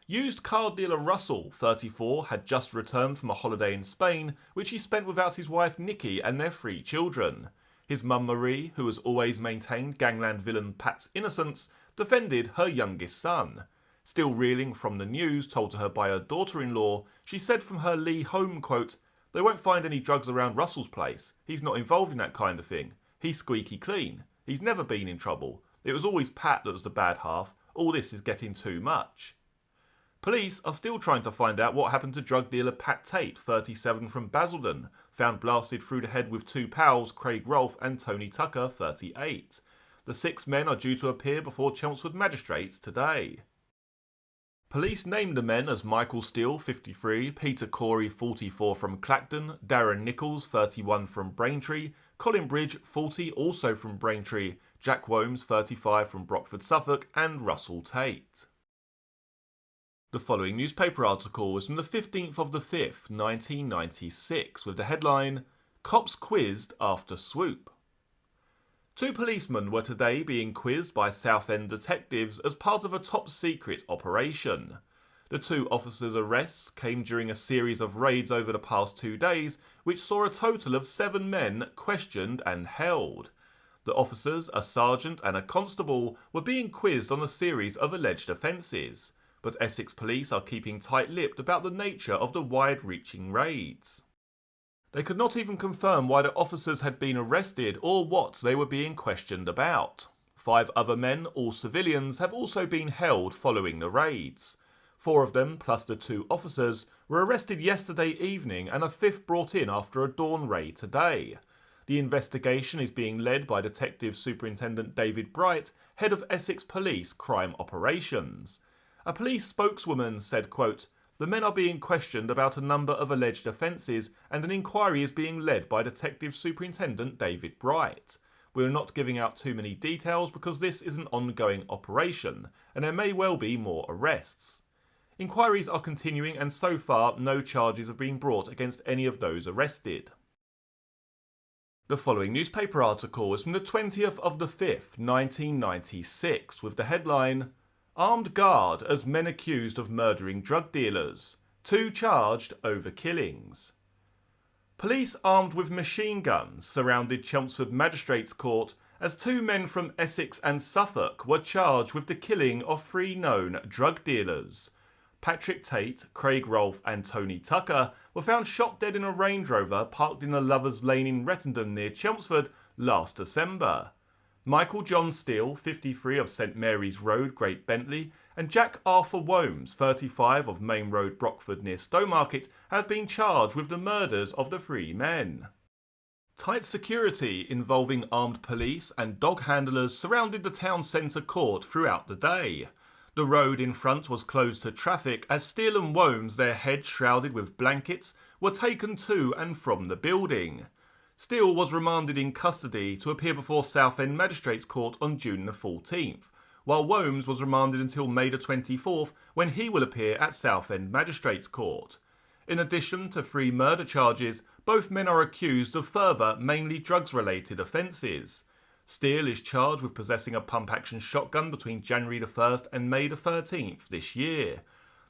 Used car dealer Russell, 34, had just returned from a holiday in Spain, which he spent without his wife Nikki and their 3 children. His mum Marie, who has always maintained gangland villain Pat's innocence, defended her youngest son. Still reeling from the news told to her by her daughter-in-law, she said from her Lee home, quote, "They won't find any drugs around Russell's place. He's not involved in that kind of thing. He's squeaky clean. He's never been in trouble. It was always Pat that was the bad half. All this is getting too much." Police are still trying to find out what happened to drug dealer Pat Tate, 37, from Basildon, found blasted through the head with 2 pals, Craig Rolfe and Tony Tucker, 38. The 6 men are due to appear before Chelmsford magistrates today. Police named the men as Michael Steele, 53, Peter Corey, 44, from Clacton, Darren Nichols, 31, from Braintree, Colin Bridge, 40, also from Braintree, Jack Womes, 35, from Brockford, Suffolk, and Russell Tate. The following newspaper article was from the 15th of the 5th, 1996, with the headline, "Cops Quizzed After Swoop." 2 policemen were today being quizzed by Southend detectives as part of a top-secret operation. The 2 officers' arrests came during a series of raids over the past 2 days, which saw a total of 7 men questioned and held. The officers, a sergeant and a constable, were being quizzed on a series of alleged offences, but Essex Police are keeping tight-lipped about the nature of the wide-reaching raids. They could not even confirm why the officers had been arrested or what they were being questioned about. 5 other men, all civilians, have also been held following the raids. 4 of them, plus the 2 officers, were arrested yesterday evening and a 5th brought in after a dawn raid today. The investigation is being led by Detective Superintendent David Bright, head of Essex Police Crime Operations. A police spokeswoman said, quote, "The men are being questioned about a number of alleged offences and an inquiry is being led by Detective Superintendent David Bright. We are not giving out too many details because this is an ongoing operation, and there may well be more arrests. Inquiries are continuing and so far no charges have been brought against any of those arrested. The following newspaper article is from the 20th of the 5th, 1996, with the headline, "Armed Guard as Men Accused of Murdering Drug Dealers. 2 charged over killings." Police armed with machine guns surrounded Chelmsford Magistrates Court as 2 men from Essex and Suffolk were charged with the killing of 3 known drug dealers. Patrick Tate, Craig Rolfe and Tony Tucker were found shot dead in a Range Rover parked in a Lovers Lane in Rettendon near Chelmsford last December. Michael John Steele, 53 of St Mary's Road, Great Bentley, and Jack Arthur Womes, 35 of Main Road, Brockford near Stowmarket, have been charged with the murders of the 3 men. Tight security involving armed police and dog handlers surrounded the town centre court throughout the day. The road in front was closed to traffic as Steele and Womes, their heads shrouded with blankets, were taken to and from the building. Steele was remanded in custody to appear before Southend Magistrates Court on June the 14th, while Womes was remanded until May the 24th when he will appear at Southend Magistrates Court. In addition to 3 murder charges, both men are accused of further, mainly drugs-related offences. Steele is charged with possessing a pump-action shotgun between January the 1st and May the 13th this year.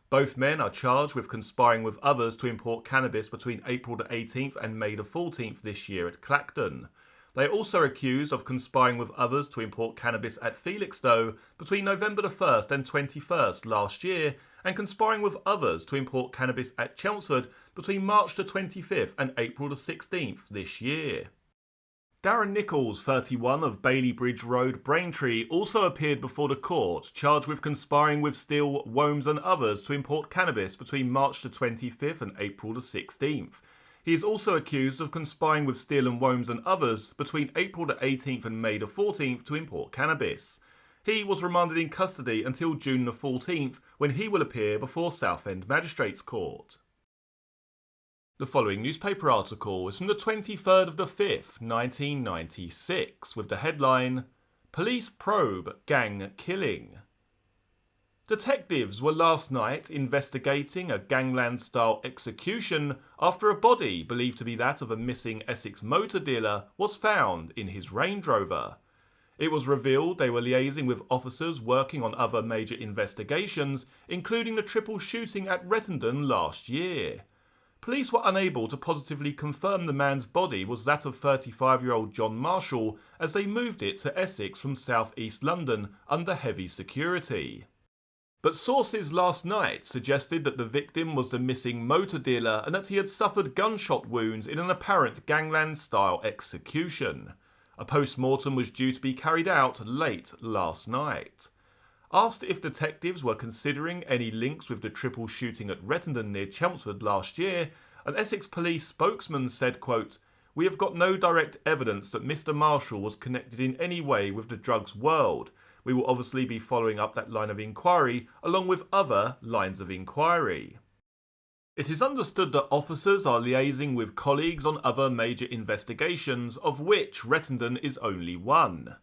Both men are charged with conspiring with others to import cannabis between April the 18th and May the 14th this year at Clacton. They are also accused of conspiring with others to import cannabis at Felixstowe between November the 1st and 21st last year, and conspiring with others to import cannabis at Chelmsford between March the 25th and April the 16th this year. Darren Nichols, 31 of Bailey Bridge Road, Braintree, also appeared before the court, charged with conspiring with Steele, Womes and others to import cannabis between March the 25th and April the 16th. He is also accused of conspiring with Steele and Womes and others between April the 18th and May the 14th to import cannabis. He was remanded in custody until June the 14th when he will appear before Southend Magistrates Court. The following newspaper article is from the 23rd of the 5th, 1996, with the headline, "Police Probe Gang Killing." Detectives were last night investigating a gangland-style execution after a body believed to be that of a missing Essex motor dealer was found in his Range Rover. It was revealed they were liaising with officers working on other major investigations, including the triple shooting at Rettendon last year. Police were unable to positively confirm the man's body was that of 35-year-old John Marshall as they moved it to Essex from South East London under heavy security. But sources last night suggested that the victim was the missing motor dealer and that he had suffered gunshot wounds in an apparent gangland-style execution. A post-mortem was due to be carried out late last night. Asked if detectives were considering any links with the triple shooting at Rettendon near Chelmsford last year, an Essex police spokesman said, quote, "We have got no direct evidence that Mr. Marshall was connected in any way with the drugs world. We will obviously be following up that line of inquiry along with other lines of inquiry." It is understood that officers are liaising with colleagues on other major investigations, of which Rettendon is only one.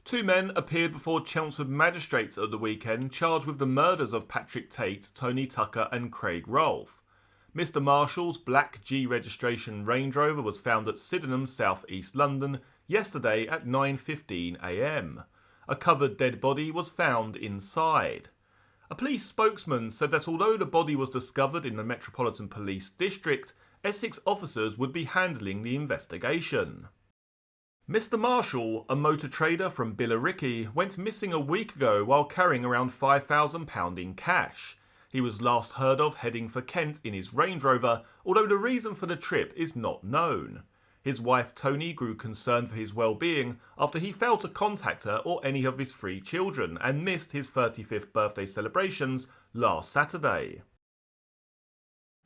2 men appeared before Chelmsford magistrates at the weekend charged with the murders of Patrick Tate, Tony Tucker and Craig Rolfe. Mr. Marshall's black G registration Range Rover was found at Sydenham, South East London, yesterday at 9:15 a.m. A covered dead body was found inside. A police spokesman said that although the body was discovered in the Metropolitan Police District, Essex officers would be handling the investigation. Mr. Marshall, a motor trader from Billericay, went missing a week ago while carrying around £5,000 in cash. He was last heard of heading for Kent in his Range Rover, although the reason for the trip is not known. His wife Tony grew concerned for his well-being after he failed to contact her or any of his 3 children and missed his 35th birthday celebrations last Saturday.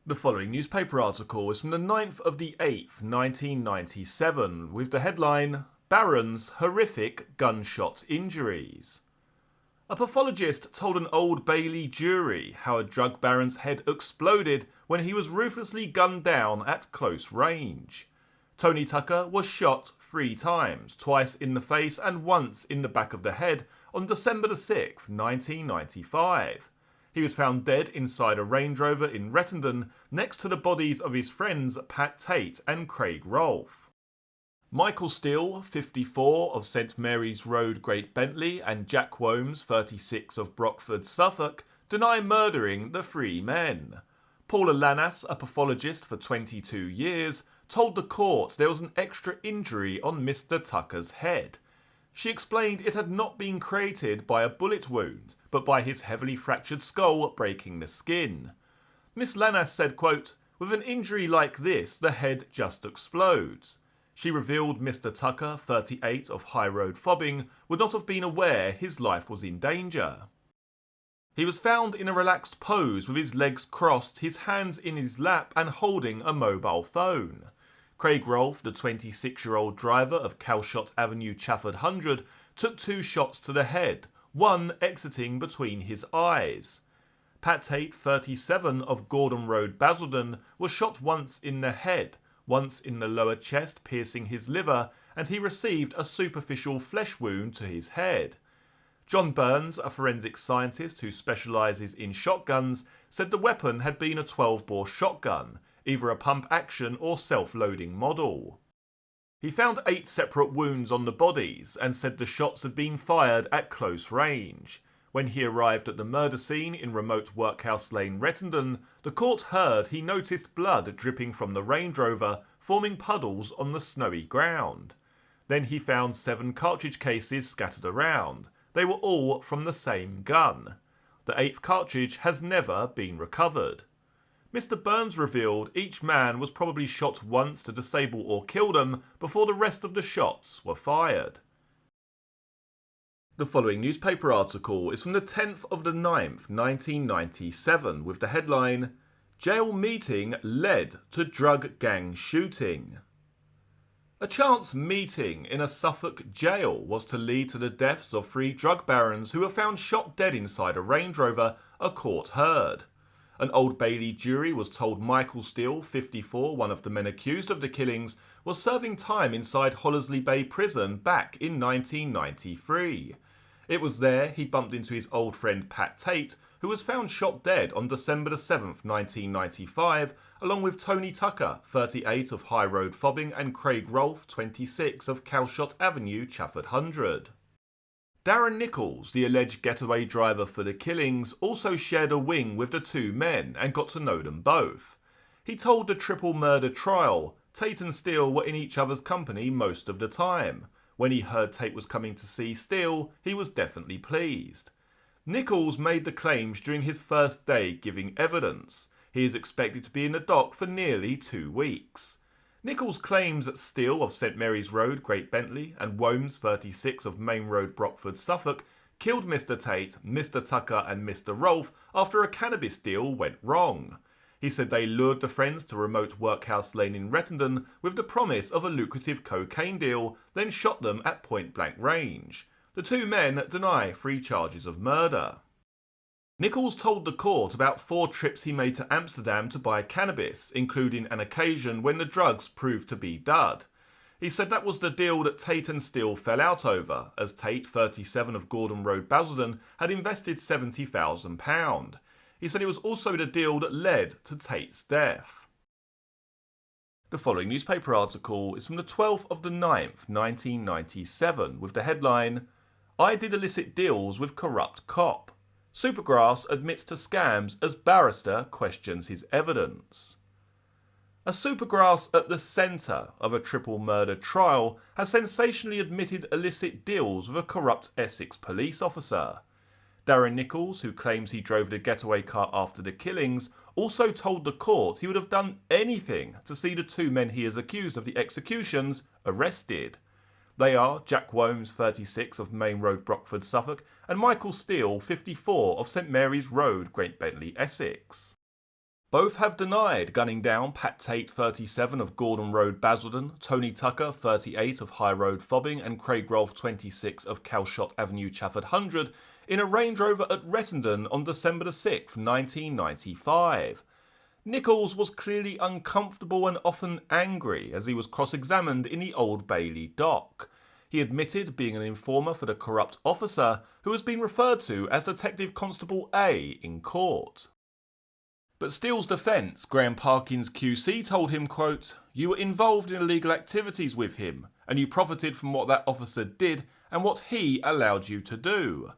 The following newspaper article is from the 9th of the 8th, 1997, with the headline, "Baron's Horrific Gunshot Injuries." A pathologist told an Old Bailey jury how a drug baron's head exploded when he was ruthlessly gunned down at close range. Tony Tucker was shot 3 times, twice in the face and once in the back of the head on December 6, 1995. He was found dead inside a Range Rover in Rettendon next to the bodies of his friends Pat Tate and Craig Rolfe. Michael Steele, 54, of St Mary's Road, Great Bentley, and Jack Womes, 36, of Brockford, Suffolk, deny murdering the 3 men. Paula Lanas, a pathologist for 22 years, told the court there was an extra injury on Mr. Tucker's head. She explained it had not been created by a bullet wound, but by his heavily fractured skull breaking the skin. Miss Lanas said, quote, "With an injury like this, the head just explodes." She revealed Mr. Tucker, 38, of High Road, Fobbing, would not have been aware his life was in danger. He was found in a relaxed pose with his legs crossed, his hands in his lap and holding a mobile phone. Craig Rolfe, the 26-year-old driver of Calshot Avenue, Chafford 100, took 2 shots to the head, one exiting between his eyes. Pat Tate, 37, of Gordon Road, Basildon, was shot once in the head, once in the lower chest piercing his liver, and he received a superficial flesh wound to his head. John Burns, a forensic scientist who specialises in shotguns, said the weapon had been a 12-bore shotgun, either a pump-action or self-loading model. He found 8 separate wounds on the bodies and said the shots had been fired at close range. When he arrived at the murder scene in remote Workhouse Lane, Rettendon, the court heard he noticed blood dripping from the Range Rover, forming puddles on the snowy ground. Then he found 7 cartridge cases scattered around. They were all from the same gun. The 8th cartridge has never been recovered. Mr. Burns revealed each man was probably shot once to disable or kill them before the rest of the shots were fired. The following newspaper article is from the 10th of the 9th, 1997, with the headline, "Jail Meeting Led to Drug Gang Shooting." A chance meeting in a Suffolk jail was to lead to the deaths of 3 drug barons who were found shot dead inside a Range Rover, a court heard. An Old Bailey jury was told Michael Steele, 54, one of the men accused of the killings, was serving time inside Hollesley Bay Prison back in 1993. It was there he bumped into his old friend Pat Tate, who was found shot dead on December 7, 1995, along with Tony Tucker, 38, of High Road, Fobbing, and Craig Rolfe, 26, of Calshot Avenue, Chafford 100. Darren Nichols, the alleged getaway driver for the killings, also shared a wing with the 2 men and got to know them both. He told the triple murder trial Tate and Steele were in each other's company most of the time. When he heard Tate was coming to see Steele, he was definitely pleased. Nichols made the claims during his first day giving evidence. He is expected to be in the dock for nearly 2 weeks. Nichols claims that Steele of St Mary's Road, Great Bentley, and Womes, 36, of Main Road, Brockford, Suffolk, killed Mr. Tate, Mr. Tucker and Mr. Rolfe after a cannabis deal went wrong. He said they lured the friends to remote Workhouse Lane in Rettendon with the promise of a lucrative cocaine deal, then shot them at point-blank range. The 2 men deny 3 charges of murder. Nichols told the court about 4 trips he made to Amsterdam to buy cannabis, including an occasion when the drugs proved to be dud. He said that was the deal that Tate and Steele fell out over, as Tate, 37, of Gordon Road, Basildon, had invested £70,000. He said it was also the deal that led to Tate's death. The following newspaper article is from the 12th of the 9th, 1997, with the headline, "I did illicit deals with corrupt cop. Supergrass admits to scams as barrister questions his evidence." A Supergrass at the centre of a triple murder trial has sensationally admitted illicit deals with a corrupt Essex police officer. Darren Nichols, who claims he drove the getaway car after the killings, also told the court he would have done anything to see the 2 men he is accused of the executions arrested. They are Jack Womes, 36, of Main Road, Brockford, Suffolk, and Michael Steele, 54, of St Mary's Road, Great Bentley, Essex. Both have denied gunning down Pat Tate, 37, of Gordon Road, Basildon, Tony Tucker, 38, of High Road, Fobbing, and Craig Rolfe, 26, of Calshot Avenue, Chafford 100, in a Range Rover at Rettendon on December 6, 1995. Nichols was clearly uncomfortable and often angry as he was cross-examined in the Old Bailey dock. He admitted being an informer for the corrupt officer who has been referred to as Detective Constable A in court. But Steele's defence, Graham Parkins QC, told him, quote, "You were involved in illegal activities with him, and you profited from what that officer did and what he allowed you to do."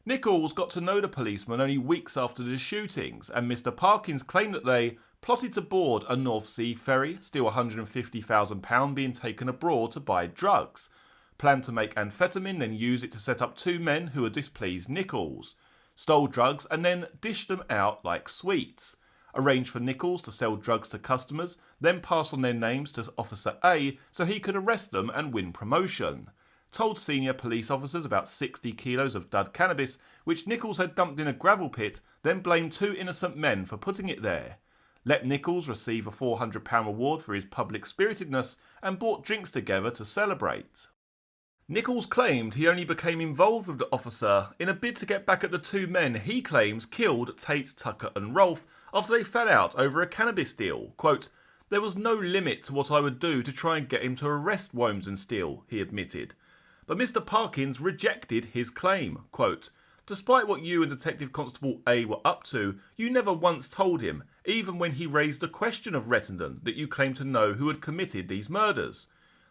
Nichols got to know the policeman only weeks after the shootings, and Mr. Parkins claimed that they plotted to board a North Sea ferry, steal £150,000 being taken abroad to buy drugs, planned to make amphetamine, then use it to set up two men who had displeased Nichols, stole drugs and then dished them out like sweets, arranged for Nichols to sell drugs to customers, then pass on their names to Officer A so he could arrest them and win promotion, told senior police officers about 60 kilos of dud cannabis which Nichols had dumped in a gravel pit, then blamed two innocent men for putting it there, let Nichols receive a £400 reward for his public spiritedness and bought drinks together to celebrate. Nichols claimed he only became involved with the officer in a bid to get back at the two men he claims killed Tate, Tucker and Rolfe after they fell out over a cannabis deal. Quote, "There was no limit to what I would do to try and get him to arrest Womes and Steele," he admitted. But Mr. Parkins rejected his claim. Quote, "Despite what you and Detective Constable A were up to, you never once told him, even when he raised the question of Rettendon, that you claimed to know who had committed these murders."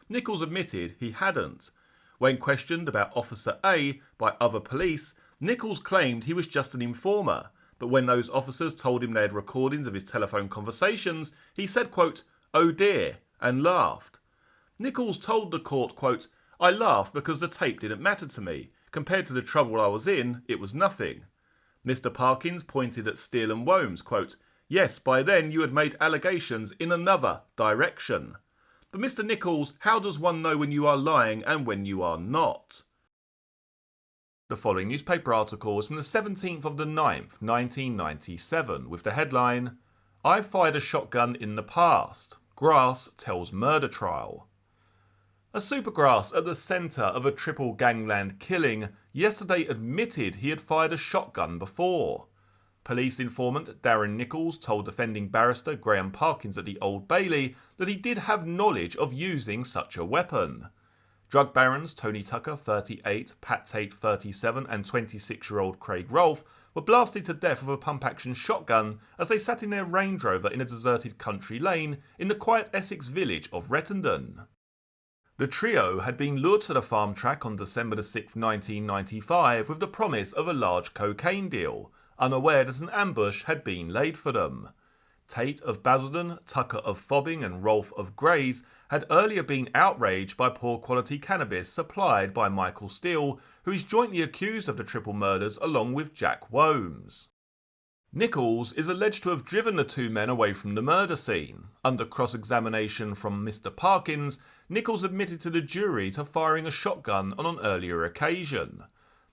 Nichols admitted he hadn't. When questioned about Officer A by other police, Nichols claimed he was just an informer, but when those officers told him they had recordings of his telephone conversations, he said, quote, "Oh dear," and laughed. Nichols told the court, quote, "I laughed because the tape didn't matter to me. Compared to the trouble I was in, it was nothing." Mr. Parkins pointed at Steele and Womes, quote, "Yes, by then you had made allegations in another direction." But Mr. Nichols, how does one know when you are lying and when you are not? The following newspaper article is from the 17th of the 9th, 1997, with the headline, "I fired a shotgun in the past. Grass tells murder trial." A supergrass at the centre of a triple gangland killing yesterday admitted he had fired a shotgun before. Police informant Darren Nichols told defending barrister Graham Parkins at the Old Bailey that he did have knowledge of using such a weapon. Drug barons Tony Tucker, 38, Pat Tate, 37 and 26-year-old Craig Rolfe were blasted to death with a pump-action shotgun as they sat in their Range Rover in a deserted country lane in the quiet Essex village of Rettendon. The trio had been lured to the farm track on December 6, 1995 with the promise of a large cocaine deal, unaware that an ambush had been laid for them. Tate of Basildon, Tucker of Fobbing and Rolfe of Grays had earlier been outraged by poor quality cannabis supplied by Michael Steele, who is jointly accused of the triple murders along with Jack Womes. Nichols is alleged to have driven the two men away from the murder scene. Under cross-examination from Mr. Parkins, Nichols admitted to the jury to firing a shotgun on an earlier occasion.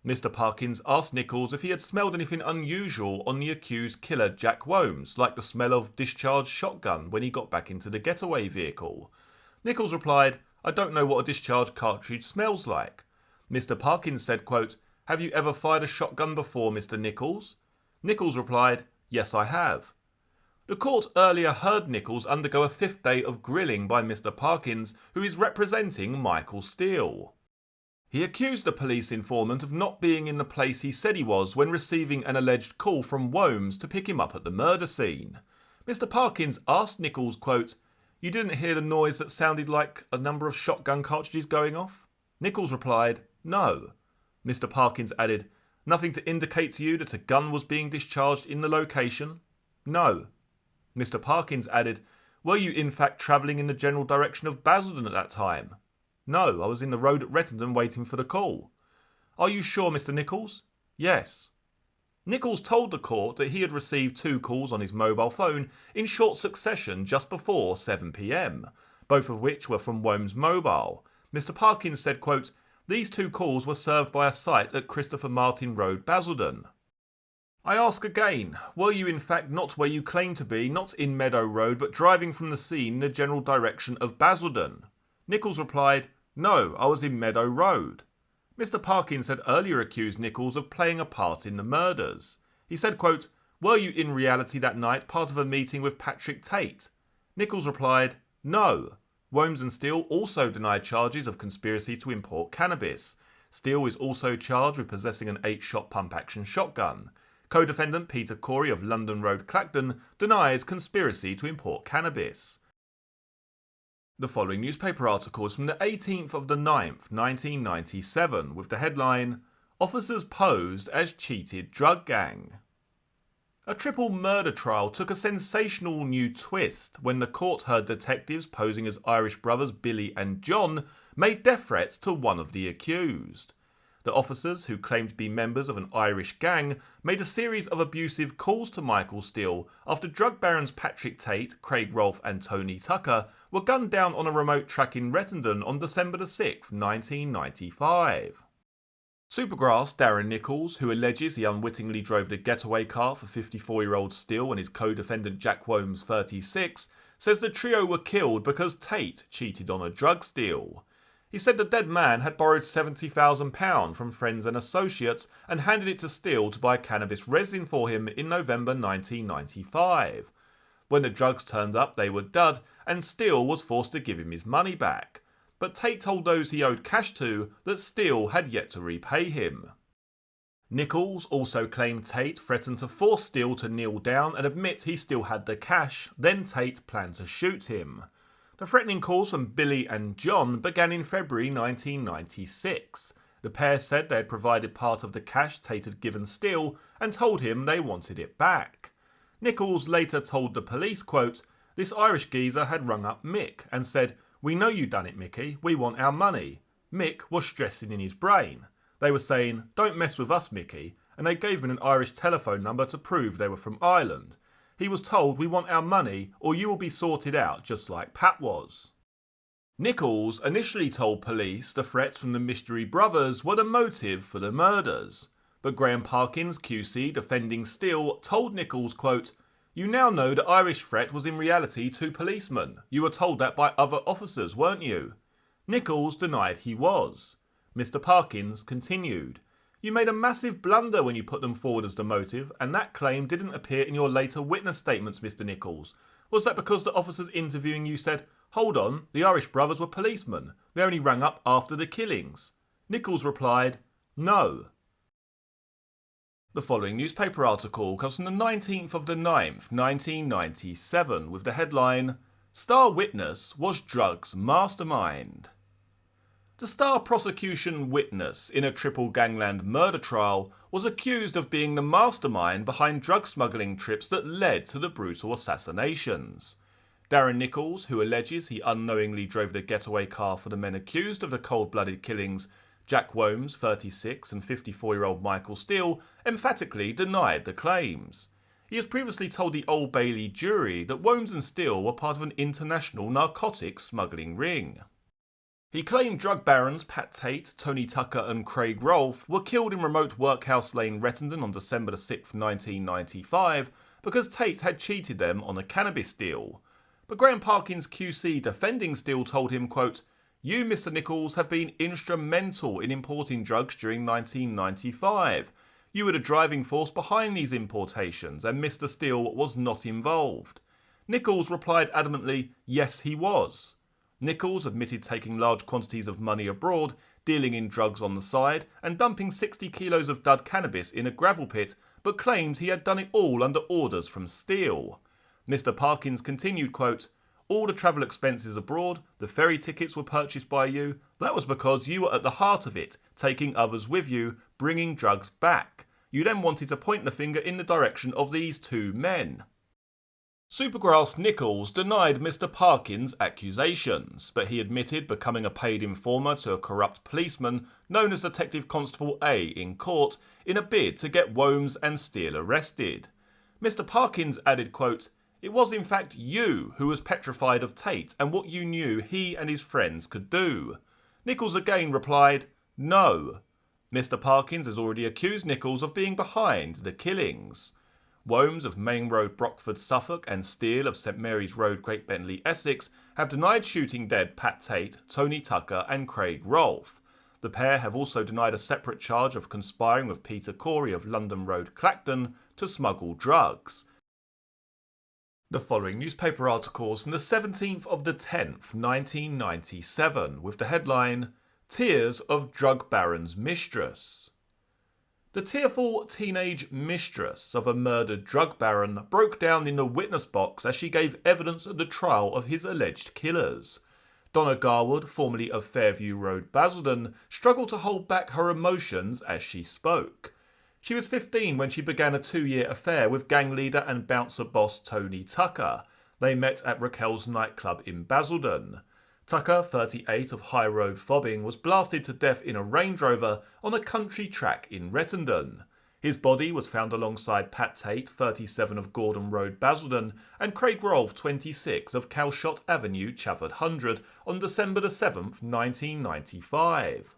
Mr. Parkins asked Nichols if he had smelled anything unusual on the accused killer Jack Womes, like the smell of discharged shotgun when he got back into the getaway vehicle. Nichols replied, "I don't know what a discharged cartridge smells like." Mr. Parkins said, quote, "Have you ever fired a shotgun before, Mr. Nichols?" Nichols replied, "Yes, I have." The court earlier heard Nichols undergo a 5th day of grilling by Mr. Parkins, who is representing Michael Steele. He accused the police informant of not being in the place he said he was when receiving an alleged call from Womes to pick him up at the murder scene. Mr. Parkins asked Nichols, quote, "You didn't hear the noise that sounded like a number of shotgun cartridges going off?" Nichols replied, "No." Mr. Parkins added, "Nothing to indicate to you that a gun was being discharged in the location?" "No." Mr. Parkins added, "Were you in fact travelling in the general direction of Basildon at that time?" "No, I was in the road at Rettendon waiting for the call." "Are you sure, Mr. Nichols?" "Yes." Nichols told the court that he had received 2 calls on his mobile phone in short succession just before 7 p.m, both of which were from Womes' mobile. Mr. Parkins said, quote, "These 2 calls were served by a site at Christopher Martin Road, Basildon." "I ask again, were you in fact not where you claim to be, not in Meadow Road, but driving from the scene in the general direction of Basildon?" Nichols replied, "No, I was in Meadow Road." Mr. Parkins had earlier accused Nichols of playing a part in the murders. He said, quote, were you in reality that night part of a meeting with Patrick Tate? Nichols replied, no. Womes and Steele also denied charges of conspiracy to import cannabis. Steele is also charged with possessing an 8-shot pump-action shotgun. Co-defendant Peter Corey of London Road, Clacton, denies conspiracy to import cannabis. The following newspaper article is from the 18th of the 9th, 1997, with the headline, Officers Posed as Cheated Drug Gang. A triple murder trial took a sensational new twist when the court heard detectives posing as Irish brothers Billy and John made death threats to one of the accused. The officers, who claimed to be members of an Irish gang, made a series of abusive calls to Michael Steele after drug barons Patrick Tate, Craig Rolfe and Tony Tucker were gunned down on a remote track in Rettendon on December 6, 1995. Supergrass Darren Nichols, who alleges he unwittingly drove the getaway car for 54-year-old Steele and his co-defendant Jack Womes, 36, says the trio were killed because Tate cheated on a drug deal. He said the dead man had borrowed £70,000 from friends and associates and handed it to Steele to buy cannabis resin for him in November 1995. When the drugs turned up, they were dud, and Steele was forced to give him his money back. But Tate told those he owed cash to that Steele had yet to repay him. Nichols also claimed Tate threatened to force Steele to kneel down and admit he still had the cash, then Tate planned to shoot him. The threatening calls from Billy and John began in February 1996. The pair said they had provided part of the cash Tate had given Steele and told him they wanted it back. Nichols later told the police, quote, this Irish geezer had rung up Mick and said, we know you done it, Mickey, we want our money. Mick was stressing in his brain. They were saying, don't mess with us, Mickey, and they gave him an Irish telephone number to prove they were from Ireland. He was told, we want our money or you will be sorted out just like Pat was. Nichols initially told police the threats from the mystery brothers were the motive for the murders. But Graham Parkins, QC, defending Steele, told Nichols, quote, you now know the Irish threat was in reality 2 policemen. You were told that by other officers, weren't you? Nichols denied he was. Mr. Parkins continued, you made a massive blunder when you put them forward as the motive, and that claim didn't appear in your later witness statements, Mr. Nichols. Was that because the officers interviewing you said, hold on, the Irish brothers were policemen. They only rang up after the killings. Nichols replied, no. The following newspaper article comes from the 19th of the 9th, 1997, with the headline, Star Witness was Drugs Mastermind. The star prosecution witness in a triple gangland murder trial was accused of being the mastermind behind drug smuggling trips that led to the brutal assassinations. Darren Nichols, who alleges he unknowingly drove the getaway car for the men accused of the cold-blooded killings, Jack Womes, 36, and 54-year-old Michael Steele, emphatically denied the claims. He has previously told the Old Bailey jury that Womes and Steele were part of an international narcotics smuggling ring. He claimed drug barons Pat Tate, Tony Tucker and Craig Rolfe were killed in remote Workhouse Lane, Rettendon on December 6, 1995 because Tate had cheated them on a cannabis deal. But Graham Parkins QC defending Steele told him, quote, you, Mr. Nichols, have been instrumental in importing drugs during 1995. You were the driving force behind these importations and Mr. Steele was not involved. Nichols replied adamantly, yes he was. Nichols admitted taking large quantities of money abroad, dealing in drugs on the side, and dumping 60 kilos of dud cannabis in a gravel pit, but claimed he had done it all under orders from Steele. Mr. Parkins continued, quote, all the travel expenses abroad, the ferry tickets were purchased by you. That was because you were at the heart of it, taking others with you, bringing drugs back. You then wanted to point the finger in the direction of these 2 men. Supergrass Nichols denied Mr. Parkins' accusations, but he admitted becoming a paid informer to a corrupt policeman known as Detective Constable A in court in a bid to get Womes and Steele arrested. Mr. Parkins added, quote, it was in fact you who was petrified of Tate and what you knew he and his friends could do. Nichols again replied, no. Mr. Parkins has already accused Nichols of being behind the killings. Womes of Main Road, Brockford, Suffolk and Steele of St Mary's Road, Great Bentley, Essex have denied shooting dead Pat Tate, Tony Tucker and Craig Rolfe. The pair have also denied a separate charge of conspiring with Peter Corey of London Road, Clacton, to smuggle drugs. The following newspaper article is from the 17th of the 10th, 1997, with the headline, Tears of Drug Baron's Mistress. The tearful teenage mistress of a murdered drug baron broke down in the witness box as she gave evidence at the trial of his alleged killers. Donna Garwood, formerly of Fairview Road, Basildon, struggled to hold back her emotions as she spoke. She was 15 when she began a 2-year affair with gang leader and bouncer boss Tony Tucker. They met at Raquel's nightclub in Basildon. Tucker, 38, of High Road, Fobbing, was blasted to death in a Range Rover on a country track in Rettendon. His body was found alongside Pat Tate, 37, of Gordon Road, Basildon, and Craig Rolfe, 26, of Calshot Avenue, Chafford 100, on December 7th, 1995.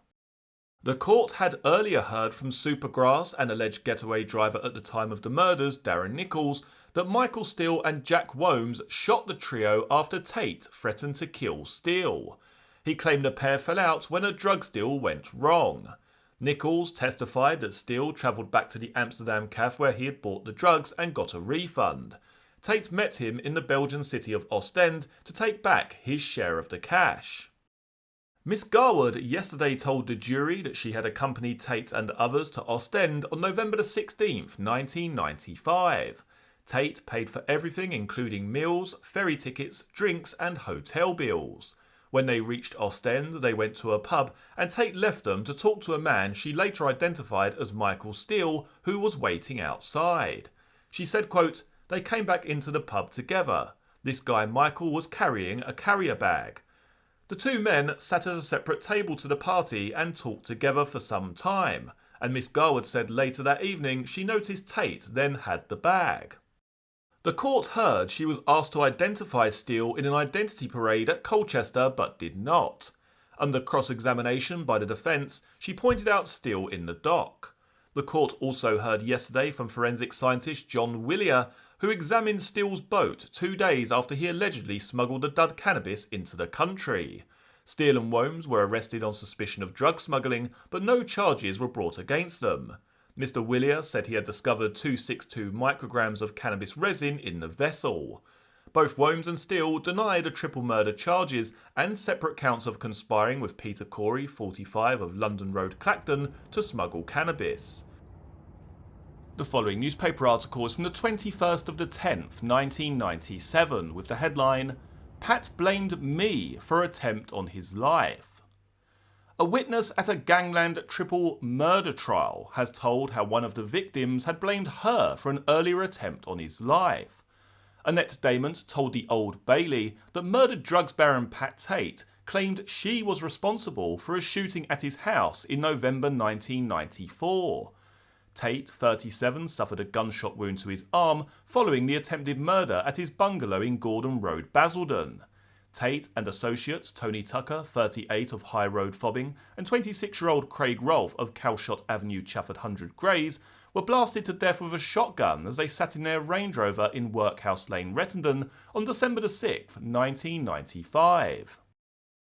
The court had earlier heard from Supergrass, an alleged getaway driver at the time of the murders, Darren Nichols, that Michael Steele and Jack Womes shot the trio after Tate threatened to kill Steele. He claimed the pair fell out when a drug deal went wrong. Nichols testified that Steele travelled back to the Amsterdam cafe where he had bought the drugs and got a refund. Tate met him in the Belgian city of Ostend to take back his share of the cash. Miss Garwood yesterday told the jury that she had accompanied Tate and others to Ostend on November 16th, 1995. Tate paid for everything including meals, ferry tickets, drinks and hotel bills. When they reached Ostend, they went to a pub and Tate left them to talk to a man she later identified as Michael Steele, who was waiting outside. She said, quote, "They came back into the pub together. This guy Michael was carrying a carrier bag. The two men sat at a separate table to the party and talked together for some time, and Miss Garwood said later that evening she noticed Tate then had the bag." The court heard she was asked to identify Steele in an identity parade at Colchester but did not. Under cross-examination by the defence, she pointed out Steele in the dock. The court also heard yesterday from forensic scientist John Willier, who examined Steele's boat 2 days after he allegedly smuggled the dud cannabis into the country. Steele and Womes were arrested on suspicion of drug smuggling, but no charges were brought against them. Mr. Willier said he had discovered 262 micrograms of cannabis resin in the vessel. Both Womes and Steele denied the triple murder charges and separate counts of conspiring with Peter Corey, 45, of London Road, Clacton, to smuggle cannabis. The following newspaper article is from the 21st of the 10th, 1997, with the headline, Pat blamed me for attempt on his life. A witness at a gangland triple murder trial has told how one of the victims had blamed her for an earlier attempt on his life. Annette Damon told the Old Bailey that murdered drugs baron Pat Tate claimed she was responsible for a shooting at his house in November 1994. Tate, 37, suffered a gunshot wound to his arm following the attempted murder at his bungalow in Gordon Road, Basildon. Tate and associates Tony Tucker, 38, of High Road, Fobbing, and 26-year-old Craig Rolfe of Calshot Avenue, Chafford 100, Grays, were blasted to death with a shotgun as they sat in their Range Rover in Workhouse Lane, Rettendon, on December 6, 1995.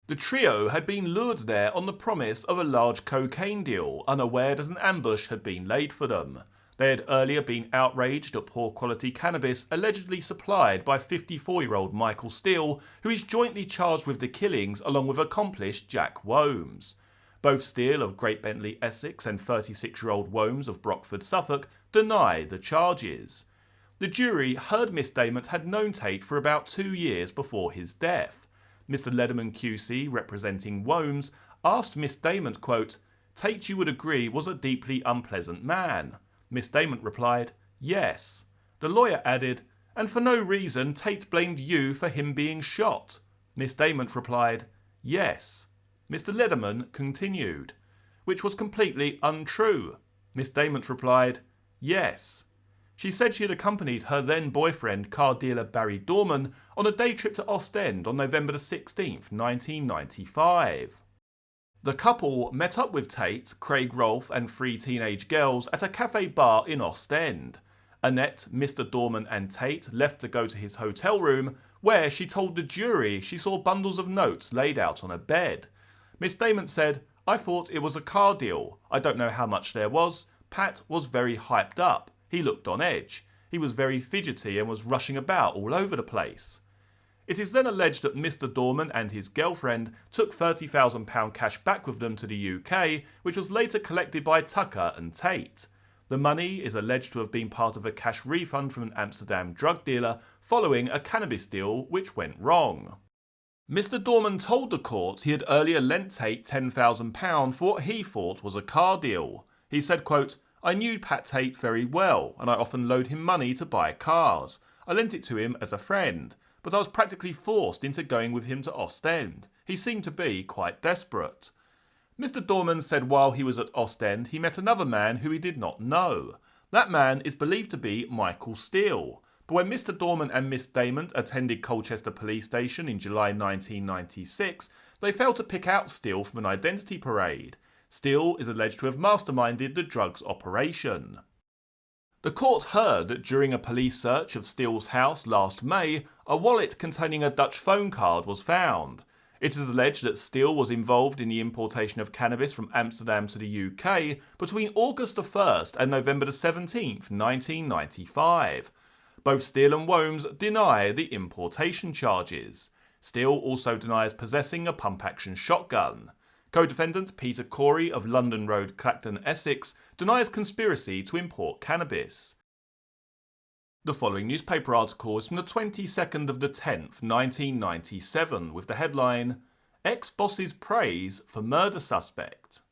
The trio had been lured there on the promise of a large cocaine deal, unaware that an ambush had been laid for them. They had earlier been outraged at poor quality cannabis allegedly supplied by 54-year-old Michael Steele, who is jointly charged with the killings along with accomplice Jack Womes. Both Steele of Great Bentley, Essex, and 36-year-old Womes of Brockford, Suffolk, denied the charges. The jury heard Miss Damon had known Tate for about 2 years before his death. Mr. Lederman QC, representing Womes, asked Miss Damon, quote, "Tate, you would agree, was a deeply unpleasant man." Miss Damon replied, "Yes." The lawyer added, "And for no reason Tate blamed you for him being shot." Miss Damon replied, "Yes." Mr. Lederman continued, "Which was completely untrue." Miss Damon replied, "Yes." She said she had accompanied her then boyfriend, car dealer Barry Dorman, on a day trip to Ostend on November 16th, 1995. The couple met up with Tate, Craig Rolfe and 3 teenage girls at a cafe bar in Ostend. Annette, Mr. Dorman and Tate left to go to his hotel room, where she told the jury she saw bundles of notes laid out on a bed. Miss Damon said, "I thought it was a car deal. I don't know how much there was. Pat was very hyped up. He looked on edge. He was very fidgety and was rushing about all over the place." It is then alleged that Mr. Dorman and his girlfriend took £30,000 cash back with them to the UK, which was later collected by Tucker and Tate. The money is alleged to have been part of a cash refund from an Amsterdam drug dealer following a cannabis deal which went wrong. Mr. Dorman told the court he had earlier lent Tate £10,000 for what he thought was a car deal. He said, quote, "I knew Pat Tate very well and I often loaned him money to buy cars. I lent it to him as a friend, but I was practically forced into going with him to Ostend. He seemed to be quite desperate." Mr. Dorman said while he was at Ostend he met another man who he did not know. That man is believed to be Michael Steele. But when Mr. Dorman and Miss Damon attended Colchester Police Station in July 1996, they failed to pick out Steele from an identity parade. Steele is alleged to have masterminded the drugs operation. The court heard that during a police search of Steele's house last May, a wallet containing a Dutch phone card was found. It is alleged that Steele was involved in the importation of cannabis from Amsterdam to the UK between August the 1st and November the 17th, 1995. Both Steele and Wholmes deny the importation charges. Steele also denies possessing a pump-action shotgun. Co-defendant Peter Corey of London Road, Clacton, Essex, denies conspiracy to import cannabis. The following newspaper article is from the 22nd of the 10th, 1997, with the headline, "Ex-Boss's Praise for Murder Suspect."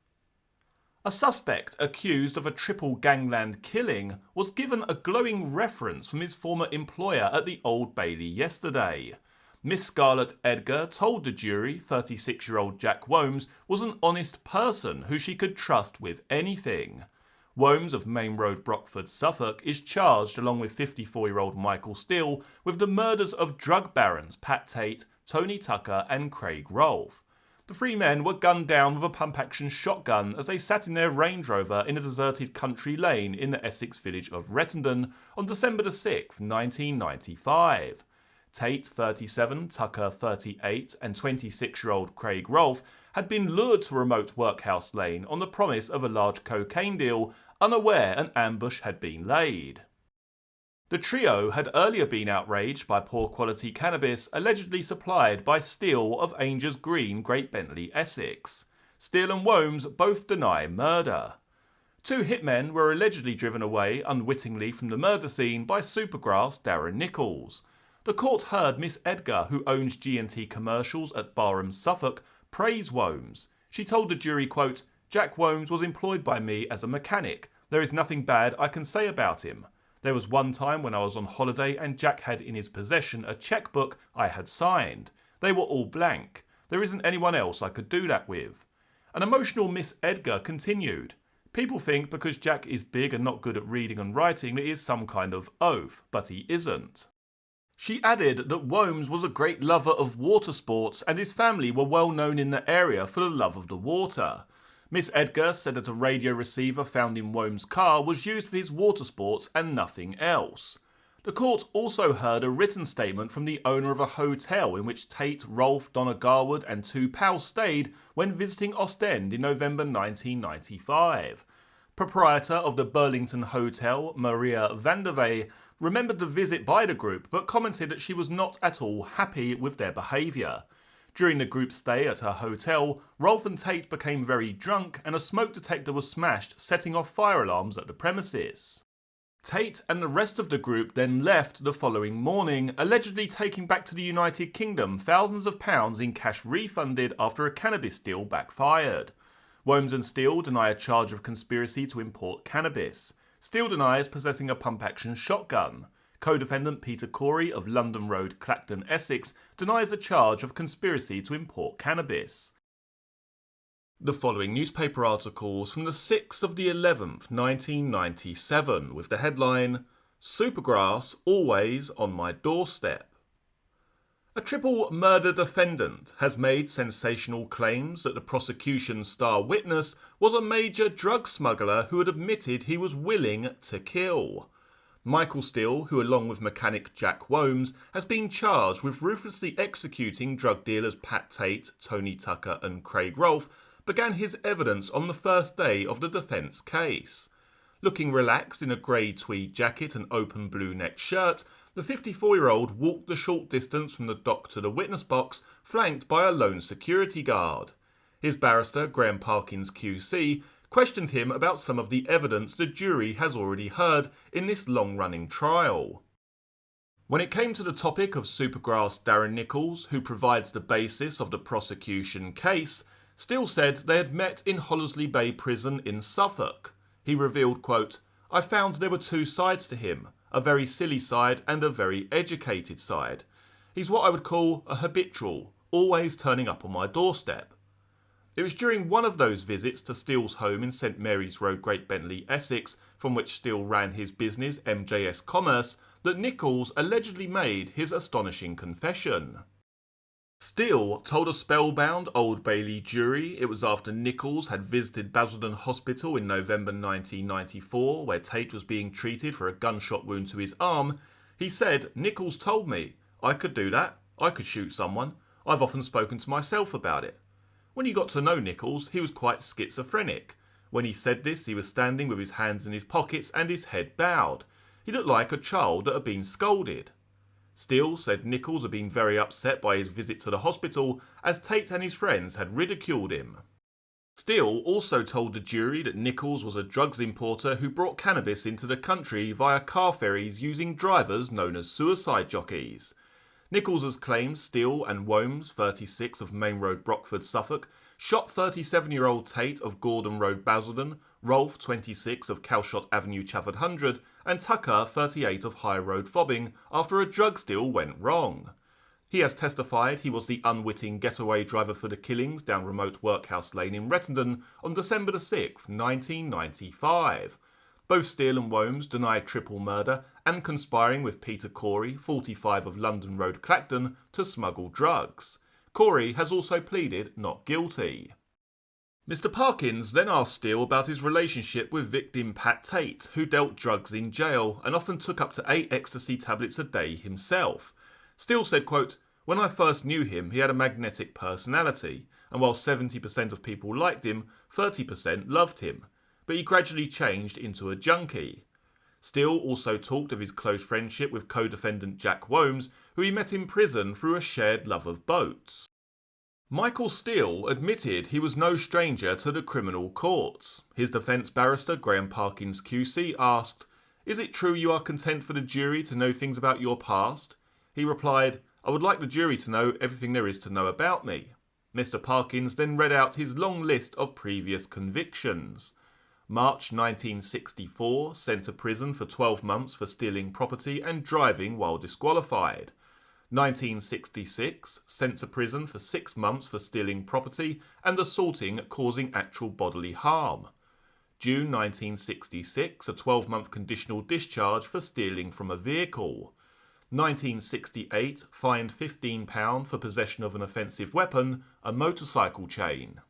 A suspect accused of a triple gangland killing was given a glowing reference from his former employer at the Old Bailey yesterday. Miss Scarlett Edgar told the jury 36-year-old Jack Wholmes was an honest person who she could trust with anything. Wholmes of Main Road, Brockford, Suffolk, is charged along with 54-year-old Michael Steele with the murders of drug barons Pat Tate, Tony Tucker and Craig Rolfe. The three men were gunned down with a pump-action shotgun as they sat in their Range Rover in a deserted country lane in the Essex village of Rettendon on December 6, 1995. Tate, 37, Tucker, 38 and 26-year-old Craig Rolfe had been lured to remote Workhouse Lane on the promise of a large cocaine deal, unaware an ambush had been laid. The trio had earlier been outraged by poor quality cannabis allegedly supplied by Steele of Angers Green, Great Bentley, Essex. Steele and Wholmes both deny murder. Two hitmen were allegedly driven away unwittingly from the murder scene by Supergrass Darren Nichols. The court heard Miss Edgar, who owns G&T Commercials at Barham, Suffolk, praise Wholmes. She told the jury, quote, "Jack Wholmes was employed by me as a mechanic. There is nothing bad I can say about him. There was one time when I was on holiday and Jack had in his possession a checkbook I had signed. They were all blank. There isn't anyone else I could do that with." An emotional Miss Edgar continued, "People think because Jack is big and not good at reading and writing that he is some kind of oaf, but he isn't." She added that Wholmes was a great lover of water sports and his family were well known in the area for the love of the water. Miss Edgar said that a radio receiver found in Wholmes' car was used for his water sports and nothing else. The court also heard a written statement from the owner of a hotel in which Tate, Rolfe, Donna Garwood and two pals stayed when visiting Ostend in November 1995. Proprietor of the Burlington Hotel, Maria Vandervey, remembered the visit by the group but commented that she was not at all happy with their behaviour. During the group's stay at her hotel, Rolfe and Tate became very drunk and a smoke detector was smashed, setting off fire alarms at the premises. Tate and the rest of the group then left the following morning, allegedly taking back to the United Kingdom thousands of pounds in cash refunded after a cannabis deal backfired. Wholmes and Steele deny a charge of conspiracy to import cannabis. Steele denies possessing a pump-action shotgun. Co-defendant Peter Corey of London Road, Clacton, Essex, denies a charge of conspiracy to import cannabis. The following newspaper articles from the 6th of the 11th, 1997, with the headline, "Supergrass always on my doorstep." A triple murder defendant has made sensational claims that the prosecution's star witness was a major drug smuggler who had admitted he was willing to kill. Michael Steele, who along with mechanic Jack Wholmes, has been charged with ruthlessly executing drug dealers Pat Tate, Tony Tucker and Craig Rolfe began his evidence on the first day of the defence case. Looking relaxed in a grey tweed jacket and open blue necked shirt, the 54-year-old walked the short distance from the dock to the witness box, flanked by a lone security guard. His barrister, Graham Parkins QC, questioned him about some of the evidence the jury has already heard in this long-running trial. When it came to the topic of Supergrass Darren Nichols, who provides the basis of the prosecution case, Steele said they had met in Hollesley Bay Prison in Suffolk. He revealed, quote, "I found there were two sides to him, a very silly side and a very educated side. He's what I would call a habitual, always turning up on my doorstep." It was during one of those visits to Steele's home in St Mary's Road, Great Bentley, Essex, from which Steele ran his business MJS Commerce, that Nichols allegedly made his astonishing confession. Steele told a spellbound Old Bailey jury it was after Nichols had visited Basildon Hospital in November 1994, where Tate was being treated for a gunshot wound to his arm. He said, "Nichols told me, I could do that, I could shoot someone, I've often spoken to myself about it." When he got to know Nichols, he was quite schizophrenic. When he said this, he was standing with his hands in his pockets and his head bowed. He looked like a child that had been scolded. Steele said Nichols had been very upset by his visit to the hospital, as Tate and his friends had ridiculed him. Steele also told the jury that Nichols was a drugs importer who brought cannabis into the country via car ferries using drivers known as suicide jockeys. Nichols has claimed Steele and Womes, 36 of Main Road, Brockford, Suffolk, shot 37-year-old Tate of Gordon Road, Basildon, Rolfe, 26 of Calshot Avenue, Chafford 100, and Tucker, 38 of High Road, Fobbing, after a drug deal went wrong. He has testified he was the unwitting getaway driver for the killings down remote Workhouse Lane in Rettendon on December 6, 1995. Both Steele and Womes denied triple murder and conspiring with Peter Corey, 45 of London Road, Clacton, to smuggle drugs. Corey has also pleaded not guilty. Mr. Parkins then asked Steele about his relationship with victim Pat Tate, who dealt drugs in jail and often took up to 8 ecstasy tablets a day himself. Steele said, quote, "When I first knew him, he had a magnetic personality, and while 70% of people liked him, 30% loved him. But he gradually changed into a junkie." Steele also talked of his close friendship with co-defendant Jack Womes, who he met in prison through a shared love of boats. Michael Steele admitted he was no stranger to the criminal courts. His defence barrister, Graham Parkins QC, asked, "Is it true you are content for the jury to know things about your past?" He replied, "I would like the jury to know everything there is to know about me." Mr. Parkins then read out his long list of previous convictions. March 1964, sent to prison for 12 months for stealing property and driving while disqualified. 1966, sent to prison for 6 months for stealing property and assaulting causing actual bodily harm. June 1966, a 12-month conditional discharge for stealing from a vehicle. 1968, fined £15 for possession of an offensive weapon, a motorcycle chain.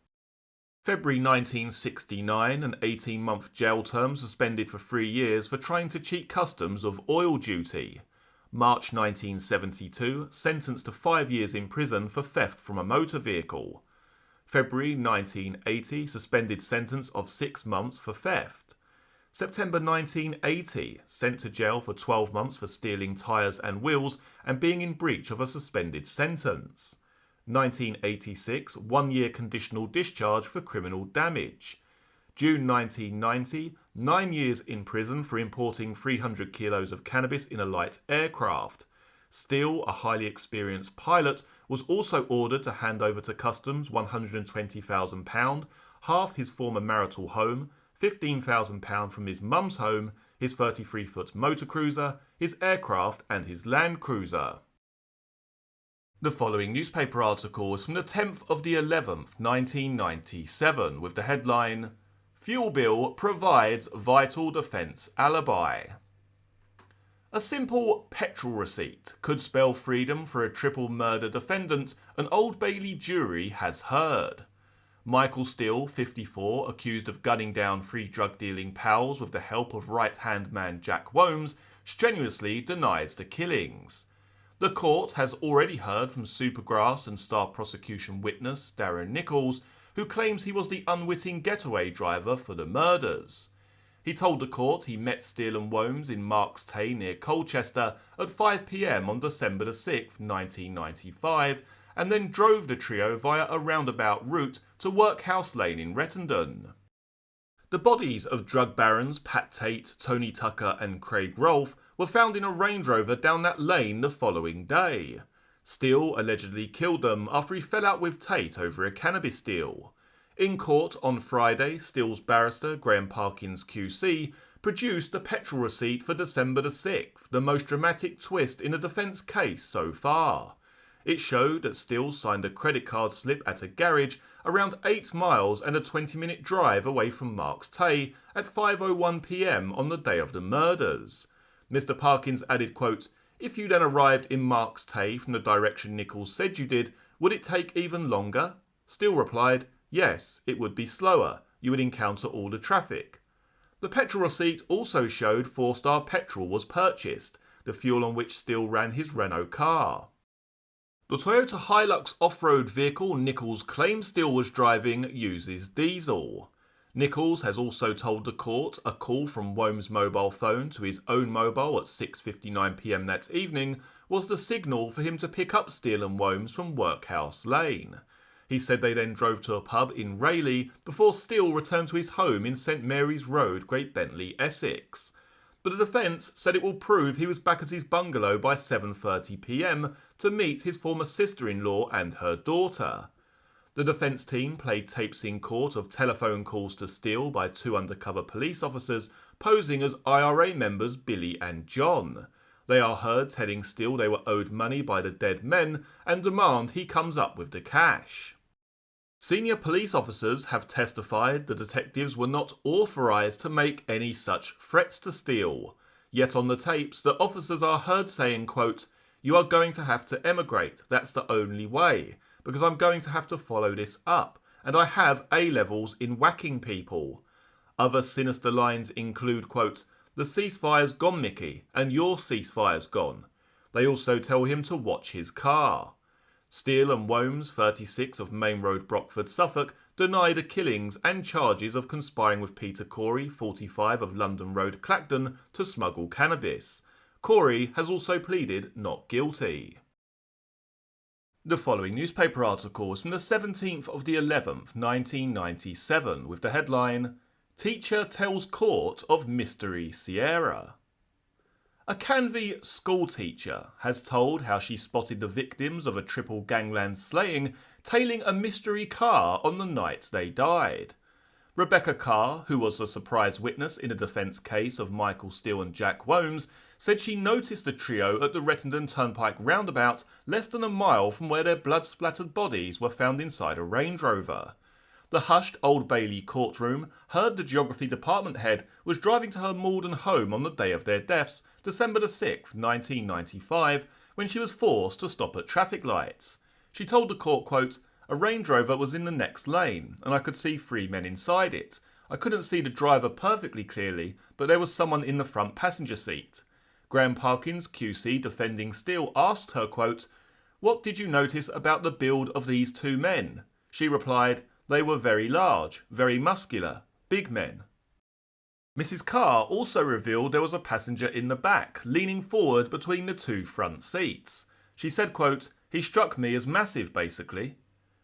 February 1969, an 18-month jail term suspended for 3 years for trying to cheat customs of oil duty. March 1972, sentenced to 5 years in prison for theft from a motor vehicle. February 1980, suspended sentence of 6 months for theft. September 1980, sent to jail for 12 months for stealing tyres and wheels and being in breach of a suspended sentence. 1986, 1 year conditional discharge for criminal damage. June 1990, 9 years in prison for importing 300 kilos of cannabis in a light aircraft. Steele, a highly experienced pilot, was also ordered to hand over to customs £120,000, half his former marital home, £15,000 from his mum's home, his 33-foot motor cruiser, his aircraft and his Land Cruiser. The following newspaper article is from the 10th of the 11th, 1997, with the headline, "Fuel Bill Provides Vital Defence Alibi." A simple petrol receipt could spell freedom for a triple murder defendant an Old Bailey jury has heard. Michael Steele, 54, accused of gunning down 3 drug-dealing pals with the help of right-hand man Jack Womes, strenuously denies the killings. The court has already heard from Supergrass and star prosecution witness Darren Nichols, who claims he was the unwitting getaway driver for the murders. He told the court he met Steele and Wombs in Marks Tay near Colchester at 5 p.m. on December 6, 1995, and then drove the trio via a roundabout route to Workhouse Lane in Rettendon. The bodies of drug barons Pat Tate, Tony Tucker and Craig Rolfe were found in a Range Rover down that lane the following day. Steele allegedly killed them after he fell out with Tate over a cannabis deal. In court on Friday, Steele's barrister, Graham Parkins QC, produced the petrol receipt for December 6th, the most dramatic twist in a defence case so far. It showed that Steele signed a credit card slip at a garage around 8 miles and a 20-minute drive away from Marks Tay at 5:01 p.m. on the day of the murders. Mr. Parkins added, quote, "If you then arrived in Marks Tay from the direction Nichols said you did, would it take even longer?" Steele replied, "Yes, it would be slower. You would encounter all the traffic." The petrol receipt also showed 4-Star Petrol was purchased, the fuel on which Steele ran his Renault car. The Toyota Hilux off-road vehicle Nichols claims Steele was driving uses diesel. Nichols has also told the court a call from Wombs' mobile phone to his own mobile at 6:59 p.m. that evening was the signal for him to pick up Steele and Wombs from Workhouse Lane. He said they then drove to a pub in Rayleigh before Steele returned to his home in St Mary's Road, Great Bentley, Essex. But the defence said it will prove he was back at his bungalow by 7:30 p.m. to meet his former sister-in-law and her daughter. The defence team played tapes in court of telephone calls to Steele by 2 undercover police officers posing as IRA members Billy and John. They are heard telling Steele they were owed money by the dead men and demand he comes up with the cash. Senior police officers have testified the detectives were not authorised to make any such threats to Steele. Yet on the tapes, the officers are heard saying, quote, "You are going to have to emigrate, that's the only way, because I'm going to have to follow this up, and I have A-levels in whacking people." Other sinister lines include, quote, "The ceasefire's gone, Mickey, and your ceasefire's gone." They also tell him to watch his car. Steele and Wombs, 36 of Main Road, Brockford, Suffolk, deny the killings and charges of conspiring with Peter Corey, 45 of London Road, Clacton, to smuggle cannabis. Corey has also pleaded not guilty. The following newspaper article is from the 17th of the 11th, 1997, with the headline, "Teacher Tells Court of Mystery Sierra." A Canvey schoolteacher has told how she spotted the victims of a triple gangland slaying tailing a mystery car on the night they died. Rebecca Carr, who was a surprise witness in a defence case of Michael Steele and Jack Wombs, said she noticed the trio at the Rettendon Turnpike roundabout less than a mile from where their blood-splattered bodies were found inside a Range Rover. The hushed Old Bailey courtroom heard the Geography Department head was driving to her Malden home on the day of their deaths, December 6, 1995, when she was forced to stop at traffic lights. She told the court, quote, "A Range Rover was in the next lane, and I could see 3 men inside it. I couldn't see the driver perfectly clearly, but there was someone in the front passenger seat." Graham Parkins, QC, defending Steele, asked her, quote, "What did you notice about the build of these 2 men?" She replied, "They were very large, very muscular, big men." Mrs. Carr also revealed there was a passenger in the back, leaning forward between the 2 front seats. She said, quote, "He struck me as massive, basically."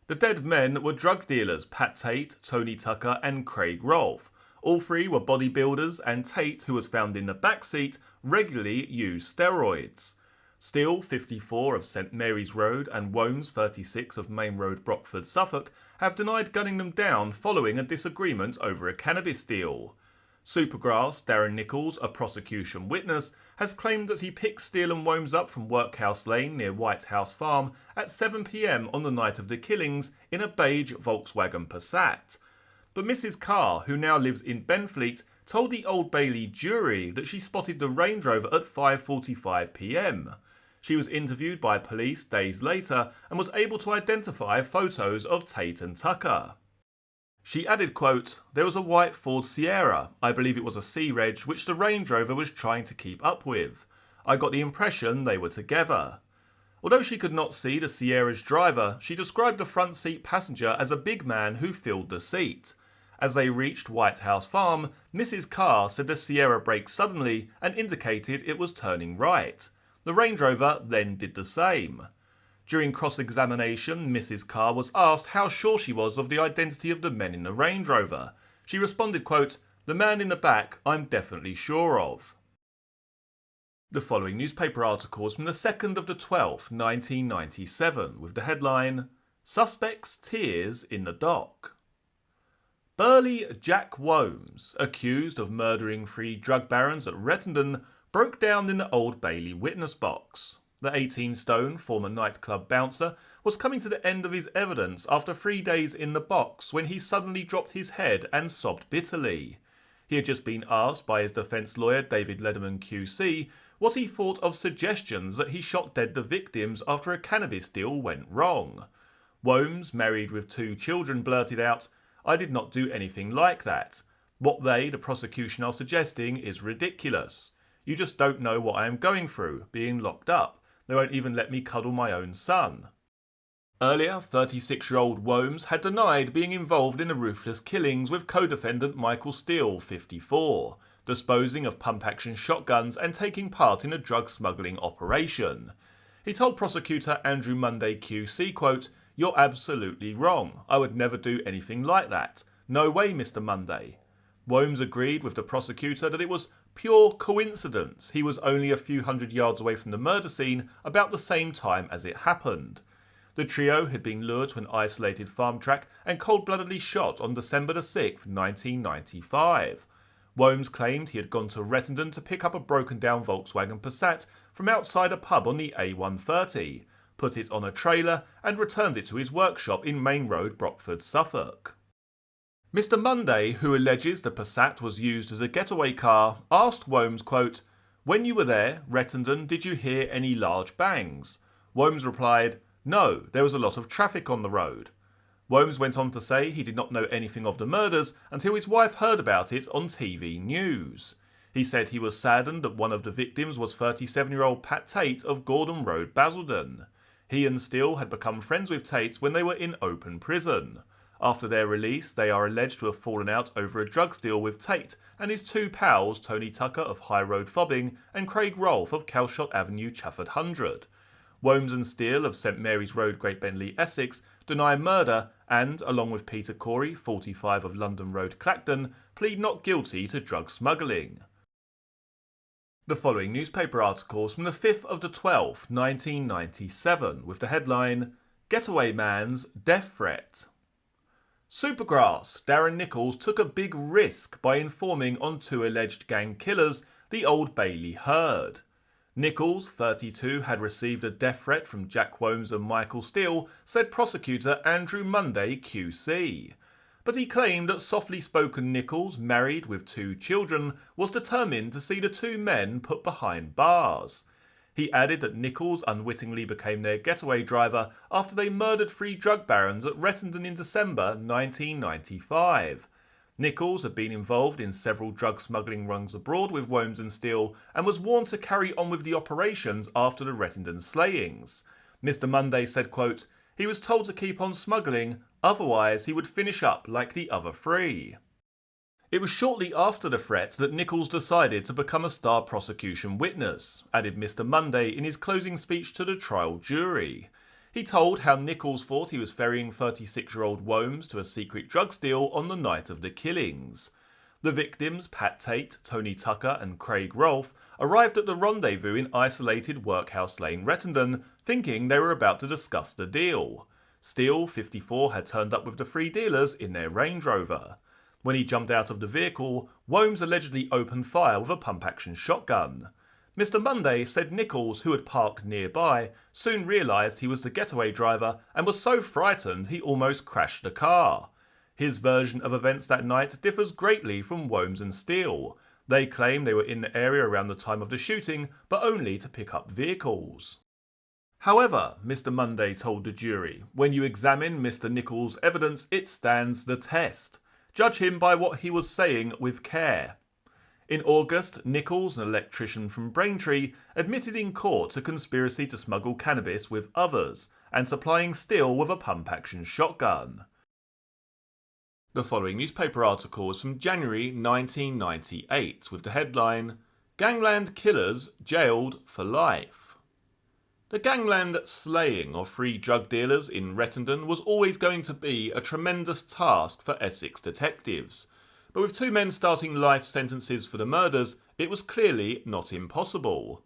The dead men were drug dealers Pat Tate, Tony Tucker and Craig Rolfe. All 3 were bodybuilders, and Tate, who was found in the back seat, regularly used steroids. Steele, 54 of St Mary's Road, and Wombs, 36 of Main Road, Brockford, Suffolk, have denied gunning them down following a disagreement over a cannabis deal. Supergrass, Darren Nichols, a prosecution witness, has claimed that he picked Steele and Wombs up from Workhouse Lane near White House Farm at 7 p.m. on the night of the killings in a beige Volkswagen Passat. But Mrs. Carr, who now lives in Benfleet, told the Old Bailey jury that she spotted the Range Rover at 5:45 p.m. She was interviewed by police days later and was able to identify photos of Tate and Tucker. She added, quote, "There was a white Ford Sierra, I believe it was a C-Reg, which the Range Rover was trying to keep up with. I got the impression they were together." Although she could not see the Sierra's driver, she described the front seat passenger as a big man who filled the seat. As they reached White House Farm, Mrs. Carr said the Sierra braked suddenly and indicated it was turning right. The Range Rover then did the same. During cross-examination, Mrs. Carr was asked how sure she was of the identity of the men in the Range Rover. She responded, quote, "The man in the back I'm definitely sure of." The following newspaper article is from the 2nd of the 12th, 1997, with the headline, "Suspect's Tears in the Dock." Burly Jack Womes, accused of murdering 3 drug barons at Rettendon, broke down in the Old Bailey witness box. The 18-stone former nightclub bouncer was coming to the end of his evidence after 3 days in the box when he suddenly dropped his head and sobbed bitterly. He had just been asked by his defence lawyer David Lederman QC what he thought of suggestions that he shot dead the victims after a cannabis deal went wrong. Womes, married with 2 children, blurted out, "I did not do anything like that. What they, the prosecution, are suggesting is ridiculous. You just don't know what I am going through, being locked up. They won't even let me cuddle my own son." Earlier, 36-year-old Womes had denied being involved in the ruthless killings with co-defendant Michael Steele, 54, disposing of pump-action shotguns and taking part in a drug smuggling operation. He told prosecutor Andrew Munday QC, quote, "You're absolutely wrong. I would never do anything like that. No way, Mr. Munday." Womes agreed with the prosecutor that it was pure coincidence he was only a few hundred yards away from the murder scene about the same time as it happened. The trio had been lured to an isolated farm track and cold-bloodedly shot on December the 6th, 1995. Womes claimed he had gone to Rettendon to pick up a broken-down Volkswagen Passat from outside a pub on the A130, put it on a trailer and returned it to his workshop in Main Road, Brockford, Suffolk. Mr. Munday, who alleges the Passat was used as a getaway car, asked Womes, quote, "When you were there, Rettendon, did you hear any large bangs?" Womes replied, "No, there was a lot of traffic on the road." Womes went on to say he did not know anything of the murders until his wife heard about it on TV news. He said he was saddened that one of the victims was 37-year-old Pat Tate of Gordon Road, Basildon. He and Steele had become friends with Tate when they were in open prison. After their release, they are alleged to have fallen out over a drugs deal with Tate and his 2 pals, Tony Tucker of High Road Fobbing and Craig Rolfe of Calshot Avenue, Chafford 100. Womes and Steele of St Mary's Road, Great Bentley, Essex, deny murder and, along with Peter Corey, 45 of London Road, Clacton, plead not guilty to drug smuggling. The following newspaper article is from the 5th of the 12th, 1997, with the headline, "Getaway Man's Death Threat." Supergrass, Darren Nichols took a big risk by informing on 2 alleged gang killers the Old Bailey heard. Nichols, 32, had received a death threat from Jack Womes and Michael Steele, said prosecutor Andrew Munday QC. But he claimed that softly-spoken Nichols, married with 2 children, was determined to see the 2 men put behind bars. He added that Nichols unwittingly became their getaway driver after they murdered 3 drug barons at Rettendon in December 1995. Nichols had been involved in several drug smuggling runs abroad with Womes and Steele and was warned to carry on with the operations after the Rettendon slayings. Mr. Munday said, quote, "He was told to keep on smuggling, otherwise he would finish up like the other 3. It was shortly after the threat that Nichols decided to become a star prosecution witness, added Mr. Munday in his closing speech to the trial jury. He told how Nichols thought he was ferrying 36-year-old Womes to a secret drugs deal on the night of the killings. The victims, Pat Tate, Tony Tucker and Craig Rolfe, arrived at the rendezvous in isolated Workhouse Lane, Rettendon, thinking they were about to discuss the deal. Steele, 54, had turned up with the 3 dealers in their Range Rover. When he jumped out of the vehicle, Womes allegedly opened fire with a pump-action shotgun. Mr. Munday said Nichols, who had parked nearby, soon realised he was the getaway driver and was so frightened he almost crashed the car. His version of events that night differs greatly from Womes and Steele. They claim they were in the area around the time of the shooting, but only to pick up vehicles. However, Mr. Munday told the jury, when you examine Mr. Nichols' evidence, it stands the test. Judge him by what he was saying with care. In August, Nichols, an electrician from Braintree, admitted in court to conspiracy to smuggle cannabis with others and supplying steel with a pump-action shotgun. The following newspaper article is from January 1998 with the headline, "Gangland Killers Jailed for Life." The gangland slaying of 3 drug dealers in Rettendon was always going to be a tremendous task for Essex detectives. But with 2 men starting life sentences for the murders, it was clearly not impossible.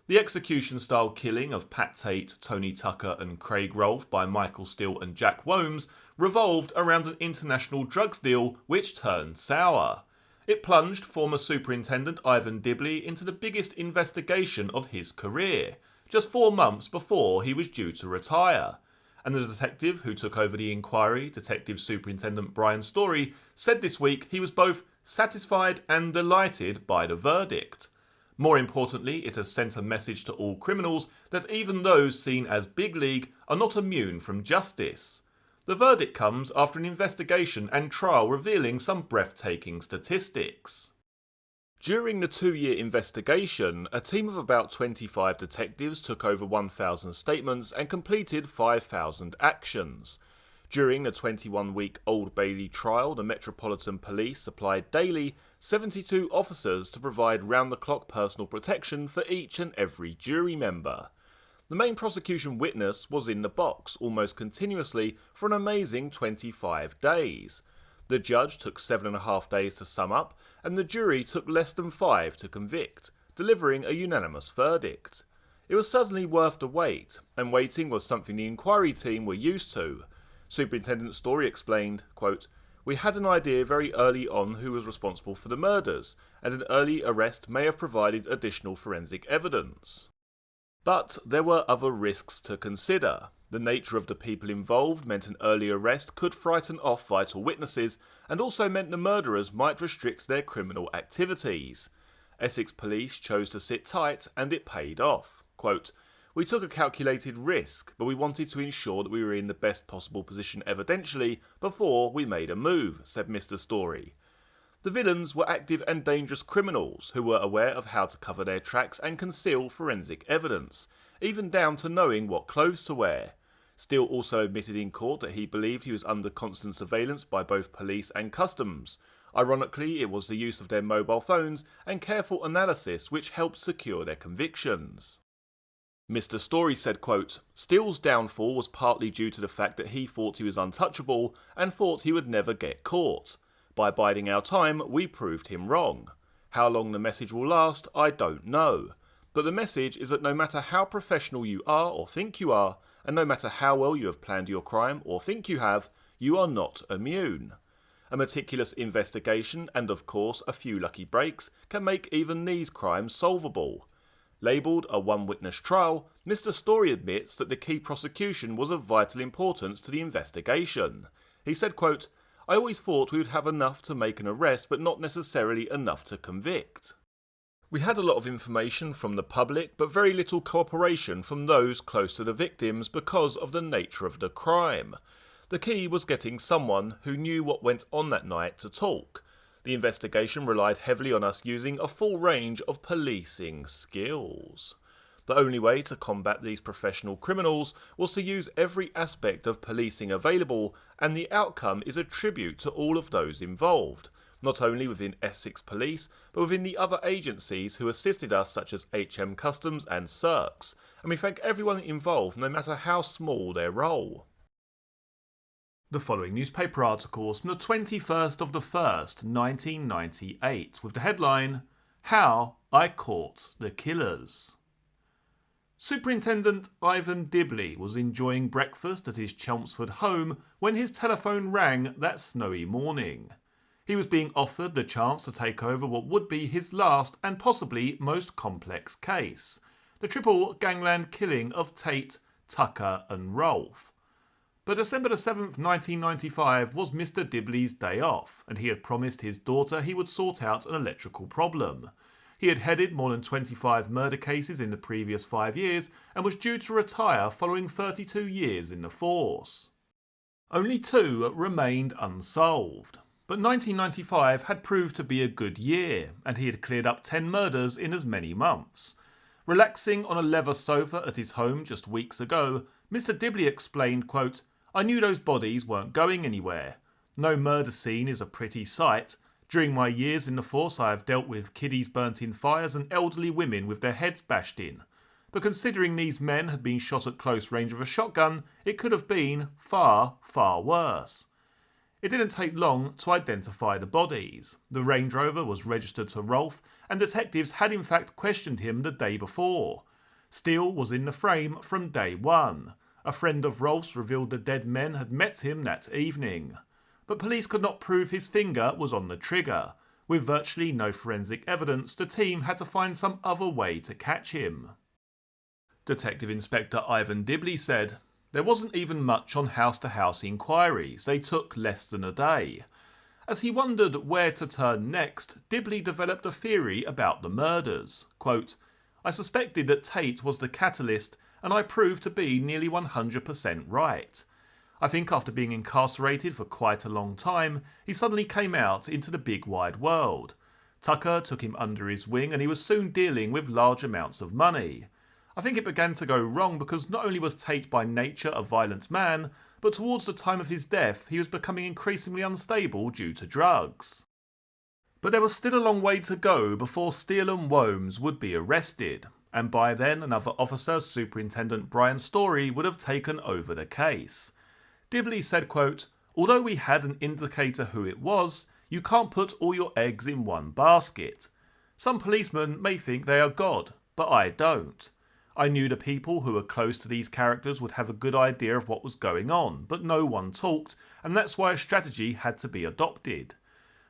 The execution-style killing of Pat Tate, Tony Tucker and Craig Rolfe by Michael Steele and Jack Womes revolved around an international drugs deal which turned sour. It plunged former Superintendent Ivan Dibley into the biggest investigation of his career, just 4 months before he was due to retire. And the detective who took over the inquiry, Detective Superintendent Brian Story, said this week he was both satisfied and delighted by the verdict. More importantly, it has sent a message to all criminals that even those seen as big league are not immune from justice. The verdict comes after an investigation and trial revealing some breathtaking statistics. During the 2-year investigation, a team of about 25 detectives took over 1,000 statements and completed 5,000 actions. During the 21-week Old Bailey trial, the Metropolitan Police supplied daily 72 officers to provide round-the-clock personal protection for each and every jury member. The main prosecution witness was in the box almost continuously for an amazing 25 days. The judge took 7.5 days to sum up, and the jury took less than 5 to convict, delivering a unanimous verdict. It was certainly worth the wait, and waiting was something the inquiry team were used to. Superintendent Story explained, quote, "We had an idea very early on who was responsible for the murders, and an early arrest may have provided additional forensic evidence. But there were other risks to consider. The nature of the people involved meant an early arrest could frighten off vital witnesses and also meant the murderers might restrict their criminal activities. Essex Police chose to sit tight and it paid off. Quote, "We took a calculated risk, but we wanted to ensure that we were in the best possible position evidentially before we made a move," said Mr. Story. The villains were active and dangerous criminals who were aware of how to cover their tracks and conceal forensic evidence, even down to knowing what clothes to wear. Steele also admitted in court that he believed he was under constant surveillance by both police and customs. Ironically, it was the use of their mobile phones and careful analysis which helped secure their convictions. Mr. Story said, quote, "Steele's downfall was partly due to the fact that he thought he was untouchable and thought he would never get caught. By biding our time, we proved him wrong. How long the message will last, I don't know. But the message is that no matter how professional you are or think you are, and no matter how well you have planned your crime or think you have, you are not immune. A meticulous investigation and, of course, a few lucky breaks can make even these crimes solvable." Labelled a one-witness trial, Mr. Story admits that the key prosecution was of vital importance to the investigation. He said, quote, "I always thought we would have enough to make an arrest but not necessarily enough to convict. We had a lot of information from the public but very little cooperation from those close to the victims because of the nature of the crime. The key was getting someone who knew what went on that night to talk. The investigation relied heavily on us using a full range of policing skills. The only way to combat these professional criminals was to use every aspect of policing available, and the outcome is a tribute to all of those involved, not only within Essex Police, but within the other agencies who assisted us such as HM Customs and Circs, and we thank everyone involved no matter how small their role." The following newspaper article is from the 21st of the 1st, 1998, with the headline, "How I Caught the Killers." Superintendent Ivan Dibley was enjoying breakfast at his Chelmsford home when his telephone rang that snowy morning. He was being offered the chance to take over what would be his last and possibly most complex case, the triple gangland killing of Tate, Tucker and Rolfe. But December 7th, 1995 was Mr. Dibley's day off, and he had promised his daughter he would sort out an electrical problem. He had headed more than 25 murder cases in the previous 5 years and was due to retire following 32 years in the force. Only 2 remained unsolved. But 1995 had proved to be a good year, and he had cleared up 10 murders in as many months. Relaxing on a leather sofa at his home just weeks ago, Mr. Dibley explained, quote, "I knew those bodies weren't going anywhere. No murder scene is a pretty sight. During my years in the force I have dealt with kiddies burnt in fires and elderly women with their heads bashed in. But considering these men had been shot at close range with a shotgun, it could have been far, far worse." It didn't take long to identify the bodies. The Range Rover was registered to Rolfe, and detectives had in fact questioned him the day before. Steele was in the frame from day one. A friend of Rolfe's revealed the dead men had met him that evening. But police could not prove his finger was on the trigger. With virtually no forensic evidence, the team had to find some other way to catch him. Detective Inspector Ivan Dibley said, "There wasn't even much on house-to-house inquiries. They took less than a day." As he wondered where to turn next, Dibley developed a theory about the murders. Quote, "I suspected that Tate was the catalyst, and I proved to be nearly 100% right. I think after being incarcerated for quite a long time, he suddenly came out into the big wide world. Tucker took him under his wing, and he was soon dealing with large amounts of money. I think it began to go wrong because not only was Tate by nature a violent man, but towards the time of his death he was becoming increasingly unstable due to drugs." But there was still a long way to go before Steele and Womes would be arrested, and by then another officer, Superintendent Brian Story, would have taken over the case. Dibley said, quote, "Although we had an indicator who it was, you can't put all your eggs in one basket. Some policemen may think they are God, but I don't. I knew the people who were close to these characters would have a good idea of what was going on, but no one talked, and that's why a strategy had to be adopted.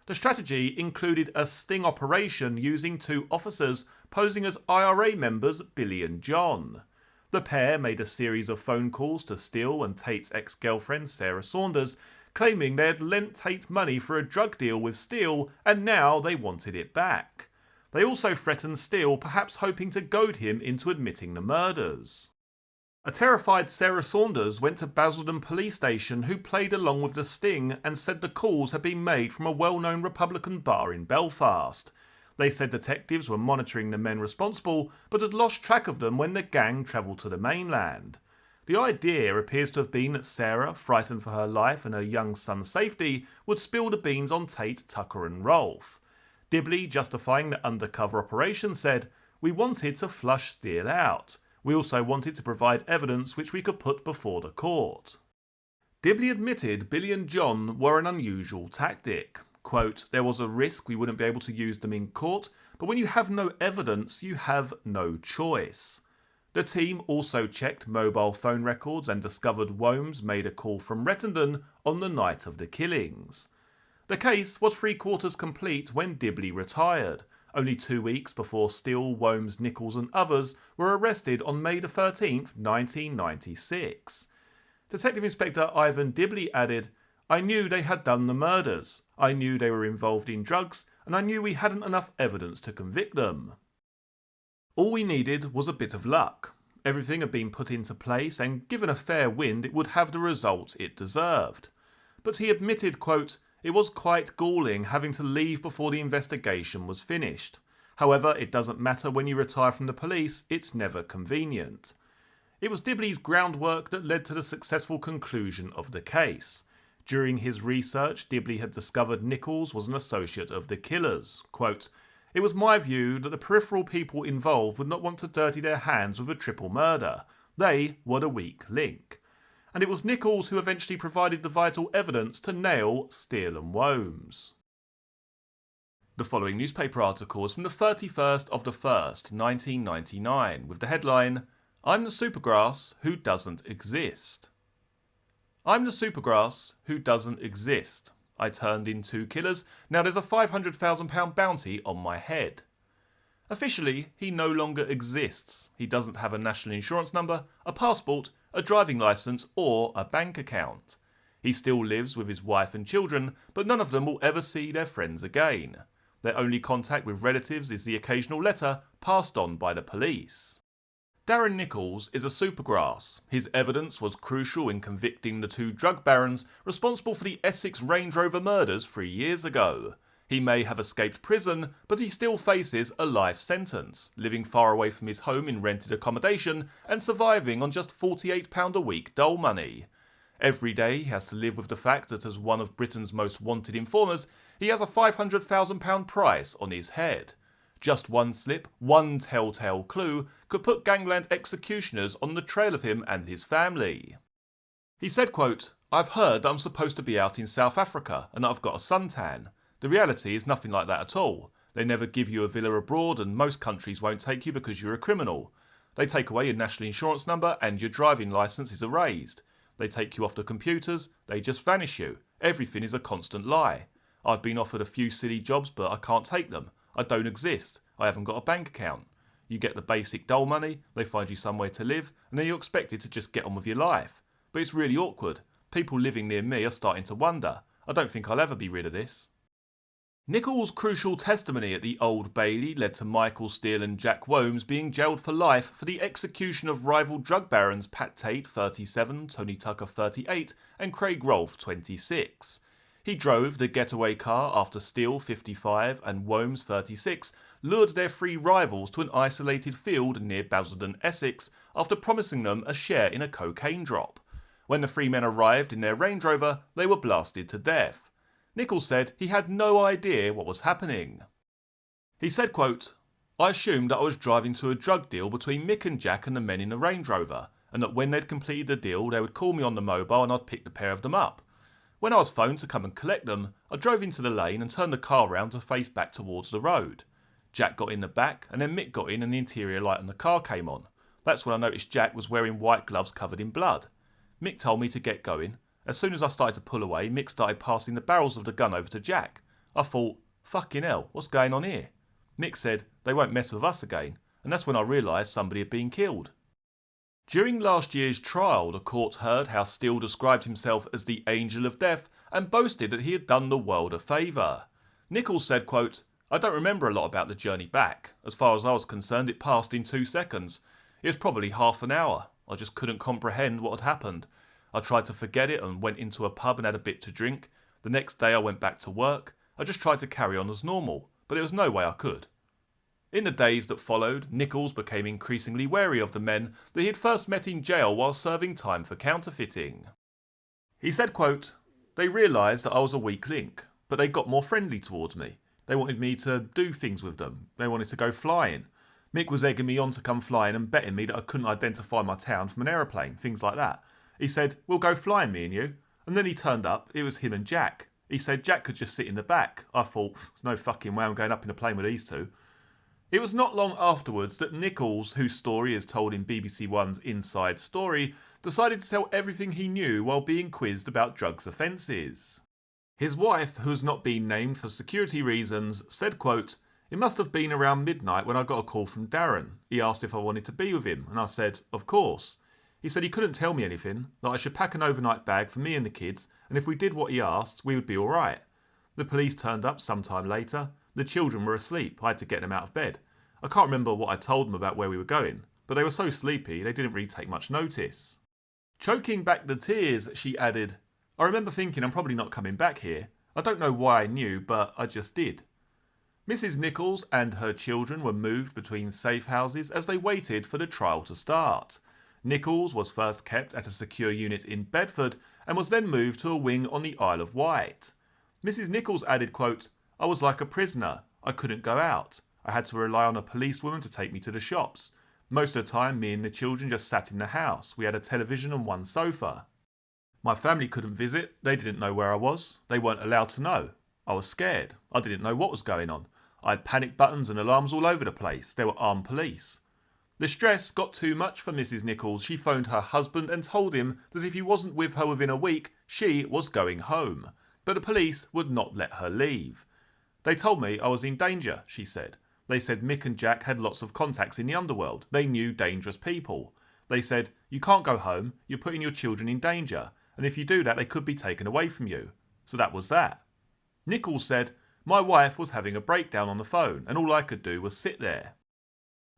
The strategy included a sting operation using two officers posing as IRA members Billy and John. The pair made a series of phone calls to Steele and Tate's ex-girlfriend Sarah Saunders, claiming they had lent Tate money for a drug deal with Steele and now they wanted it back. They also threatened Steele, perhaps hoping to goad him into admitting the murders. A terrified Sarah Saunders went to Basildon Police Station, who played along with the sting and said the calls had been made from a well-known Republican bar in Belfast. They said detectives were monitoring the men responsible, but had lost track of them when the gang travelled to the mainland. The idea appears to have been that Sarah, frightened for her life and her young son's safety, would spill the beans on Tate, Tucker and Rolfe. Dibley, justifying the undercover operation, said, "We wanted to flush Steele out. We also wanted to provide evidence which we could put before the court." Dibley admitted Billy and John were an unusual tactic. Quote, "There was a risk we wouldn't be able to use them in court, but when you have no evidence, you have no choice." The team also checked mobile phone records and discovered Womes made a call from Rettendon on the night of the killings. The case was three-quarters complete when Dibley retired, only 2 weeks before Steele, Womes, Nichols and others were arrested on May 13, 1996. Detective Inspector Ivan Dibley added, "I knew they had done the murders, I knew they were involved in drugs, and I knew we hadn't enough evidence to convict them. All we needed was a bit of luck. Everything had been put into place, and given a fair wind it would have the result it deserved." But he admitted, quote, "It was quite galling having to leave before the investigation was finished. However, it doesn't matter when you retire from the police, it's never convenient." It was Dibley's groundwork that led to the successful conclusion of the case. During his research, Dibley had discovered Nichols was an associate of the killers. Quote, "It was my view that the peripheral people involved would not want to dirty their hands with a triple murder. They were the weak link. And it was Nichols who eventually provided the vital evidence to nail Steele and Womes." The following newspaper article is from the 31st of the 1st, 1999, with the headline, "I'm the Supergrass who doesn't exist." I'm the Supergrass who doesn't exist. I turned in 2 killers, now there's a £500,000 bounty on my head. Officially, he no longer exists. He doesn't have a national insurance number, a passport, a driving licence or a bank account. He still lives with his wife and children, but none of them will ever see their friends again. Their only contact with relatives is the occasional letter passed on by the police. Darren Nichols is a supergrass. His evidence was crucial in convicting the two drug barons responsible for the Essex Range Rover murders 3 years ago. He may have escaped prison, but he still faces a life sentence, living far away from his home in rented accommodation and surviving on just £48 a week dole money. Every day he has to live with the fact that as one of Britain's most wanted informers, he has a £500,000 price on his head. Just one slip, one telltale clue, could put gangland executioners on the trail of him and his family. He said, quote, "I've heard that I'm supposed to be out in South Africa and that I've got a suntan. The reality is nothing like that at all. They never give you a villa abroad and most countries won't take you because you're a criminal. They take away your national insurance number and your driving licence is erased. They take you off the computers, they just vanish you. Everything is a constant lie. I've been offered a few silly jobs but I can't take them. I don't exist. I haven't got a bank account. You get the basic dole money, they find you somewhere to live, and then you're expected to just get on with your life. But it's really awkward. People living near me are starting to wonder. I don't think I'll ever be rid of this." Nichols' crucial testimony at the Old Bailey led to Michael Steele and Jack Womes being jailed for life for the execution of rival drug barons Pat Tate, 37, Tony Tucker, 38, and Craig Rolfe, 26. He drove the getaway car after Steele, 55, and Womes, 36, lured their three rivals to an isolated field near Basildon, Essex, after promising them a share in a cocaine drop. When the three men arrived in their Range Rover, they were blasted to death. Nichols said he had no idea what was happening. He said, quote, "I assumed that I was driving to a drug deal between Mick and Jack and the men in the Range Rover, and that when they'd completed the deal they would call me on the mobile and I'd pick the pair of them up. When I was phoned to come and collect them, I drove into the lane and turned the car round to face back towards the road. Jack got in the back and then Mick got in and the interior light on the car came on. That's when I noticed Jack was wearing white gloves covered in blood. Mick told me to get going. As soon as I started to pull away, Mick started passing the barrels of the gun over to Jack. I thought, fucking hell, what's going on here? Mick said, they won't mess with us again, and that's when I realised somebody had been killed." During last year's trial, the court heard how Steele described himself as the angel of death and boasted that he had done the world a favour. Nichols said, quote, "I don't remember a lot about the journey back. As far as I was concerned, it passed in 2 seconds. It was probably half an hour. I just couldn't comprehend what had happened. I tried to forget it and went into a pub and had a bit to drink. The next day I went back to work. I just tried to carry on as normal, but there was no way I could." In the days that followed, Nichols became increasingly wary of the men that he had first met in jail while serving time for counterfeiting. He said, quote, "They realised that I was a weak link, but they got more friendly towards me. They wanted me to do things with them. They wanted to go flying. Mick was egging me on to come flying and betting me that I couldn't identify my town from an aeroplane, things like that. He said, 'We'll go flying, me and you.' And then he turned up, it was him and Jack. He said Jack could just sit in the back. I thought, there's no fucking way I'm going up in a plane with these two." It was not long afterwards that Nichols, whose story is told in BBC One's Inside Story, decided to tell everything he knew while being quizzed about drugs offences. His wife, who has not been named for security reasons, said, quote, "It must have been around midnight when I got a call from Darren. He asked if I wanted to be with him, and I said, of course. He said he couldn't tell me anything, that I should pack an overnight bag for me and the kids, and if we did what he asked, we would be alright. The police turned up sometime later. The children were asleep. I had to get them out of bed. I can't remember what I told them about where we were going, but they were so sleepy they didn't really take much notice." Choking back the tears, she added, "I remember thinking I'm probably not coming back here. I don't know why I knew, but I just did." Mrs. Nichols and her children were moved between safe houses as they waited for the trial to start. Nichols was first kept at a secure unit in Bedford and was then moved to a wing on the Isle of Wight. Mrs. Nichols added, quote, "I was like a prisoner. I couldn't go out. I had to rely on a policewoman to take me to the shops. Most of the time, me and the children just sat in the house. We had a television and one sofa. My family couldn't visit. They didn't know where I was. They weren't allowed to know. I was scared. I didn't know what was going on. I had panic buttons and alarms all over the place. There were armed police." The stress got too much for Mrs. Nichols. She phoned her husband and told him that if he wasn't with her within a week, she was going home. But the police would not let her leave. "They told me I was in danger," she said. "They said Mick and Jack had lots of contacts in the underworld. They knew dangerous people. They said, you can't go home, you're putting your children in danger, and if you do that they could be taken away from you." So that was that. Nichols said, "My wife was having a breakdown on the phone and all I could do was sit there."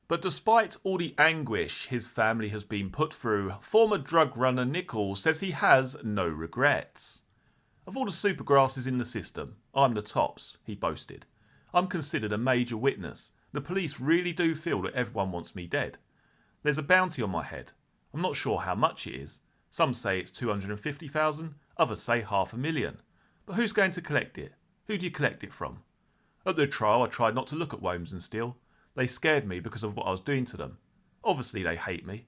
But despite all the anguish his family has been put through, former drug runner Nichols says he has no regrets. Of all the supergrasses in the system, I'm the tops, he boasted. I'm considered a major witness. The police really do feel that everyone wants me dead. There's a bounty on my head. I'm not sure how much it is. Some say it's 250,000, others say 500,000. But who's going to collect it? Who do you collect it from? At the trial, I tried not to look at Womes and Steele. They scared me because of what I was doing to them. Obviously they hate me.